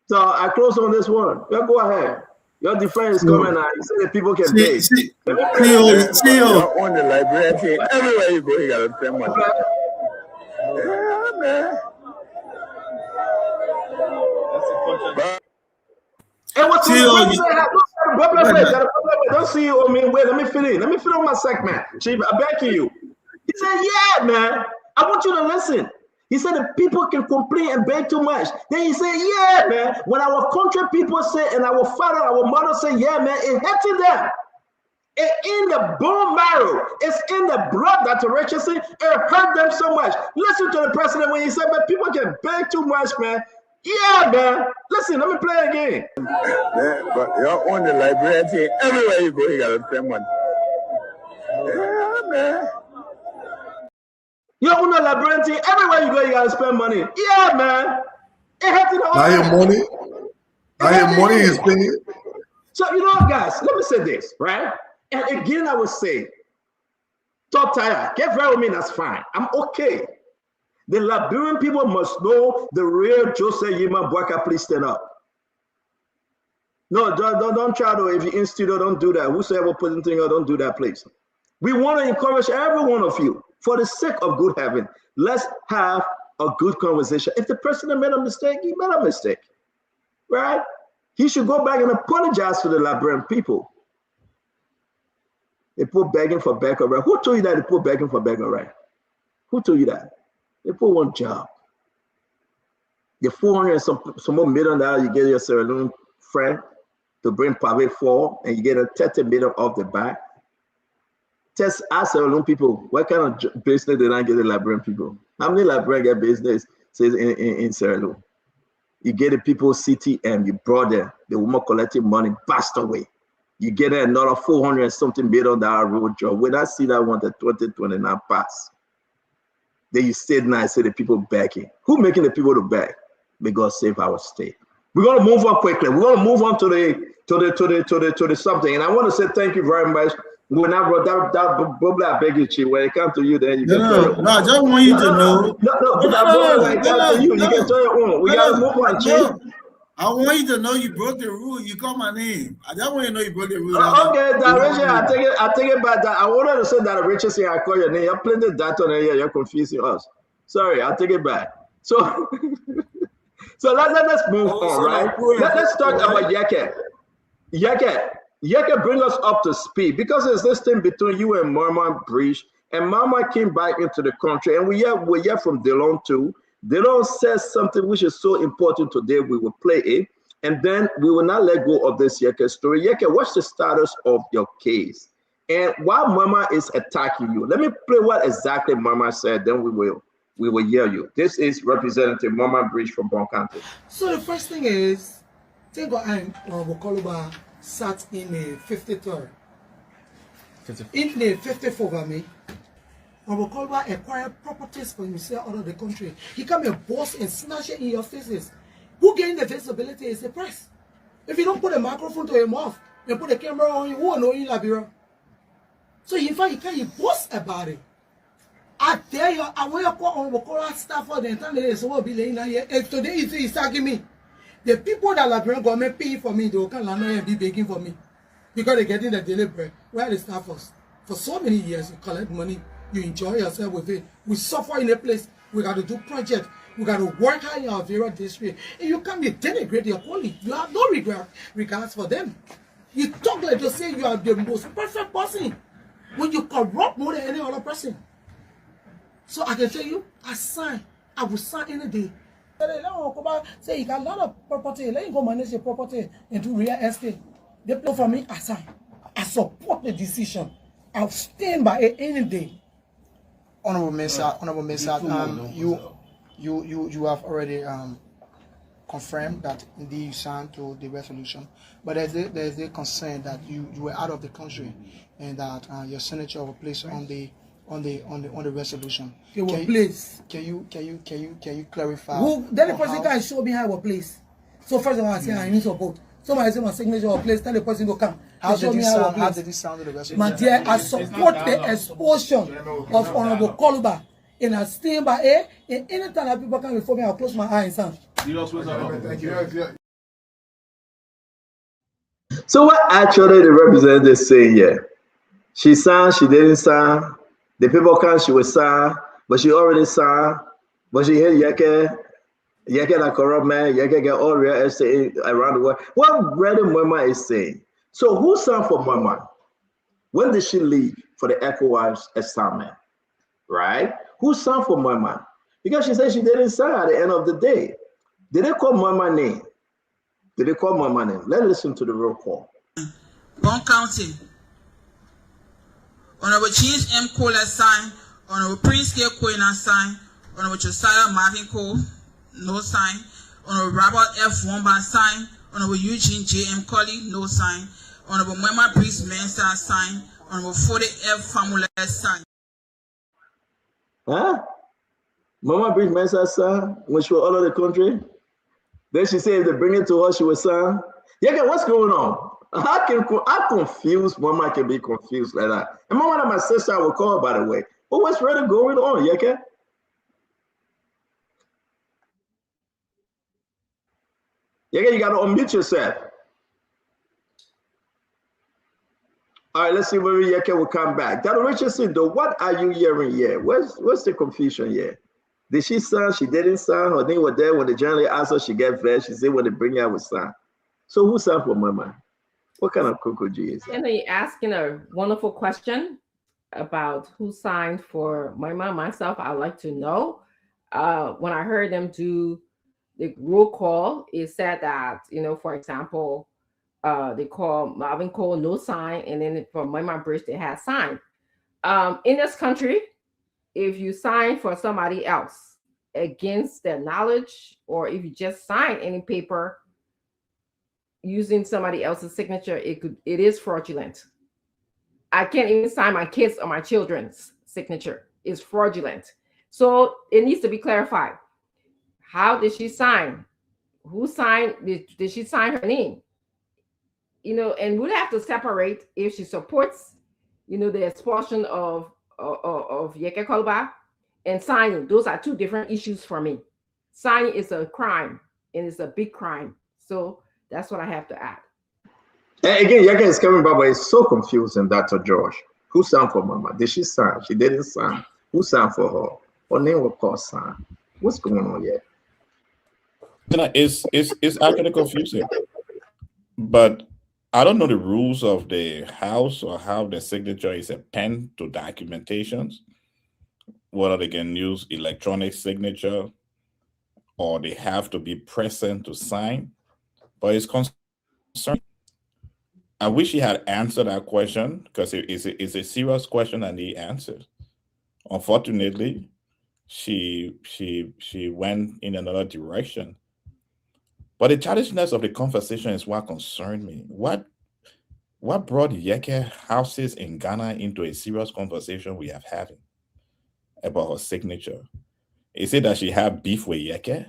So I close on this one. Yeah, go ahead. Your defense is coming now. You say that people can pay. See, on the Liberian, everywhere you go, you got to spend money. Yeah, man. And what's the don't see you. I mean, wait, let me finish. Let me finish my segment. Chief, I beg you. He said, yeah, man. I want you to listen. He said the people can complain and beg too much. Then he said, yeah, man. When our country people say and our father, our mother say, yeah, man, it hurting them. in the bone marrow. It's in the blood that Richardson, it hurt them so much. Listen to the president when he said, but people can beg too much, man. Yeah, man. Listen, let me play again. Yeah, but you're on the librarian thing. Everywhere you go, you gotta spend money. Yeah, man. You're on the librarian thing. Everywhere you go, you gotta spend money. Yeah, man. It hurts the whole Now your money. Now your money is spending. So, you know, guys, let me say this, right? And again, I will say, top tired, get very with me, that's fine. I'm okay. The Liberian people must know the real Joseph Yima Boakai. Please stand up. No, don't try to, if you institute, don't do that. Whosoever put anything out, don't do that, please. We want to encourage every one of you, for the sake of good heaven, let's have a good conversation. If the president made a mistake, he made a mistake, right? He should go back and apologize to the Liberian people. They put begging for backup, right? Who told you that they put begging for backup, right? Who told you that? They put one job. The 400 and some more $1 million you get your Sierra Leone friend to bring private for, and you get a 30 million off the back. Just ask Sierra Leone people, what kind of business did I get the Liberian people? How many Liberian get business says in Sierra Leone? You get the people CTM, you brought them, the woman collecting money, passed away. You get another 400 and something $1 million road job. When I see that one, the 2029 pass, then you stay nice, say the people begging. Who making the people to beg? May God save our state. We're gonna move on quickly. We're gonna move on to the something. And I want to say thank you very much. When I brought that bubble, I beg you, Chief. When it comes to you, then you can tell your own. No, I just want you to know. When it comes to you, you can tell your own. We gotta move on, Chief. I want you to know you broke the rule. You call my name. I just want you to know you broke the rule. Okay, Richard, I take it back. I wanted to say that Richard say I call your name. You're playing the data here. You're confusing us. Sorry, I'll take it back. So, let's move on, right? Let's talk about Yeke. Yeke, bring us up to speed, because it's this thing between you and Mama Breach, and Mama came back into the country, and we hear from Delon too. Delon says something which is so important today. We will play it, and then we will not let go of this Yeke story. Yeke, what's the status of your case? And while Mama is attacking you, let me play what exactly Mama said, then we will hear you. This is Representative Mama Breach from Boakai. So the first thing is, thank God Honorable Koluba sat in the 53rd. In the 54th, I mean, Honorable Koluba acquired properties for himself out of the country. He come a boss and snatch it in your faces. Who gain the visibility is the press. If you don't put a microphone to your mouth and put a camera on you, who will know in Liberia? So in fact, you can't boast about it. I tell you, I want to call Honorable Koluba staff for the entire day, so we'll be laying here. And today he's attacking me. The people that Liberian government paying for me, they will come and be begging for me. Because they're getting the daily bread. Where are the staffers? For so many years, you collect money, you enjoy yourself with it. We suffer in a place, we got to do projects, we got to work hard in our various districts. And you can't denigrate your colleague. You have no regards for them. You talk like you say you are the most perfect person when you corrupt more than any other person. So I can tell you, I will sign any day. Say you got a lot of property, let you go manage your property and do real estate. They play for me, I sign. I support the decision. I'll stand by it any day. Honorable Mesa, you have already confirmed that indeed you signed to the resolution, but there's a concern that you were out of the country and that your signature was placed on the resolution. Can you clarify? Who then the person can show me how it was placed. So first of all, I say I need support. Somebody say my signature was placed, tell the person to come. How did it sound to the resolution? My dear, I support the expulsion of Honorable Koluba, and I stand by it. And anytime that people come before me, I'll close my eyes and Thank you. So what actually the representative is saying here? She signed, she didn't sign. The people come, she will sign, but she already signed. But she hit Yeke that corrupt man, Yeke get all real estate around the world. What Brother Mama is saying. So who signed for Mama? When did she leave for the ECOWAS assignment? Right? Who signed for Mama? Because she said she didn't sign at the end of the day. Did they call Mama name? Let's listen to the roll call. One county. Honorable James M. Cole sign. Honorable Prince K. Koina sign. Honorable Josiah Marvin Cole, no sign. Honorable Robert F. Womba sign. Honorable Eugene J. M. Colley, no sign. Honorable Mema Priest Mensa sign. Honorable Fode F. Famula sign. Huh? Mama Priest Mensa sign when she was all over the country. Then she said if they bring it to her, she will sign. Yeah, what's going on? How confused Mama can be confused like that? And Mama and my sister will call, by the way. But what's really going on, Yeke? Yeke, you got to unmute yourself. All right, let's see whether Yeke will come back. Dr. Richardson, though, what are you hearing here? What's the confusion here? Did she sign? She didn't sign. Her name was there when the journalist asked her. She get vexed. She said when they bring her, I will sign. So who signed for Mama? What kind of cuckoo is that? And you're asking a wonderful question about who signed for Mama. Myself, I'd like to know. When I heard them do the roll call, it said that, for example, they call Marvin Cole no sign, and then for Mama Bridge they had signed. In this country, if you sign for somebody else against their knowledge, or if you just sign any paper using somebody else's signature, it is fraudulent. I can't even sign my kids or my children's signature. It's fraudulent. So it needs to be clarified. How did she sign? Who signed? Did she sign her name? And we'd have to separate if she supports, the expulsion of Yeke Koluba and signing. Those are two different issues for me. Signing is a crime, and it's a big crime. So that's what I have to add. And again, Yeke is coming back, but it's so confusing, Dr. George. Who signed for Mama? Did she sign? She didn't sign. Who signed for her? Her name was called sign. What's going on here? It's actually confusing. But I don't know the rules of the house or how the signature is appended to documentations, whether they can use electronic signature or they have to be present to sign. But it's concerning. I wish he had answered that question because it's a serious question that he answered. Unfortunately, she went in another direction. But the childishness of the conversation is what concerned me. What brought Yeke houses in Ghana into a serious conversation we have having about her signature? Is it that she had beef with Yeke?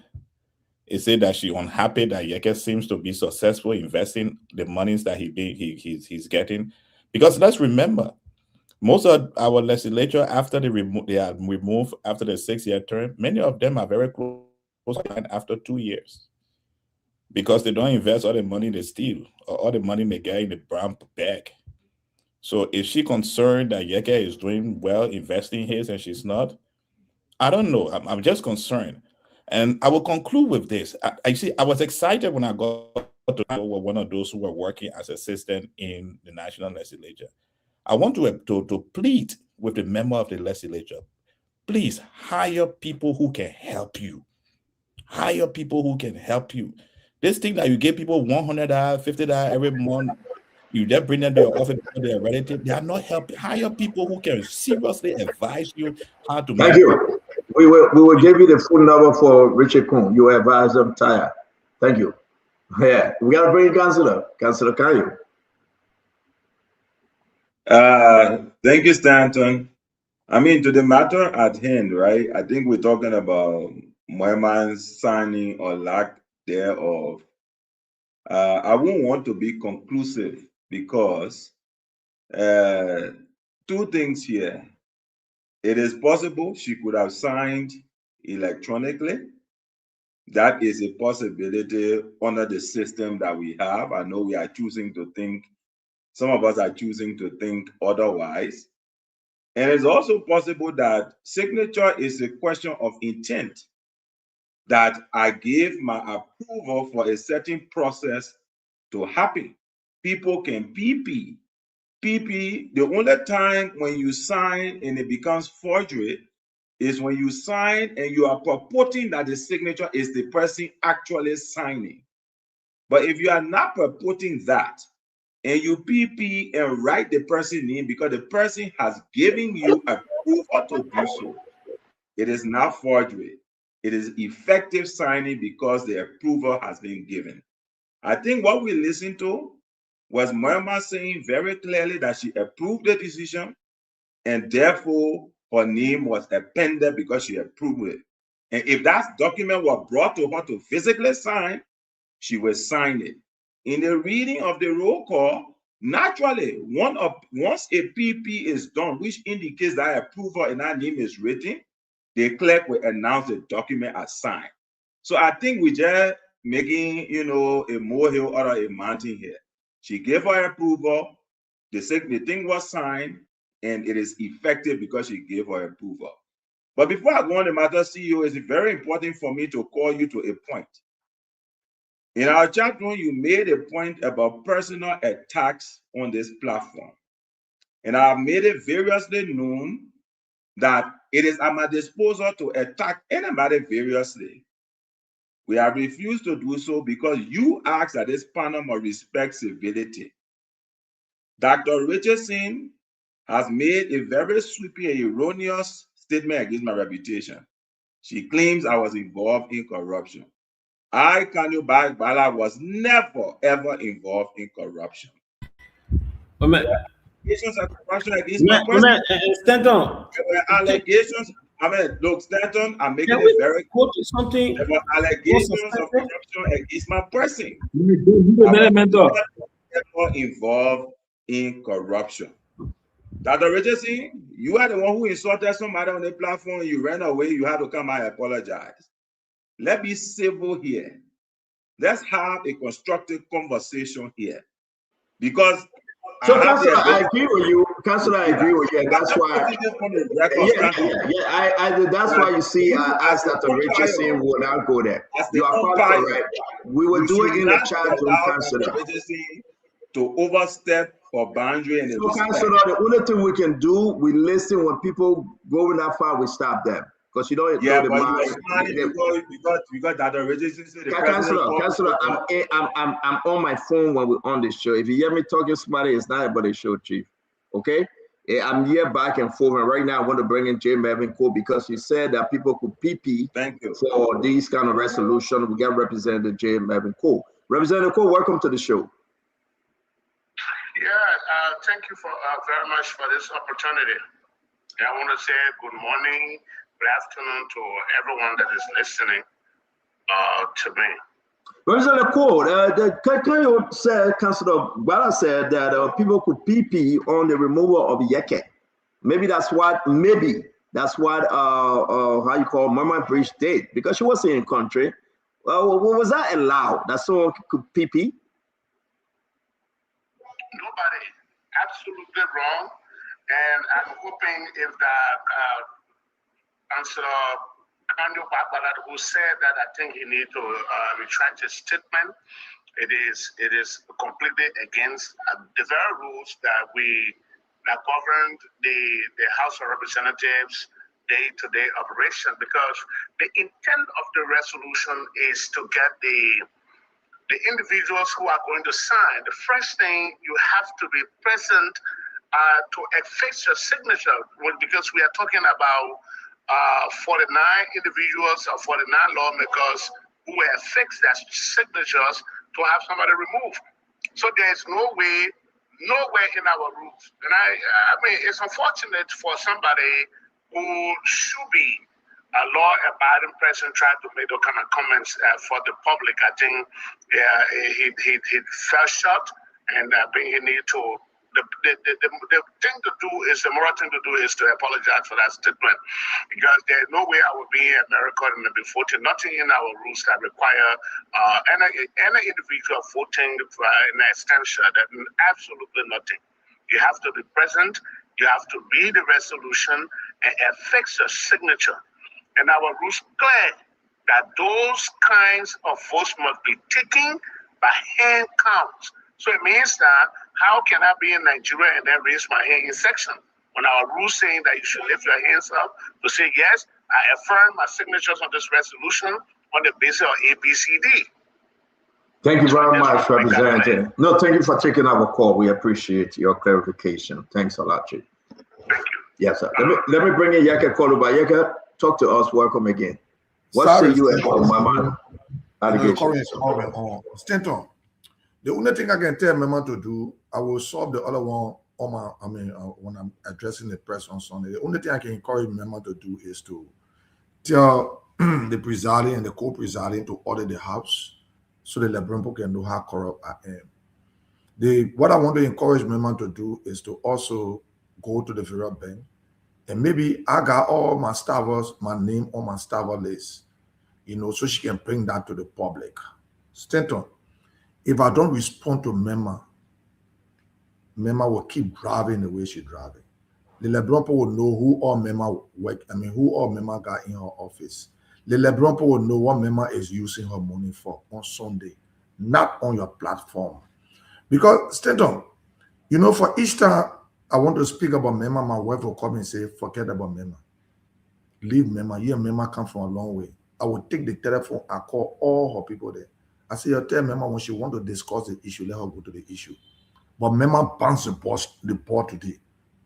Is it that she unhappy that Yeke seems to be successful investing the monies that he's getting? Because let's remember, most of our legislature, after they are removed after the 6-year term, many of them are very close after 2 years. Because they don't invest all the money they steal or all the money they get in the brown bag. So is she concerned that Yeke is doing well investing his and she's not? I don't know. I'm just concerned. And I will conclude with this. I was excited when I got to one of those who were working as assistant in the national legislature. I want to plead with the member of the legislature. Please hire people who can help you. Hire people who can help you. This thing that you give people $100, $50 every month, you just bring them to your office because they're relative. They are not helping. Hire people who can seriously advise you how to. Thank you. We will give you the phone number for Richard Kuhn. You advise them tired. Thank you. Yeah, we gotta bring Councillor Kayo. Thank you, Stanton. I mean, to the matter at hand, right? I think we're talking about Moeman's signing or lack thereof. I won't want to be conclusive because two things here. It is possible she could have signed electronically. That is a possibility under the system that we have. I know we are choosing to think, some of us are choosing to think otherwise. And it's also possible that signature is a question of intent, that I gave my approval for a certain process to happen. People can PP. PP, the only time when you sign and it becomes forgery is when you sign and you are purporting that the signature is the person actually signing. But if you are not purporting that, and you PP and write the person name because the person has given you approval to do so, it is not forgery. It is effective signing because the approval has been given. I think what we listened to was Myanmar saying very clearly that she approved the decision and therefore her name was appended because she approved it. And if that document was brought to her to physically sign, she will sign it. In the reading of the roll call, naturally, once a PP is done, which indicates that approval and that name is written, the clerk will announce the document as signed. So I think we just making, a molehill out of a mountain here. She gave her approval, the thing was signed, and it is effective because she gave her approval. But before I go on the matter, CEO, it's very important for me to call you to a point. In our chat room, you made a point about personal attacks on this platform. And I've made it variously known that it is at my disposal to attack anybody variously. We have refused to do so because you asked that this panel must respect civility. Dr. Richardson has made a very sweeping and erroneous statement against my reputation. She claims I was involved in corruption. I, Kanu Bala, was never, ever involved in corruption. Allegations of corruption against my person. Stanton. There were allegations. Look, Stanton, I'm making it very clear. There were allegations of corruption against my person. I was never involved in corruption. Dr. Richardson, you are the one who insulted somebody on the platform. You ran away. You had to come and apologize. Let's be civil here. Let's have a constructive conversation here. Because so, Councillor, I agree with you. Councillor, I agree with you. And that's why. That's why you see, I asked Dr. Richardson will not go there. You are quite correct. We will do it in the chat room, Councillor. To overstep or boundary and so, Councillor, the only thing we can do, we listen when people go that far, we stop them. Because you don't know the mind. Because Dr. Richardson said Councillor, I'm on my phone when we're on the show. If you hear me talking to somebody, it's not about the show, Chief. Okay? I'm here back and forth, and right now I want to bring in J. Melvin Cole because he said that people could PP for these kind of resolution. We got Representative J. Melvin Cole. Representative Cole, welcome to the show. Yeah, thank you for very much for this opportunity. I want to say good morning, good afternoon to everyone that is listening to me. Representative Cole, Councillor Bala said that people could PP on the removal of Yeke. Maybe that's what how you call Mama Bridge did, because she wasn't in the country. Was that allowed that someone could PP? Nobody, absolutely wrong. And I'm hoping if that Councillor Kanu Babala, who said that I think he needs to retract his statement, it is completely against the very rules that governed the House of Representatives day-to-day operation, because the intent of the resolution is to get the individuals who are going to sign. The first thing, you have to be present to affix your signature, because we are talking about 49 individuals or 49 lawmakers who will affix their signatures to have somebody removed. So there's nowhere in our rules. And I mean, it's unfortunate for somebody who should be a law-abiding person trying to make those kind of comments for the public. I think he fell short, and I think he need to. The thing to do is, the moral thing to do is to apologize for that statement, because there's no way I would be in America and be voting. Nothing in our rules that require any individual voting for an extension. That absolutely nothing. You have to be present. You have to read the resolution and affix your signature. And our rules clear that those kinds of votes must be taken by hand counts. So it means that how can I be in Nigeria and then raise my hand in section when our rules saying that you should lift your hands up to say, yes, I affirm my signatures on this resolution on the basis of ABCD. Thank you very much, Representative. No, thank you for taking our call. We appreciate your clarification. Thanks a lot, Chief. Thank you. Yes, sir. Let me bring in Yeke Koluba. Yeke, talk to us. Welcome again. What Sorry, say you about Mama allegation? Stanton, the only thing I can tell Mama to do, I will solve the other one on my, when I'm addressing the press on Sunday. The only thing I can encourage Mama to do is to tell the presiding and the co-presiding to order the house so the Lebron can know how corrupt I am. What I want to encourage Mama to do is to also go to the Federal Bank, and maybe I got all my staffers, my name on my staffer list, so she can bring that to the public. Stanton, if I don't respond to Mema will keep driving the way she's driving. The Lebron will know who all Mema who all Mema got in her office. The Lebron will know what Mema is using her money for on Sunday, not on your platform. Because, Stanton, for each time I want to speak about Mema, my wife will come and say, forget about Mema. Leave Mema. You and Mema come from a long way. I will take the telephone, I call all her people there. I say, tell Mema when she want to discuss the issue, let her go to the issue. But Mema bounced the ball today.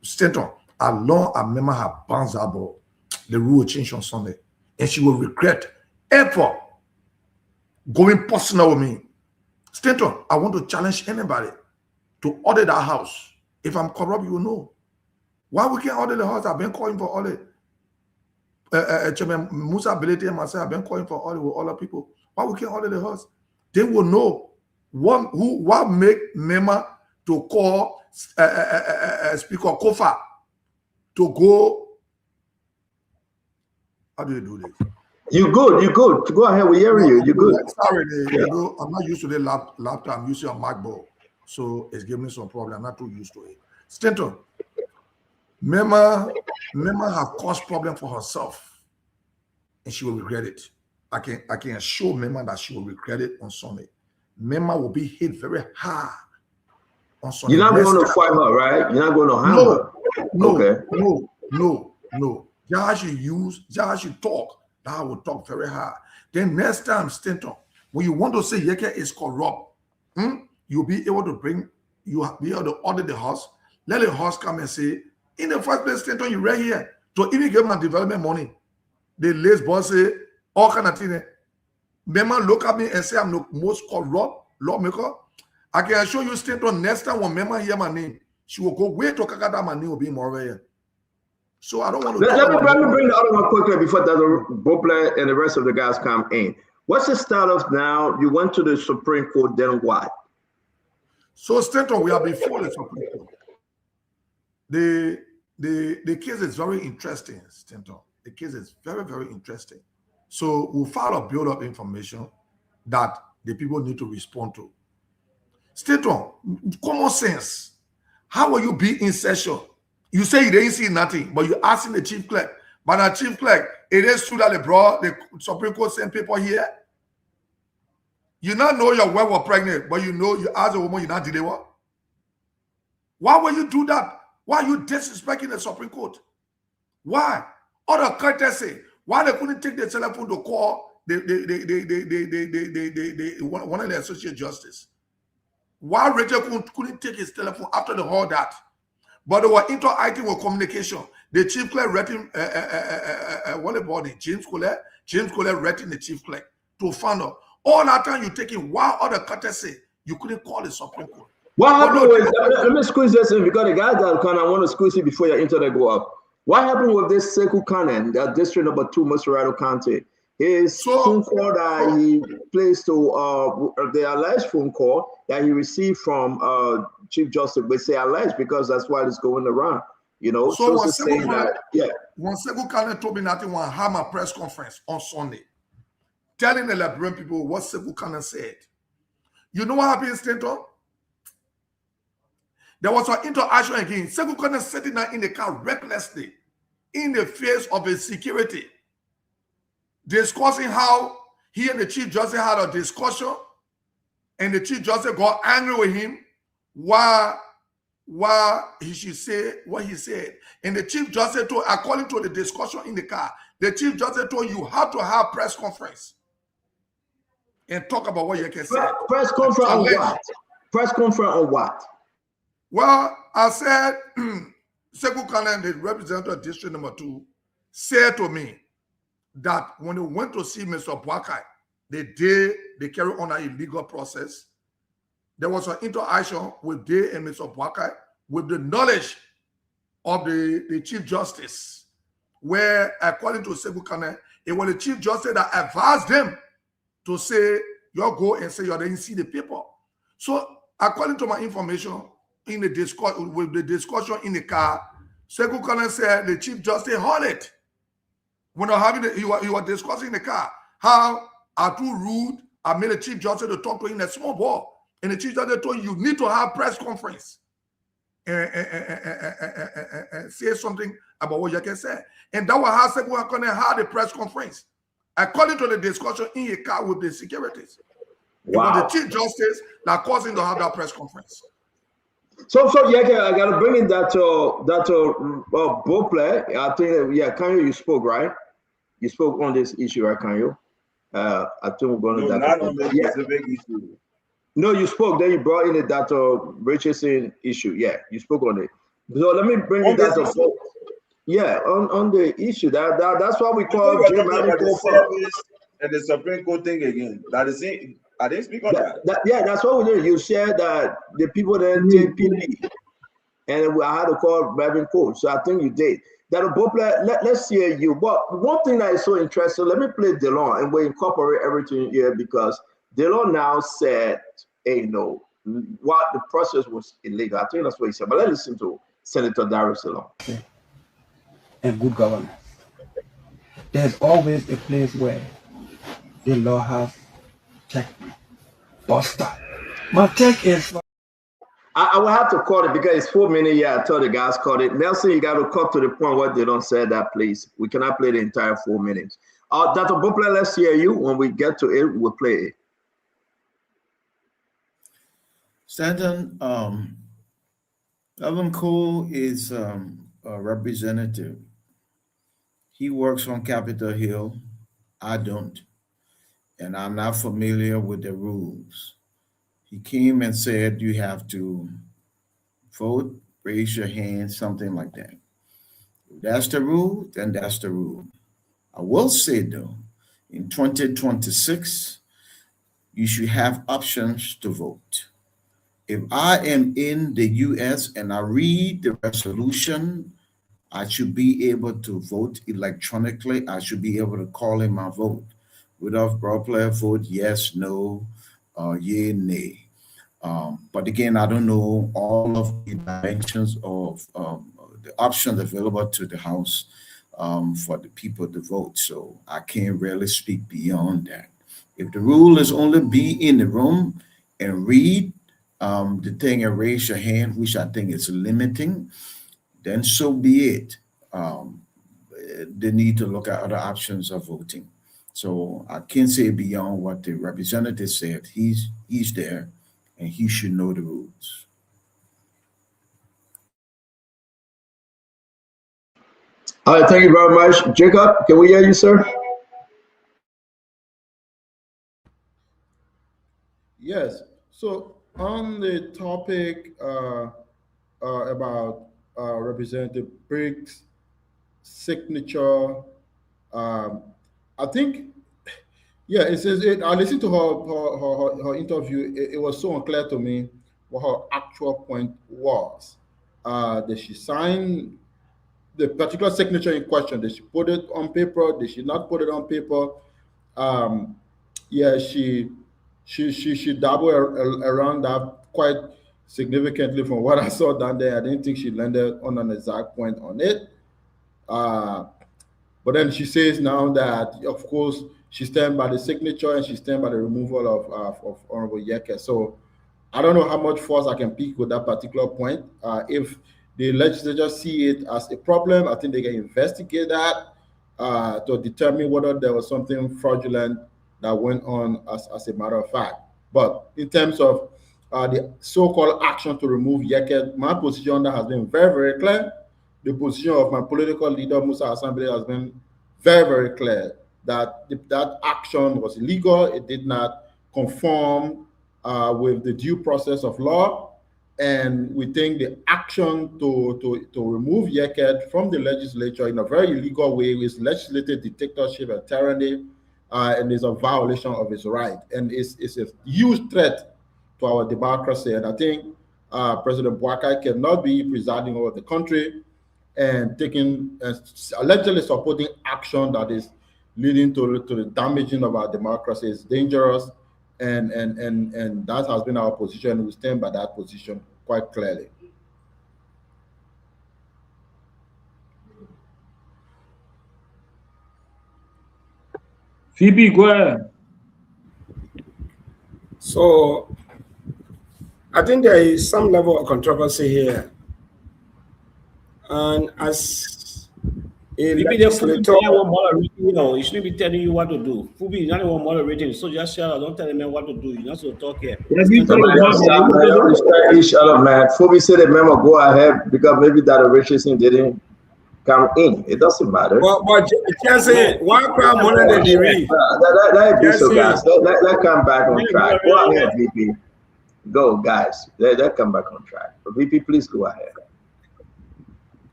Stanton, as long as Mema has bounced that ball, the rule will change on Sunday. And she will regret ever going personal with me. Stanton, I want to challenge anybody to order that house. If I'm corrupt, you will know. Why we can't order the house? I've been calling for order. Chairman Musa Ability and myself have been calling for order with other people. Why we can't order the house? They will know what make Mema to call Speaker Kofa to go. How do you do this? You good. Go ahead. We're hearing you. You're good. Sorry, I'm not used to the laptop. I'm used to a MacBook. So it's giving me some problem. I'm not too used to it. Stanton, Mema have caused problem for herself, and she will regret it. I can assure Mema that she will regret it on Sunday. Mema will be hit very hard on Sunday. You're not going to fight her, right? You're not going to harm her. No. Just you talk. That I will talk very hard. Then next time, Stanton, when you want to say Yeke is corrupt, you'll be able to order the house. Let the house come and say, in the first place, Stanton, you right here to even give my development money. The list boss say all kind of things. Mema look at me and say I'm the most corrupt lawmaker. I can assure you, Stanton, next time when Mema hear my name, she will go wait to Kakata, my name will be more here. So I don't want to. Let me bring the other one quickly before the Boakai and the rest of the guys come in. What's the status now? You went to the Supreme Court, then what? So, Stanton, we are before the Supreme Court. The case is very interesting, Stanton. The case is very, very interesting. So we'll file a build-up information that the people need to respond to. Stanton, common sense. How will you be in session? You say you didn't see nothing, but you're asking the chief clerk. But the chief clerk, it is true that the Supreme Court sent people here. You not know your wife was pregnant, but you know you ask a woman you not deliver. Why will you do that? Why are you disrespecting the Supreme Court? Why? Other courtesy. Why they couldn't take the telephone to call one of the associate justice? Why Rachel couldn't take his telephone after the whole that? But they were interacting with communication. The chief clerk writing what about it? James Colette writing the chief clerk to find out. All that time you taking, why other courtesy you couldn't call the Supreme Court? What happened with, let me squeeze this in because the guy that kind of want to squeeze it before your internet go up. What happened with this Sekou Kanen, that district number 2, Musarado County? His phone call that he placed to the alleged phone call that he received from Chief Justice, but say alleged because that's why it's going around. You know, so when Sekou Kanen told me nothing, want to have a press conference on Sunday, telling the Liberian people what Sekou Kanen said. You know what happened, Stanton? There was an interaction again. Sekou Kanen sitting there in the car recklessly, in the face of his security, discussing how he and the Chief Justice had a discussion, and the Chief Justice got angry with him why he should say what he said. And the Chief Justice told, according to the discussion in the car, the Chief Justice told you have to have press conference. and talk about what Yeke said. Press conference on what? Press conference on what? Well, I said, Sekou Kane, the representative of District Number 2, said to me that when they went to see Mr. Boakai, the day they carried on an illegal process, there was an interaction with they and Mr. Boakai with the knowledge of the Chief Justice, where, according to Sekou Kane, it was the Chief Justice that advised them to say, you go and say you didn't see the people. So, according to my information, in the discussion in the car, Sekou Kane said the Chief Justice heard it. When you were discussing in the car, how I too rude, I made the Chief Justice to talk to him in a small ball. And the Chief Justice told you need to have press conference and say something about what you can say. And that was how Sekou Kane had a press conference, according to the discussion in a car with the securities. Wow. It was the Chief Justice that caused him to have that press conference. So yeah, I gotta bring in that ball play. I think Kanyo, you spoke, right? You spoke on this issue, right, Kanyo? I think we're going to not on the specific issue. No, you spoke. Then you brought in the Richardson issue. Yeah, you spoke on it. So let me bring in that up. Yeah, on the issue that's what we call the service and the Supreme Court thing again. That is it. I didn't speak on that. Yeah, that's what we did. You shared that the people that take PD, and I had to call Reverend Coach. So I think you did. That both let's hear you. But one thing that is so interesting, let me play Delon, and we incorporate everything here because Delon now said, hey, no, what the process was illegal. I think that's what he said. But let's listen to Senator Darius Delon. And good governance. There's always a place where the law has checked or stop. My take is I will have to cut it because it's 4 minutes. Yeah, I told the guys cut it. Nelson, you got to cut to the point where they don't say that, please. We cannot play the entire 4 minutes. Dr. Bople, let's hear you. When we get to it, we'll play it. Stanton, Evan Cole is a representative. He works on Capitol Hill. I don't. And I'm not familiar with the rules. He came and said you have to vote, raise your hand, something like that. If that's the rule, then that's the rule. I will say though, in 2026, you should have options to vote. If I am in the US and I read the resolution, I should be able to vote electronically. I should be able to call in my vote. Without proper vote, yes, no, yay, nay. But again, I don't know all of the dimensions of the options available to the House for the people to vote. So I can't really speak beyond that. If the rule is only be in the room and read the thing and raise your hand, which I think is limiting, then so be it. They need to look at other options of voting. So I can't say beyond what the representative said. He's there, and he should know the rules. All right, thank you very much. Jacob, can we hear you, sir? Yes. So on the topic about Representative Briggs' signature, I think, yeah, it says it. I listened to her interview. It was so unclear to me what her actual point was. Did she sign the particular signature in question? Did she put it on paper? Did she not put it on paper? Yeah, she dabbled around that quite significantly from what I saw down there. I didn't think she landed on an exact point on it. But then she says now that, of course, she stands by the signature and she stands by the removal of Honorable Yeke. So I don't know how much force I can pick with that particular point. If the legislature see it as a problem, I think they can investigate that to determine whether there was something fraudulent that went on as a matter of fact. But in terms of the so-called action to remove Yeke, my position on that has been very, very clear. The position of my political leader, Musa Assembly, has been very, very clear that that action was illegal. It did not conform with the due process of law. And we think the action to remove Yeket from the legislature in a very illegal way is legislative dictatorship and tyranny, and is a violation of his right. And it's a huge threat to our democracy. And I think President Boakai cannot be presiding over the country and taking allegedly supporting action that is leading to the damaging of our democracy. Is dangerous, and that has been our position. We stand by that position quite clearly. Phoebe, go ahead. So I think there is some level of controversy here. And as a legislator, he shouldn't be telling you what to do. Fubi, you're not the one moderating, so just shut up. Don't tell him what to do. You're not supposed to talk here. Respect each other, man. Fubi said the memo go ahead because maybe that Richardson didn't come in. It doesn't matter. But just say one crowd more than the read. Let be so, guys. Let come back on track. Go ahead, VP. Go, guys. Let come back on track. VP, please go ahead.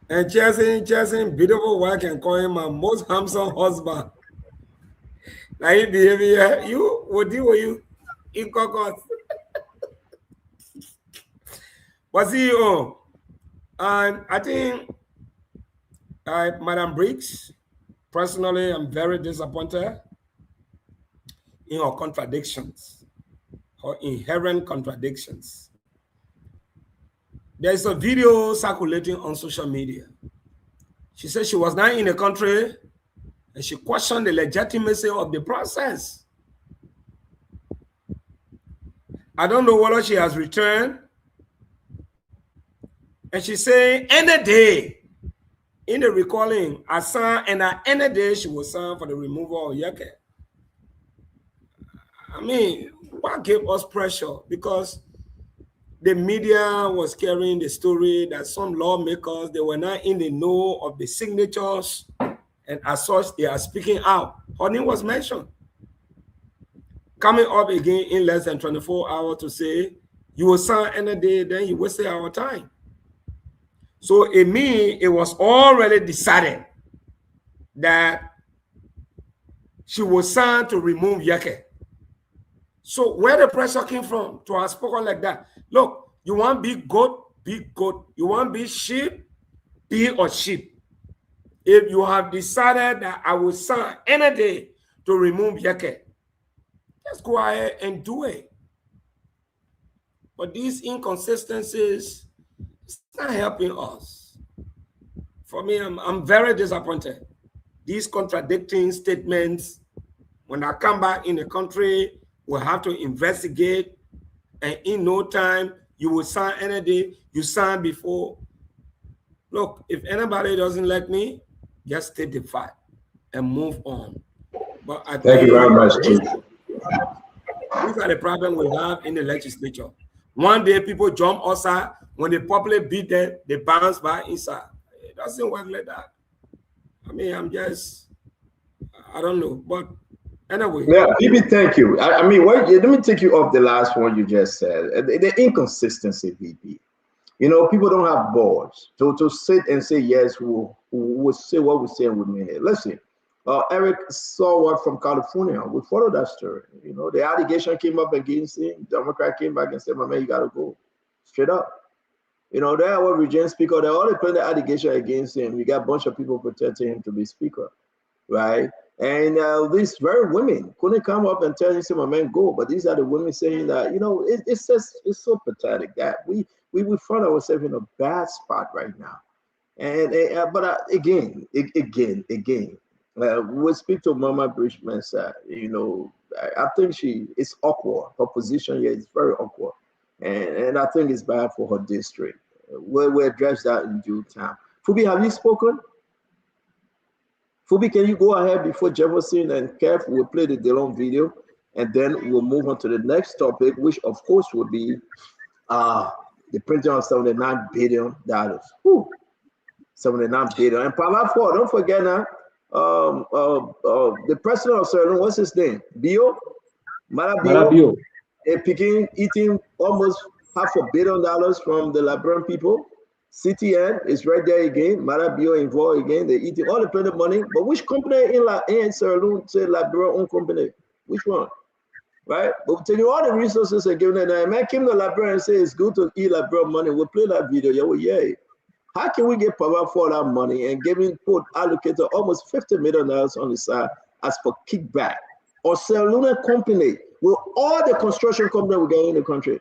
And Chasing, beautiful wife can call him my most handsome husband. Now he behavior, you what do you in caucus? But CEO, and I think Madam Briggs, personally, I'm very disappointed in her contradictions, her inherent contradictions. There's a video circulating on social media. She said she was not in the country and she questioned the legitimacy of the process. I don't know whether she has returned. And she said, any day, in the recalling, I signed, and at any day she will sign for the removal of Yeke. I mean, what gave us pressure? Because the media was carrying the story that some lawmakers, they were not in the know of the signatures, and as such, they are speaking out. Her name was mentioned. Coming up again in less than 24 hours to say, you will sign any day, then you wasted our time. So in me, it was already decided that she was signed to remove Yeke. So where the pressure came from to have spoken like that? Look, you want big goat, big goat. You want big sheep, be a sheep. If you have decided that I will sign any day to remove Yeke, just go ahead and do it. But these inconsistencies, it's not helping us. For me, I'm very disappointed. These contradicting statements, when I come back in the country, we'll have to investigate, and in no time, you will sign any day. You signed before. Look, if anybody doesn't like me, just state the fact and move on. But I Thank you very much, Chief. These are the problems we have in the legislature. One day, people jump outside. When the public beat them, they bounce back inside. It doesn't work like that. I mean, I don't know. But anyway. Yeah, VP, thank you. I mean, let me take you off the last one you just said. The inconsistency, VP. You know, people don't have balls to sit and say, yes, we'll say what we say and we mean it. Listen, Eric Saward from California, we followed that story. You know, the allegation came up against him. Democrat came back and said, my man, you got to go. Straight up. You know, there was Regent Speaker. They already put the allegation against him. You got a bunch of people protecting him to be Speaker, right? And these very women couldn't come up and tell him, my man, go. But these are the women saying that, you know, it's so pathetic that we find ourselves in a bad spot right now. But again, we speak to Mama Bridgman, you know, I think it's awkward. Her position here is very awkward. And I think it's bad for her district. We'll address that in due time. Fubi, have you spoken? Fubi, can you go ahead before Jefferson and Kev will play the Delon video, and then we'll move on to the next topic, which of course will be the printing of $79 billion. Whew. $79 billion. And Pala 4, don't forget now, the president of Sierra Leone, what's his name? Bio? Marabio, a Peking eating almost $500 million from the Liberian people. CTN is right there again. Marabio involved again. They eating all the plenty money. But which company in Sierra Leone say Liberia own company? Which one? Right? But taking all the resources and giving it. Now, man came to Liberia and say it's good to eat Liberia money. We'll play that video. Yeah, well, yeah. How can we get power for that money and allocated almost $50 million on the side as for kickback? Or Sierra Leone company with all the construction company we got in the country.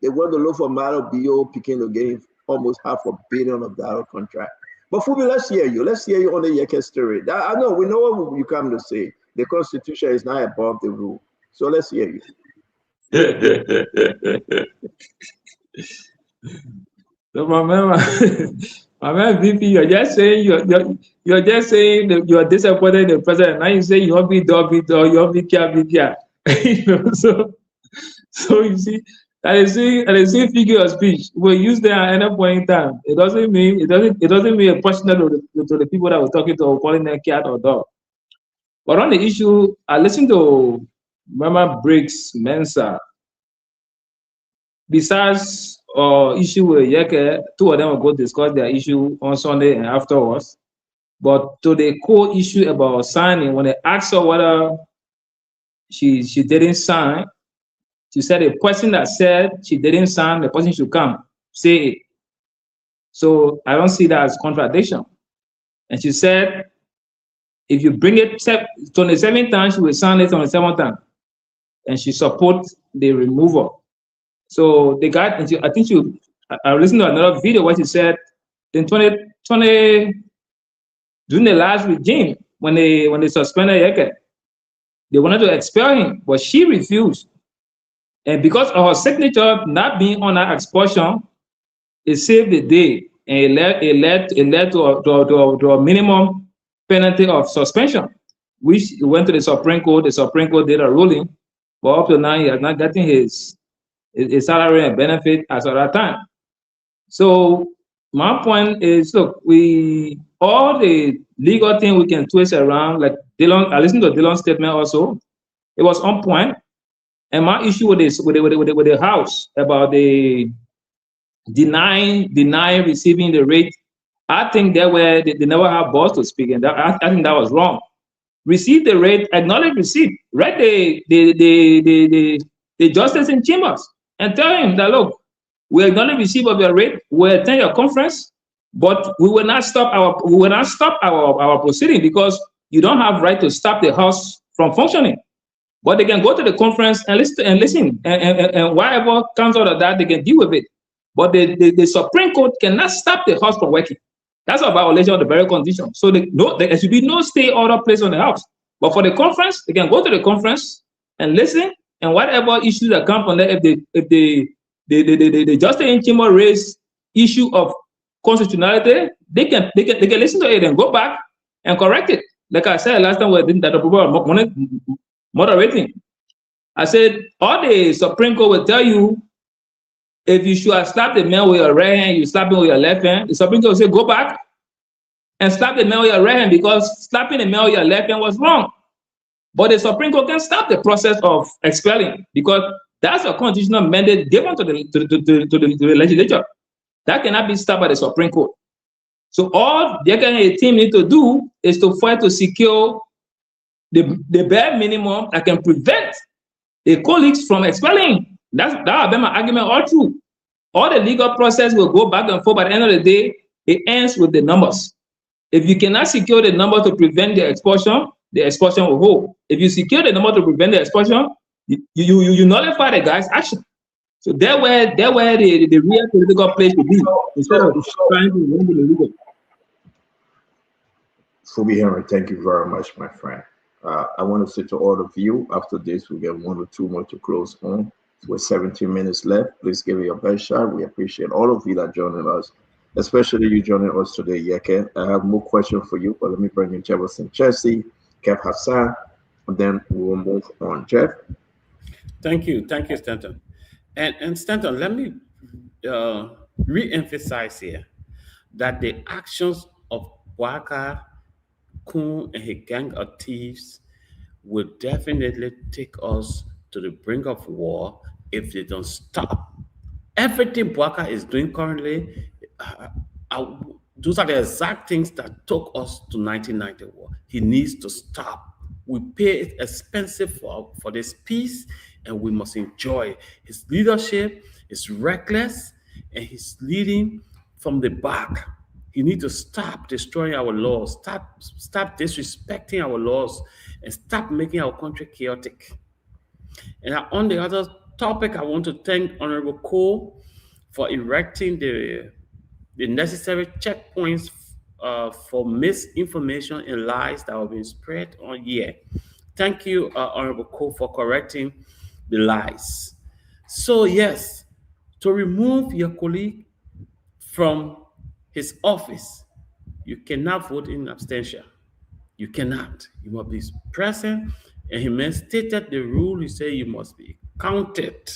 They want to look for Marabio picking to gain almost $500 million contract. But Fubi, let's hear you. Let's hear you on the Yeke story. I know, we know what you come to say. The Constitution is not above the rule. So let's hear you. So my man VP, you're just saying you're disappointed in the president. Now you say you want me dog, you want me care. You know, so you see, and they say figure of speech. We use them at any point in time. It doesn't mean a personal to the people that we're talking to or calling them cat or dog. But on the issue, I listened to Mama Briggs Mensa. Besides issue with Yeke, two of them will go discuss their issue on Sunday and afterwards. But to the core issue about signing, when they asked her whether she didn't sign, she said the person that said she didn't sign, the person should come say it. So I don't see that as contradiction. And she said, if you bring it 27 times, she will sign it on the 7th time. And she supports the removal. So the guy, I listened to another video where she said, in 2020, during the last regime, when they suspended Yeke, they wanted to expel him, but she refused. And because of her signature not being on her expulsion, it saved the day, and it led to a minimum penalty of suspension, which went to the Supreme Court. The Supreme Court did a ruling, but up to now, he has not gotten his salary and benefit as of that time. So my point is, look, all the legal thing we can twist around, like Dylan, I listened to Dylan's statement also. It was on point. And my issue with this, with the House about the denying receiving the rate, I think they never have balls to speak, and I think that was wrong. Receive the rate, acknowledge receipt, write the justice in chambers, and tell him that, look, we acknowledge receipt of your rate, we attend your conference, but we will not stop our proceeding because you don't have right to stop the House from functioning. But they can go to the conference and listen, and whatever comes out of that, they can deal with it. But the Supreme Court cannot stop the House from working. That's a violation of the very condition. So there should be no stay order placed on the House. But for the conference, they can go to the conference and listen, and whatever issues that come from there, if the justice in chamber raise issue of constitutionality, they can listen to it and go back and correct it. Like I said last time, we didn't that the people moderating. I said all the Supreme Court will tell you, if you should have slapped the man with your right hand, you slap him with your left hand. The Supreme Court will say, go back and slap the man with your right hand because slapping the man with your left hand was wrong. But the Supreme Court can stop the process of expelling because that's a constitutional mandate given to the legislature. That cannot be stopped by the Supreme Court. So all the team need to do is to fight to secure the bare minimum that can prevent the colleagues from expelling. That has been my argument all through. All the legal process will go back and forth. By the end of the day, it ends with the numbers. If you cannot secure the number to prevent the expulsion will hold. If you secure the number to prevent the expulsion, you nullify the guy's action. So that's where the real political place should be instead of trying to run the legal. Fubi Henry, thank you very much, my friend. I want to say to all of you, after this, we get 1 or 2 more to close on. With 17 minutes left, please give it your best shot. We appreciate all of you that joining us, especially you joining us today, Yeke. I have more questions for you, but let me bring in Jefferson Chelsea, Kev Hassan, and then we will move on. Jeff? Thank you, Stanton. And Stanton, let me re-emphasize here that the actions of Boakai, Kun, and his gang of thieves will definitely take us to the brink of war if they don't stop. Everything Boakai is doing currently, those are the exact things that took us to 1990 war. He needs to stop. We pay it expensive for this peace, and we must enjoy it. His leadership is reckless, and he's leading from the back. You need to stop destroying our laws, stop disrespecting our laws, and stop making our country chaotic. And on the other topic, I want to thank Honorable Cole for erecting the necessary checkpoints for misinformation and lies that have been spread on here. Thank you, Honorable Cole, for correcting the lies. So yes, to remove your colleague from his office, you cannot vote in abstention. You cannot. You must be present. And he stated the rule. He said you must be counted.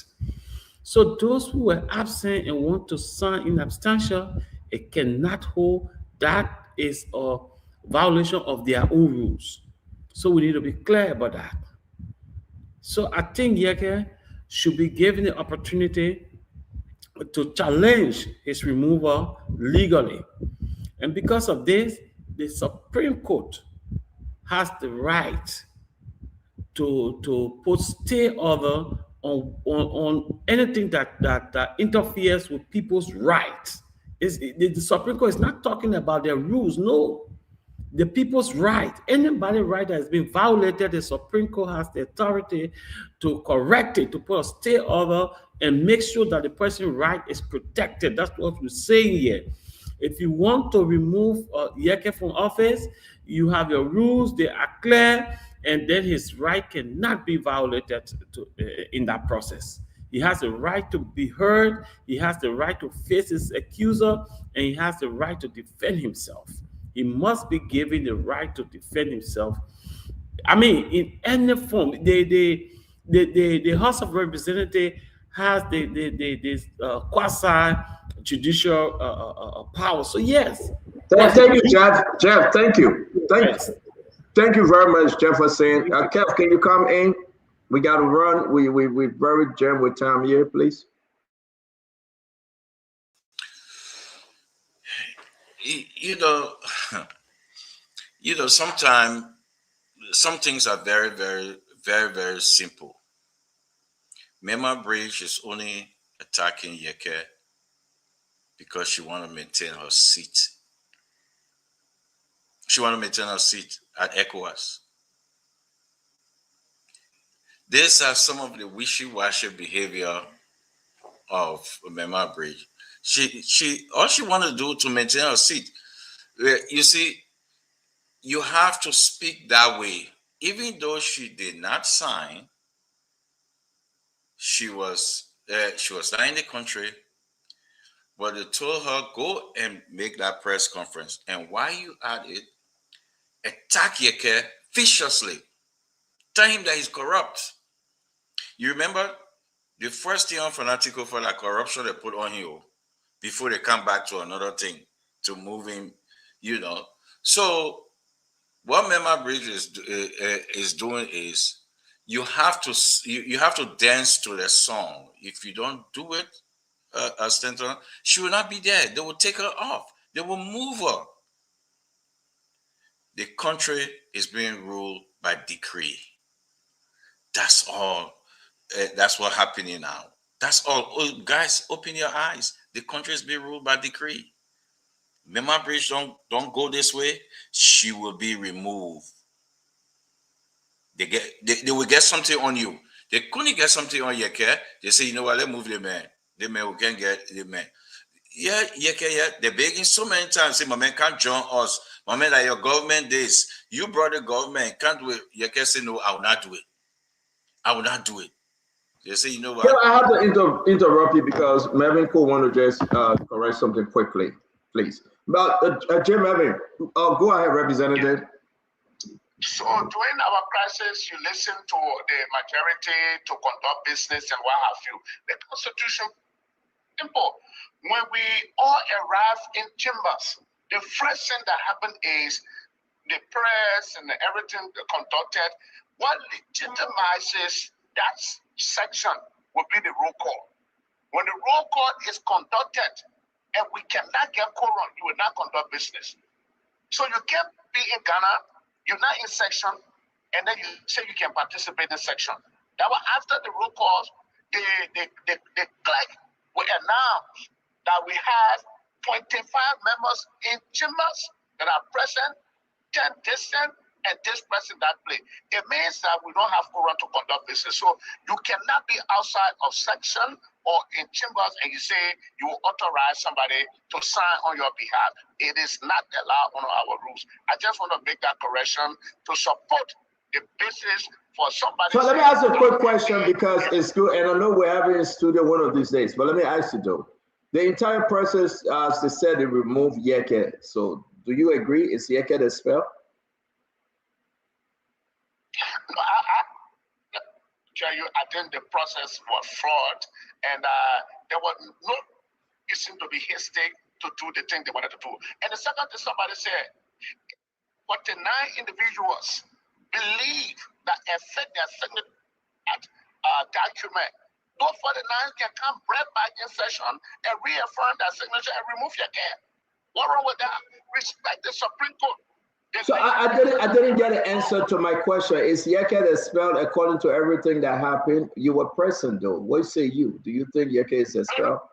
So those who were absent and want to sign in abstention, it cannot hold. That is a violation of their own rules. So we need to be clear about that. So I think Yeke should be given the opportunity to challenge his removal legally. And because of this, the Supreme Court has the right to put stay order on anything that interferes with people's rights. The Supreme Court is not talking about their rules, no. The people's right, anybody right that has been violated, the Supreme Court has the authority to correct it, to put a stay order and make sure that the person's right is protected. That's what we're saying here. If you want to remove Yeke from office, you have your rules, they are clear, and then his right cannot be violated in that process. He has the right to be heard, he has the right to face his accuser, and he has the right to defend himself. He must be given the right to defend himself. I mean, in any form, the House of Representatives has this quasi judicial power. So yes. Thank you, Jeff. Jeff, thank you. Thank you very much, Jefferson. Kev, can you come in? We got to run. We very jammed with time here, please. You know, sometimes some things are very, very, very, very simple. Mema Bridge is only attacking Yeke because she want to maintain her seat. She want to maintain her seat at ECOWAS. These are some of the wishy-washy behavior of Mema Bridge. All she want to do to maintain her seat. You see, you have to speak that way. Even though she did not sign, she was not in the country, but they told her, go and make that press conference. And while you at it, attack Yeke viciously. Tell him that he's corrupt. You remember the first thing on fanatical for that corruption they put on him before they come back to another thing to move him, So what Mema Bridge is doing is you have to dance to the song. If you don't do it, Stanton, she will not be there. They will take her off. They will move her. The country is being ruled by decree. That's all. That's what's happening now. That's all. Oh, guys, open your eyes. The country is being ruled by decree. Mema Bridge don't go this way. She will be removed. They will get something on you. They couldn't get something on Yeke. They say, you know what, let's move the man. The man we can get the man. Yeah, Yeke, yeah. They're begging so many times. Say, my man can't join us. My man, like your government this. You brought the government, can't do it. Yeke say, no, I will not do it. I will not do it. They say, you know what? Yeah, I have to interrupt you because Melvin Cole want to just correct something quickly, please. But Jim Melvin, go ahead, Representative. So during our crisis, you listen to the majority to conduct business and what have you. The Constitution, simple. When we all arrive in chambers, the first thing that happened is the press and everything conducted. What legitimizes that section will be the roll call. When the roll call is conducted and we cannot get quorum, you will not conduct business. So you can't be in Ghana, you're not in section, and then you say you can participate in section. That was after the roll calls, the clerk will announce that we have 25 members in chambers that are present, 10 distant, and this person that play. It means that we don't have quorum to conduct business. So you cannot be outside of section or in chambers and you say you will authorize somebody to sign on your behalf. It is not allowed under our rules. I just want to make that correction to support the business for somebody. So let me ask a quick question because it's good, and I know we're having a studio one of these days, but let me ask you though. The entire process, as they said, they removed Yeke. So do you agree? Is Yeke the spell? Tell you, I think the process was fraud, and there was no reason to be hasty to do the thing they wanted to do. And the second thing somebody said, 49 individuals believe that affect their signature document. Those 49 can come right back in session and reaffirm that signature and remove your care. What wrong with that? Respect the Supreme Court. So I didn't get an answer to my question. Is Yeke the spell according to everything that happened? You were present though. What say you? Do you think Yeke is a spell?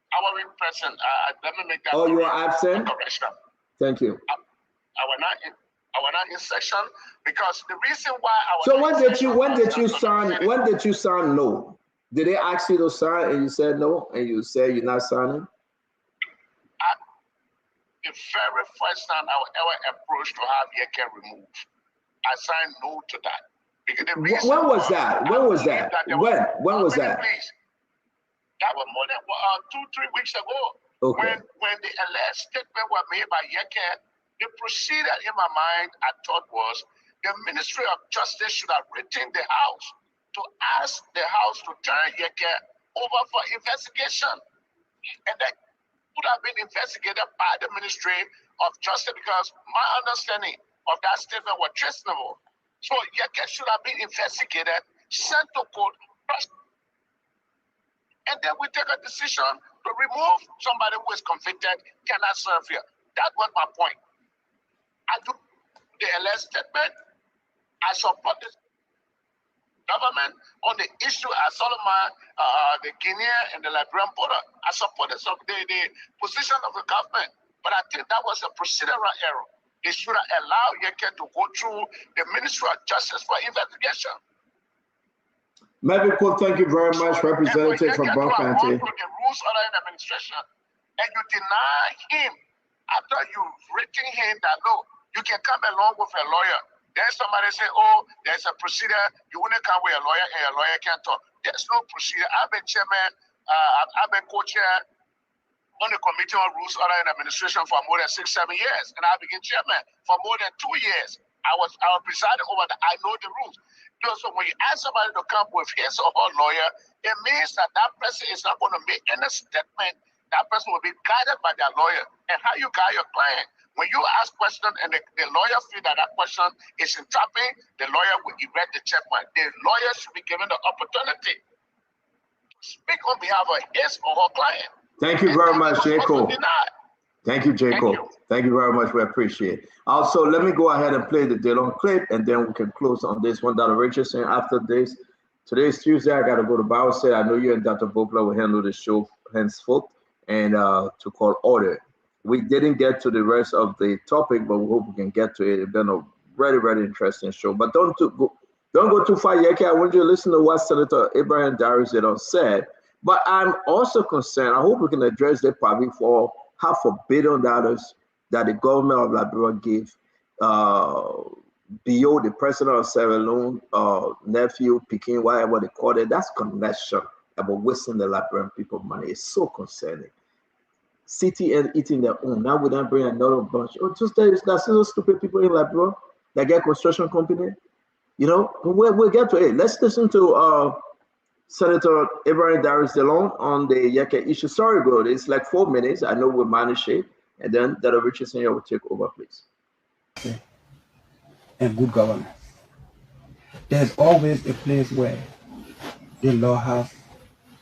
I was present. Let me make that. Oh, you are absent? Correction. Thank you. I was not in session because the reason why I was. So when did you sign no? Did they ask you to sign and you said no and you said you're not signing? The very first time I was ever approached to have Yeke removed, I signed no to that. Because the reason when was that? When was that? When was that? Please. That was more than 2-3 weeks ago. Okay. When the alleged statement was made by Yeke, the procedure in my mind I thought was the Ministry of Justice should have written the House to ask the House to turn Yeke over for investigation. And that would have been investigated by the Ministry of Justice because my understanding of that statement was treasonable. So Yeke should have been investigated, sent to court, and then we take a decision to remove somebody who is convicted, cannot serve here. That was my point. I do the alleged statement. I support this government on the issue of Solomon, the Guinean and the Liberian border. I support the position of the government, but I think that was a procedural error. They should have allowed Yeke to go through the Ministry of Justice for investigation. Maybe cool. Thank you very much, Representative from Boakai. The rules of the administration, and you deny him after you've written him that no, you can come along with a lawyer. Then somebody say, oh, there's a procedure. You wouldn't come with a lawyer and a lawyer can't talk. There's no procedure. I've been chairman, I've been co-chair on the Committee on Rules of the Administration for more than 6-7 years. And I've been chairman for more than 2 years. I was presiding over that. I know the rules. So when you ask somebody to come with his or her lawyer, it means that that person is not going to make any statement. That person will be guided by their lawyer. And how you guide your client? When you ask questions and the lawyer feel that that question is entrapping, the lawyer will erect the checkpoint. The lawyer should be given the opportunity to speak on behalf of his or her client. Thank you very much, Jacob. Thank you, Jacob. Thank you very much. We appreciate it. Also, let me go ahead and play the Dillon clip, and then we can close on this one. Dr. Richardson, after this, today's Tuesday. I got to go to Bible study. I know you and Dr. Bopla will handle the show henceforth and to call order. We didn't get to the rest of the topic, but we hope we can get to it. It's been a very, very interesting show. But don't go too far, Yeke. I want you to listen to what Senator Abraham Darius said. But I'm also concerned. I hope we can address that probably for $500 million that the government of Liberia gave Bio, the president of Sierra Leone, nephew, Peking, whatever they call it. That's connection about wasting the Liberian people money. It's so concerning. CTN eating their own. Now we don't bring another bunch. Oh, just there's those stupid people in Liberia that get construction company. You know, we'll get to it. Let's listen to Senator Abraham Darius Delon on the Yeke issue. Sorry, bro. It's like 4 minutes. I know we'll manage it. And then Dr. Richardson will take over, please. And good governance. there's always a place where the law has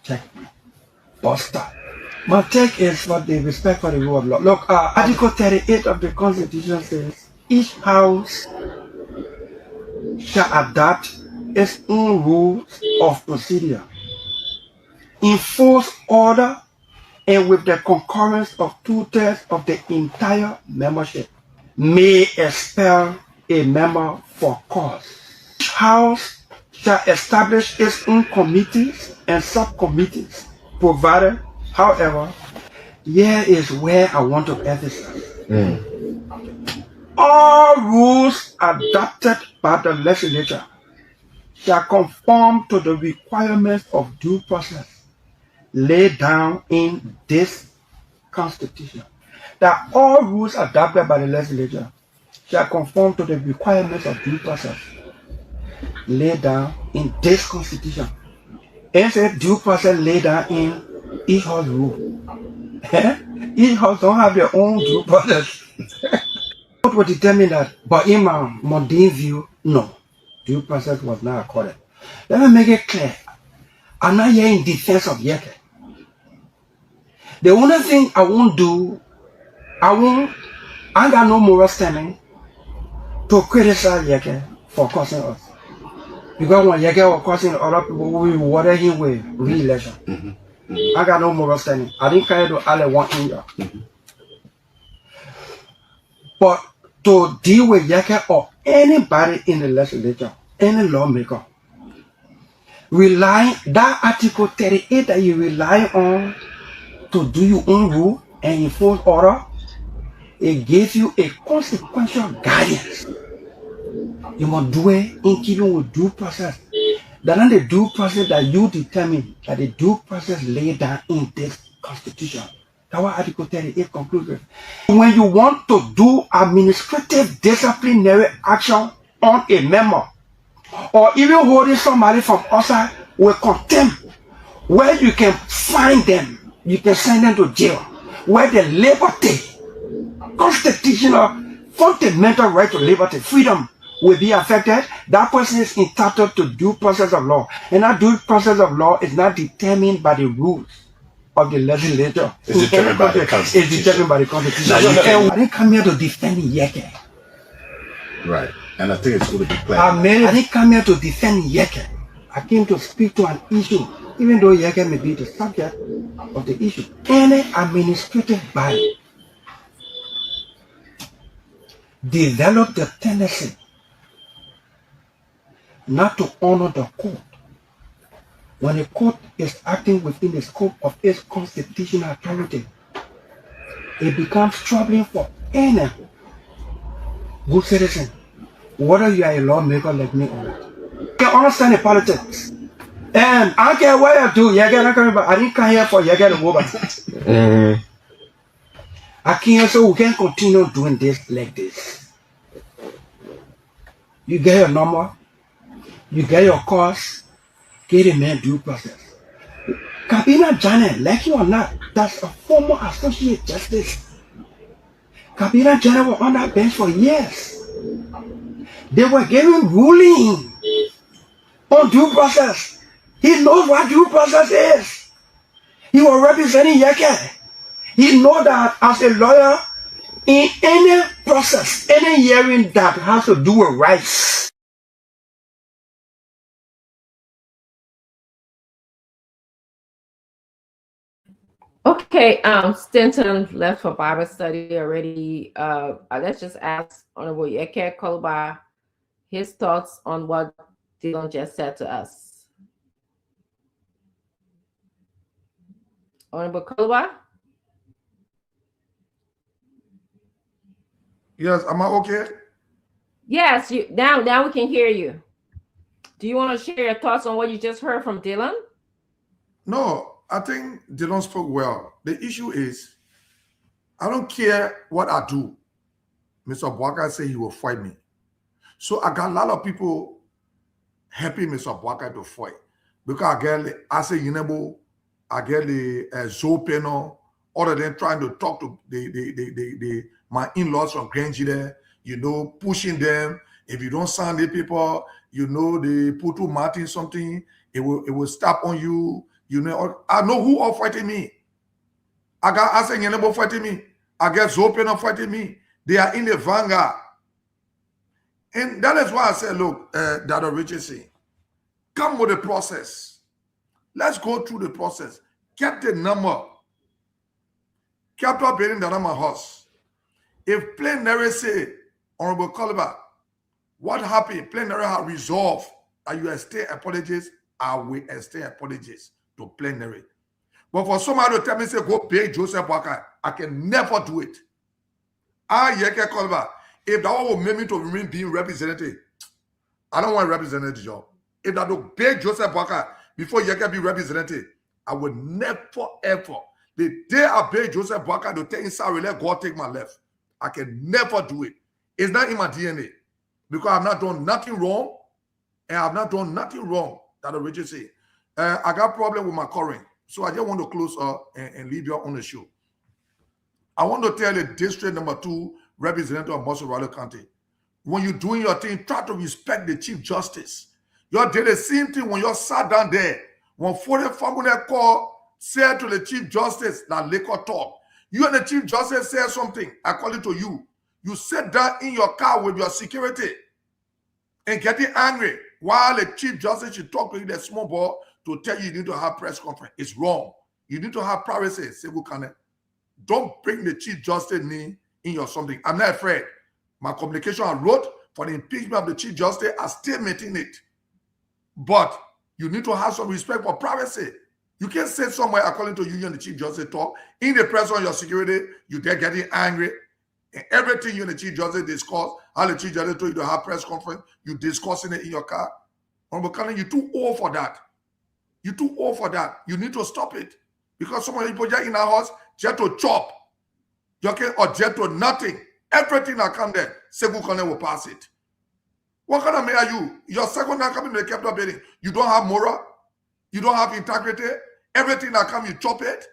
checkmate, buster. My take is for the respect for the rule of law. Look, Article 38 of the Constitution says each house shall adopt its own rules of procedure, enforce order, and with the concurrence of 2/3 of the entire membership, may expel a member for cause. Each house shall establish its own committees and subcommittees, provided, however, here is where I want to emphasize. All rules adopted by the legislature shall conform to the requirements of due process laid down in this Constitution. That all rules adopted by the legislature shall conform to the requirements of due process laid down in this Constitution. And say due process laid down in each house rule. Each house don't have their own due process. What would determine that? But in my mundane view, no. Due process was not accorded. Let me make it clear. I'm not here in defense of Yeke. The only thing I won't do, I got no moral standing to criticize Yeke for causing us. Because when Yeke was causing other people, we rewarded him with re-election. I got no moral standing. I didn't carry to all one India. But to deal with Yeke or anybody in the legislature, any lawmaker, rely that Article 38 that you rely on to do your own rule and enforce order, it gives you a consequential guidance. You must do it in keeping with due process. That is the due process that you determine, that the due process laid down in this Constitution. That's what Article 38 concludes with. When you want to do administrative disciplinary action on a member, or even holding somebody from outside with contempt, where you can fine them, you can send them to jail, where the liberty, constitutional, fundamental right to liberty, freedom will be affected, that person is entitled to due process of law. And that due process of law is not determined by the rules of the legislature. It's determined by the Constitution. It's determined by the Constitution. I didn't come here to defend Yeke. Right. And I think it's going to be clear. I didn't come here to defend Yeke. I came to speak to an issue, even though Yeke may be the subject of the issue. Any administrative body develop the tendency not to honor the court when the court is acting within the scope of its constitutional authority. It becomes troubling for any good citizen, whether you are a lawmaker like me or not. You can understand the politics. And I don't care what I do, I didn't come here for Yeke to go back. I came here so we can continue doing this like this. You get your number, you get your course, get a man due process. Kabina Janet, like you or not, that's a former associate justice. Kabina Janet was on that bench for years. They were giving ruling on due process. He knows what due process is. He was representing Yeke. He knows that as a lawyer, in any process, any hearing that has to do with rights, Okay, Stanton left for Bible study already. Let's just ask Honorable Yeke Koluba his thoughts on what Dylan just said to us. Honorable Koluba? Yes, am I okay? Yes, now we can hear you. Do you want to share your thoughts on what you just heard from Dylan? No, I think Dylan spoke well. The issue is, I don't care what I do. Mr. Boakai said he will fight me. So I got a lot of people helping Mr. Boakai to fight. Because I say, I get the Zopeno, other than trying to talk to my in-laws from Grange there, pushing them If you don't sign the paper, you know they put to Martin something, it will stop on you. You know, I know who are fighting me. I got Asen Yenebo fighting me. I get Zopen fighting me. They are in the vanguard. And that is why I said, look, Dr. Richardson, come with the process. Let's go through the process. Get the number. Capital Building the number horse. If plenary say, Honorable Caliber, what happened? Plenary have resolved that you extend apologies, I will extend apologies to plenary. But for somebody to tell me, say, go pay Joseph Boakai, I can never do it. Yeke Caliber, if that one will make me to remain being represented, I don't want to represent the job. If that will pay Joseph Boakai before Yeke be represented, I will never ever. The day I pay Joseph Boakai to take inside, let God take my left. I can never do it. It's not in my DNA. Because I've not done nothing wrong, and I've not done nothing wrong, that Richard say. I got problem with my current, so I just want to close and leave you on the show. I want to tell the district number 2 representative of Montserrat County, when you're doing your thing, try to respect the Chief Justice. You did the same thing when you sat down there. When 45 call said to the Chief Justice that liquor talk, you and the Chief Justice said something, according to you. You sit down in your car with your security and getting angry while the Chief Justice should talk to you, that small boy, to tell you need to have press conference. It's wrong. You need to have privacy. Don't bring the Chief Justice name in your something. I'm not afraid. My communication I wrote for the impeachment of the Chief Justice, I still maintain it. But you need to have some respect for privacy. You can't say somewhere, according to you and the Chief Justice talk, in the presence of your security, you're there getting angry. And everything you and the Chief Justice discuss, how the Chief Justice told you to have press conference, you discussing it in your car. You're too old for that. You're too old for that. You need to stop it. Because some of the people just in our house, just to chop. Or just to nothing. Everything that come there, Segu Kone will pass it. What kind of man are you? Your second time coming to the Capital Building, you don't have moral, you don't have integrity. Everything that come, you chop it.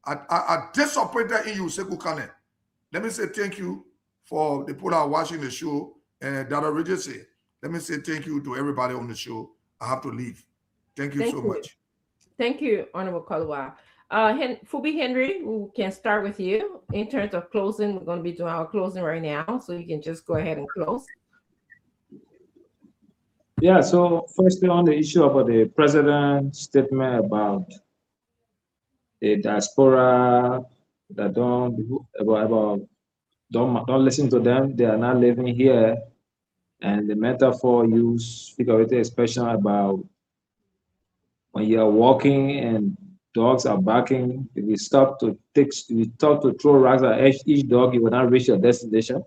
I disappointed in you, Segu Kane. Let me say thank you for the people that are watching the show. And Dr. Richard say, let me say thank you to everybody on the show. I have to leave. Thank you so much. Thank you, Honorable Kalua. Fubi Henry, we can start with you. In terms of closing, we're going to be doing our closing right now, so you can just go ahead and close. Yeah, so firstly on the issue about the president's statement about the diaspora that don't listen to them, they are not living here, and the metaphor used figurative expression about when you are walking and dogs are barking, if you stop to throw rocks at each dog, you will not reach your destination.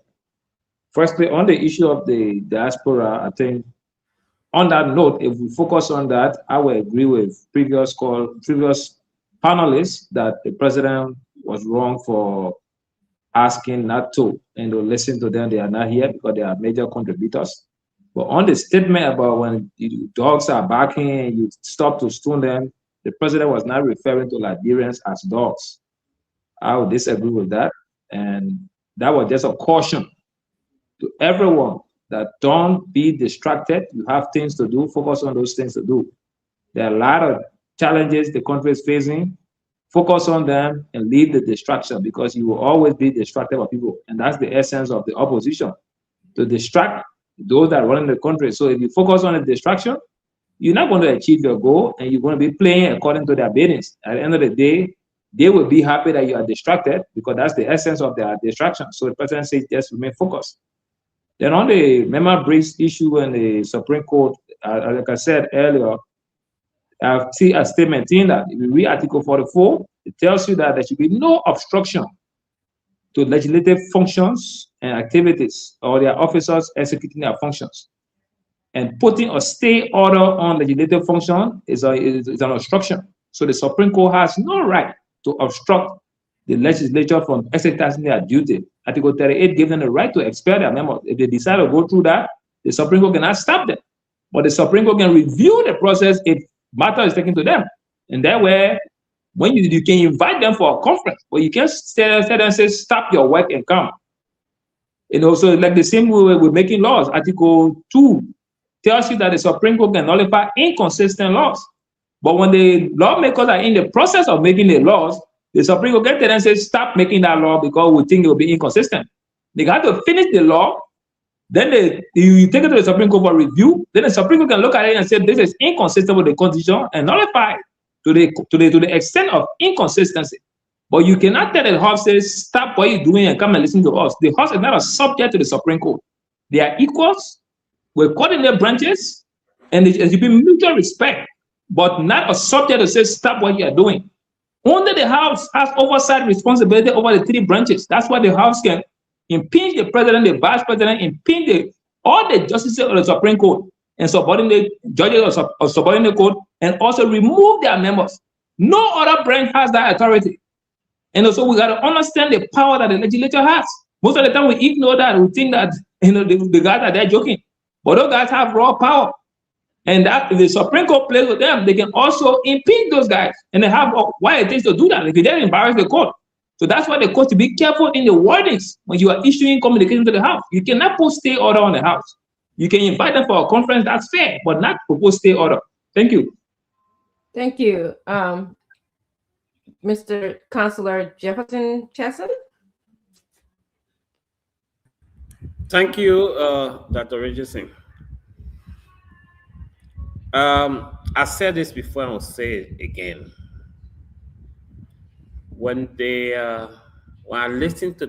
Firstly, on the issue of the diaspora, I think on that note, if we focus on that, I will agree with previous panelists that the president was wrong for asking not to, and to listen to them. They are not here because they are major contributors. But on the statement about when the dogs are barking and you stop to stone them, the president was not referring to Liberians as dogs. I would disagree with that. And that was just a caution to everyone that don't be distracted. You have things to do, focus on those things to do. There are a lot of challenges the country is facing. Focus on them and leave the distraction, because you will always be distracted by people. And that's the essence of the opposition, to distract those that are running the country. So if you focus on the distraction, you're not going to achieve your goal, and you're going to be playing according to their biddings. At the end of the day, they will be happy that you are distracted, because that's the essence of their distraction. So the president says just remain focused. Then on the member briefs issue and the Supreme Court, like I said earlier, I see a statement in that if you read Article 44, it tells you that there should be no obstruction to legislative functions and activities, or their officers executing their functions. And putting a stay order on legislative function is an obstruction. So the Supreme Court has no right to obstruct the legislature from exercising their duty. Article 38 gives them the right to expel their members. If they decide to go through that, the Supreme Court cannot stop them. But the Supreme Court can review the process if matter is taken to them. And that way, when you can invite them for a conference, but you can't stay and say, stop your work and come. So like the same way we're making laws. Article 2 tells you that the Supreme Court can nullify inconsistent laws. But when the lawmakers are in the process of making the laws, the Supreme Court gets there and says, stop making that law because we think it will be inconsistent. They got to finish the law, then you take it to the Supreme Court for review, then the Supreme Court can look at it and say, this is inconsistent with the Constitution and nullify it to the extent of inconsistency. But you cannot tell the House, says, stop what you're doing and come and listen to us. The House is not a subject to the Supreme Court. They are equals. We're caught in their branches, and there should be mutual respect, but not a subject to say, stop what you are doing. Only the House has oversight responsibility over the 3 branches. That's why the House can impeach the president, the vice president, impeach all the justices of the Supreme Court, and subordinate judges of subordinate court, and also remove their members. No other branch has that authority. And also, we got to understand the power that the legislature has. Most of the time, we ignore that. We think that the guys are there joking, but those guys have raw power. And that if the Supreme Court plays with them, they can also impeach those guys, and they have why it takes to do that. If they didn't embarrass the court, so that's why the court to be careful in the wordings when you are issuing communication to the House. You cannot put stay order on the House. You can invite them for a conference, that's fair, but not propose stay order. Thank you. Thank you. Mr. Councillor Jefferson Chesson. Thank you, Dr. Richardson. I said this before, I'll say it again. When I listened to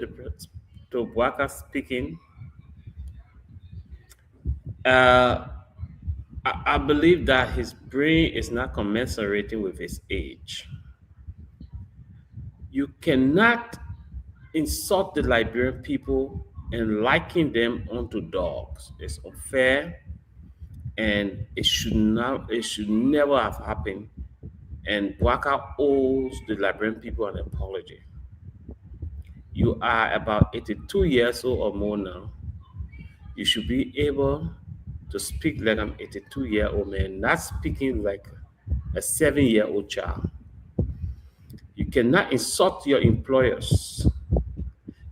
Boakai speaking, I believe that his brain is not commensurating with his age. You cannot insult the Liberian people and liken them unto dogs. It's unfair, and it should never have happened. And Boakai owes the Liberian people an apology. You are about 82 years old or more now. You should be able to speak like an 82-year-old man, not speaking like a 7-year-old child. You cannot insult your employers.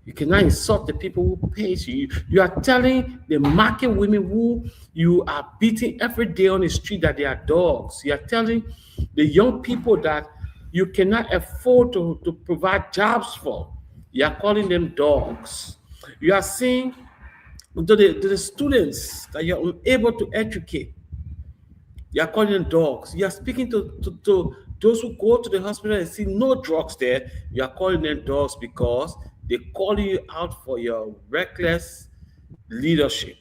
You cannot insult the people who pay you. You are telling the market women who you are beating every day on the street that they are dogs. You are telling the young people that you cannot afford to provide jobs for. You are calling them dogs. You are saying to the students that you are unable to educate. You are calling them dogs. You are speaking to those who go to the hospital and see no drugs there. You are calling them dogs because they call you out for your reckless leadership,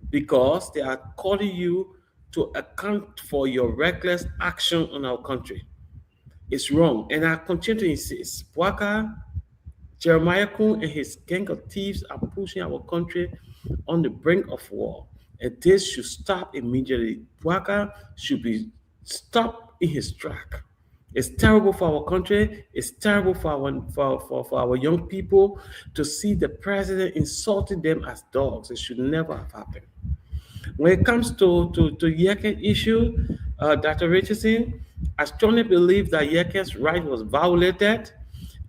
because they are calling you to account for your reckless action on our country. It's wrong. And I continue to insist. Boakai, Jeremiah Kun and his gang of thieves are pushing our country on the brink of war. And this should stop immediately. Boakai should be stopped in his track. It's terrible for our country. It's terrible for our young people to see the president insulting them as dogs. It should never have happened. When it comes to Yeke issue, Dr. Richardson, I strongly believe that Yeke's right was violated,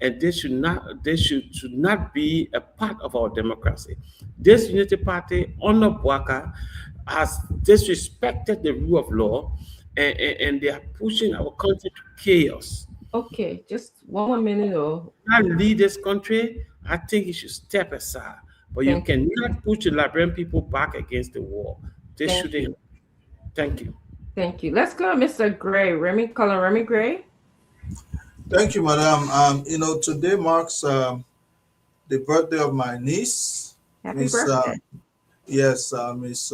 and this should not be a part of our democracy. This Unity Party under Boakai has disrespected the rule of law, and they are pushing our country to chaos. Okay, just 1 more minute. I lead this country, I think you should step aside. But you cannot push the Liberian people back against the wall. This shouldn't. Thank you. Thank you. Let's go, Mr. Gray. Remy Gray. Thank you, madam. Today marks the birthday of my niece. Happy birthday. Miss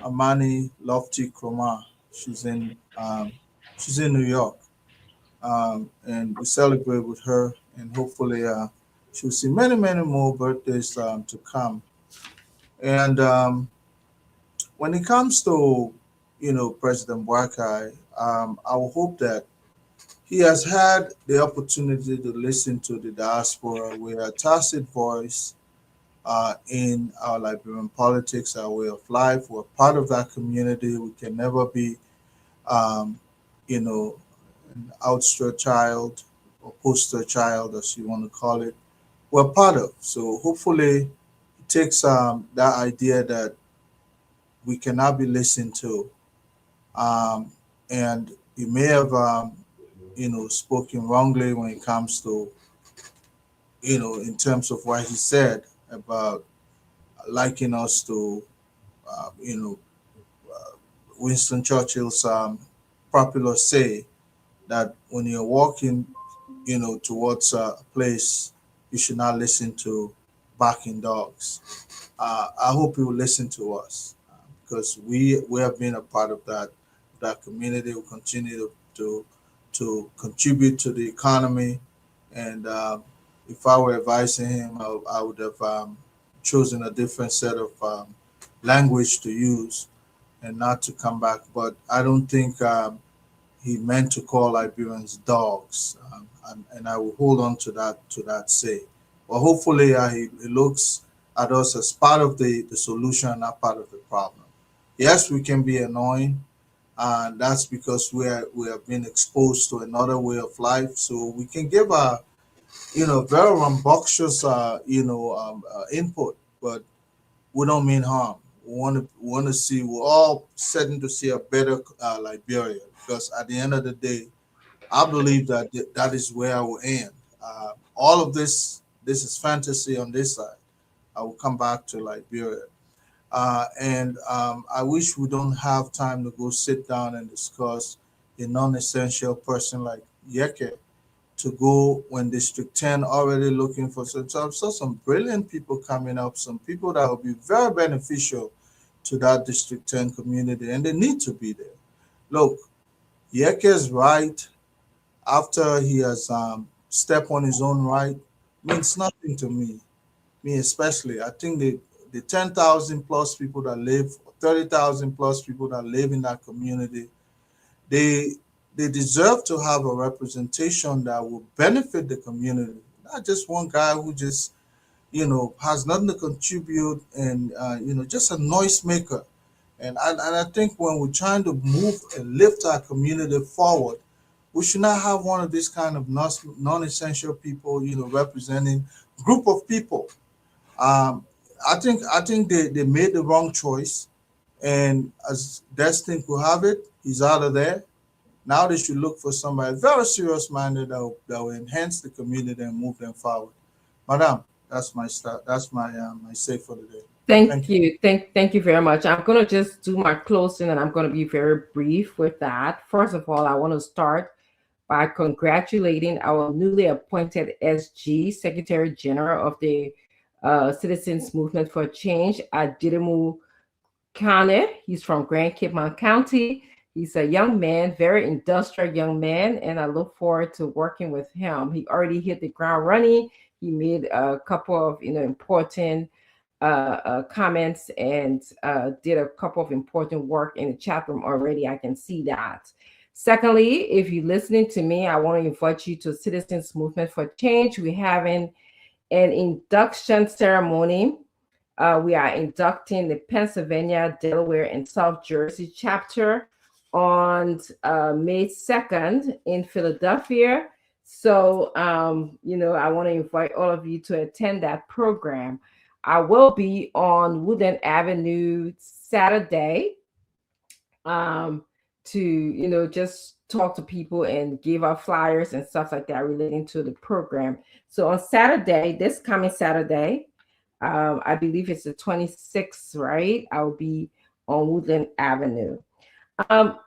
Amani Lofty Kroma. She's in New York, and we celebrate with her, and hopefully she'll see many more birthdays to come. And when it comes to President Boakai, I will hope that he has had the opportunity to listen to the diaspora. We're a tacit voice in our Liberian politics, our way of life. We're part of that community. We can never be, an outstretched child or poster child, as you want to call it. We're part of. So hopefully takes that idea that we cannot be listened to, and he may have spoken wrongly when it comes to in terms of what he said about liking us to uh, you know Winston Churchill's popular say that when you're walking towards a place, you should not listen to barking dogs. I hope you will listen to us because we have been a part of that community. We continue to contribute to the economy, and if I were advising him, I would have chosen a different set of language to use and not to come back. But I don't think he meant to call Liberians dogs, and I will hold on to that say. But hopefully, he looks at us as part of the solution, not part of the problem. Yes, we can be annoying, and that's because we have been exposed to another way of life. So we can give a very rambunctious input, but we don't mean harm. We want to see, we're all setting to see a better Liberia, because at the end of the day, I believe that that is where I will end. All of this is fantasy on this side. I will come back to Liberia. And I wish we don't have time to go sit down and discuss a non-essential person like Yeke to go when District 10 already looking for. So I saw some brilliant people coming up, some people that will be very beneficial to that District 10 community, and they need to be there. Look, Yeke is right. After he has stepped on his own right, means nothing to me especially. I think the 10,000 plus people that live, 30,000 plus people that live in that community, they deserve to have a representation that will benefit the community, not just one guy who just has nothing to contribute and just a noise maker. And I think when we're trying to move and lift our community forward, we should not have one of these kind of non-essential people, representing group of people. um, I think they made the wrong choice, and as Destin could have it, he's out of there. Now they should look for somebody very serious minded that will enhance the community and move them forward. Madam, that's my start. That's my say for the day. Thank you. Thank you very much. I'm gonna just do my closing, and I'm gonna be very brief with that. First of all, I want to start by congratulating our newly appointed SG, Secretary General of the Citizens Movement for Change, Adidemu Kane. He's from Grand Cape Mount County. He's a young man, very industrial young man, and I look forward to working with him. He already hit the ground running. He made a couple of important comments and did a couple of important work in the chat room already. I can see that. Secondly, if you're listening to me, I want to invite you to Citizens Movement for Change. We're having an induction ceremony. We are inducting the Pennsylvania, Delaware, and South Jersey chapter on May 2nd in Philadelphia. So, I want to invite all of you to attend that program. I will be on Woodland Avenue Saturday to just talk to people and give out flyers and stuff like that relating to the program. So on Saturday, this coming Saturday, I believe it's the 26th, right? I'll be on Woodland Avenue. On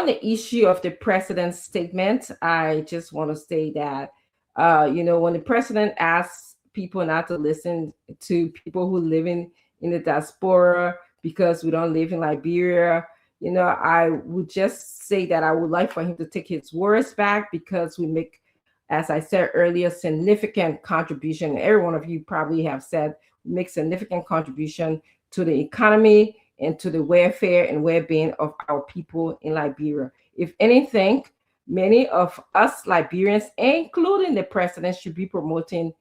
the issue of the president's statement, I just want to say that, when the president asks people not to listen to people who live in the diaspora because we don't live in Liberia, I would just say that I would like for him to take his words back, because we make, as I said earlier, significant contribution. Every one of you probably have said we make significant contribution to the economy and to the welfare and well-being of our people in Liberia. If anything, many of us Liberians, including the president, should be promoting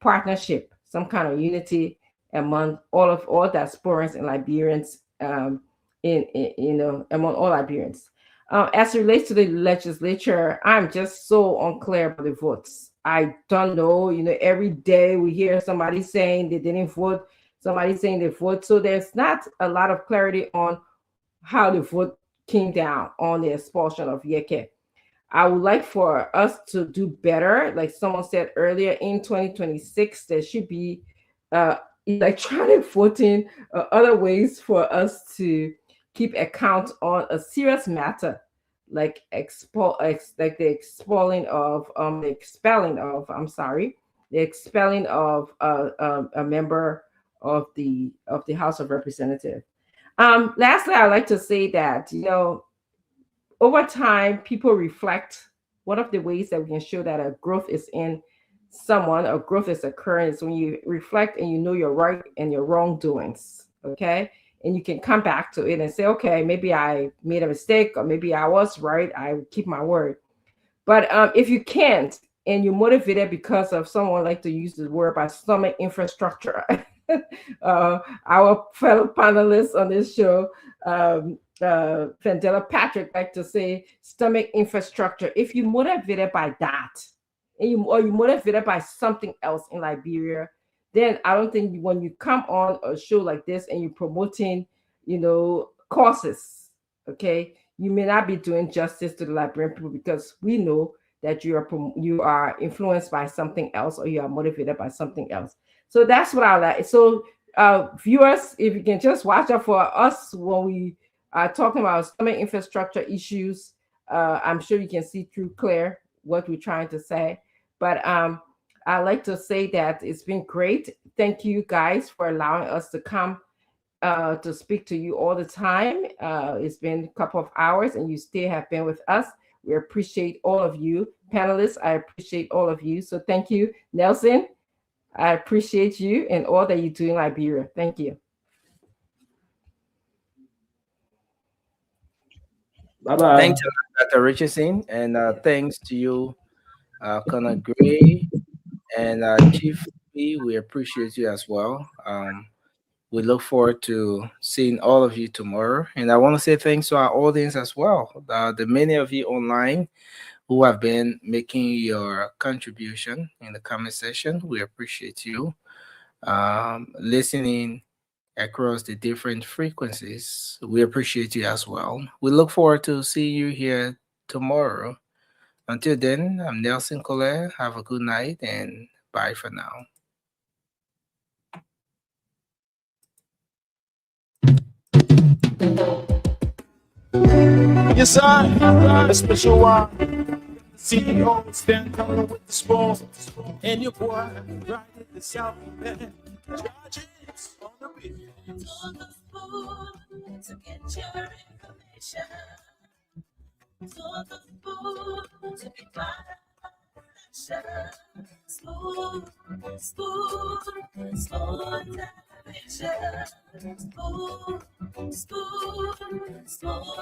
partnership, some kind of unity among all diasporans and Liberians, among all Liberians. As it relates to the legislature, I'm just so unclear about the votes. I don't know. Every day we hear somebody saying they didn't vote, somebody saying they vote. So there's not a lot of clarity on how the vote came down on the expulsion of Yeke. I would like for us to do better. Like someone said earlier, in 2026, there should be electronic voting, other ways for us to keep account on a serious matter, like the expelling of a member of the House of Representatives. Lastly, I'd like to say that over time, people reflect. One of the ways that we can show that a growth is in someone, or growth is occurring, is when you reflect and you know your right and your wrongdoings, okay? And you can come back to it and say, okay, maybe I made a mistake, or maybe I was right, I keep my word. But if you can't, and you're motivated because of, someone like to use the word by stomach infrastructure, our fellow panelists on this show, Vandela Patrick, like to say stomach infrastructure. If you're motivated by that, or you're motivated by something else in Liberia, then I don't think when you come on a show like this and you're promoting, causes, okay, you may not be doing justice to the Liberian people, because we know that you are influenced by something else, or you are motivated by something else. So that's what I like. So viewers, if you can just watch out for us when we are talking about stomach infrastructure issues, I'm sure you can see through clear what we're trying to say. But I'd like to say that it's been great. Thank you guys for allowing us to come to speak to you all the time. It's been a couple of hours and you still have been with us. We appreciate all of you. Panelists, I appreciate all of you. So thank you. Nelson, I appreciate you and all that you do in Liberia. Thank you. Bye-bye. Thanks, Dr. Richardson, and thanks to you, Connor Gray, and Chief B. We appreciate you as well. We look forward to seeing all of you tomorrow. And I want to say thanks to our audience as well. The many of you online who have been making your contribution in the comment section. We appreciate you listening across the different frequencies. We appreciate you as well. We look forward to seeing you here tomorrow. Until then, I'm Nelson Collet. Have a good night and bye for now. Yes, I, a special one. CEO stand tall with the spoon, and your boy right at the South Bend. Charges on the beat. On the spoon to get your information. On the spoon to be part of the spoon, spoon, spoon television. Spoon, spoon, spoon.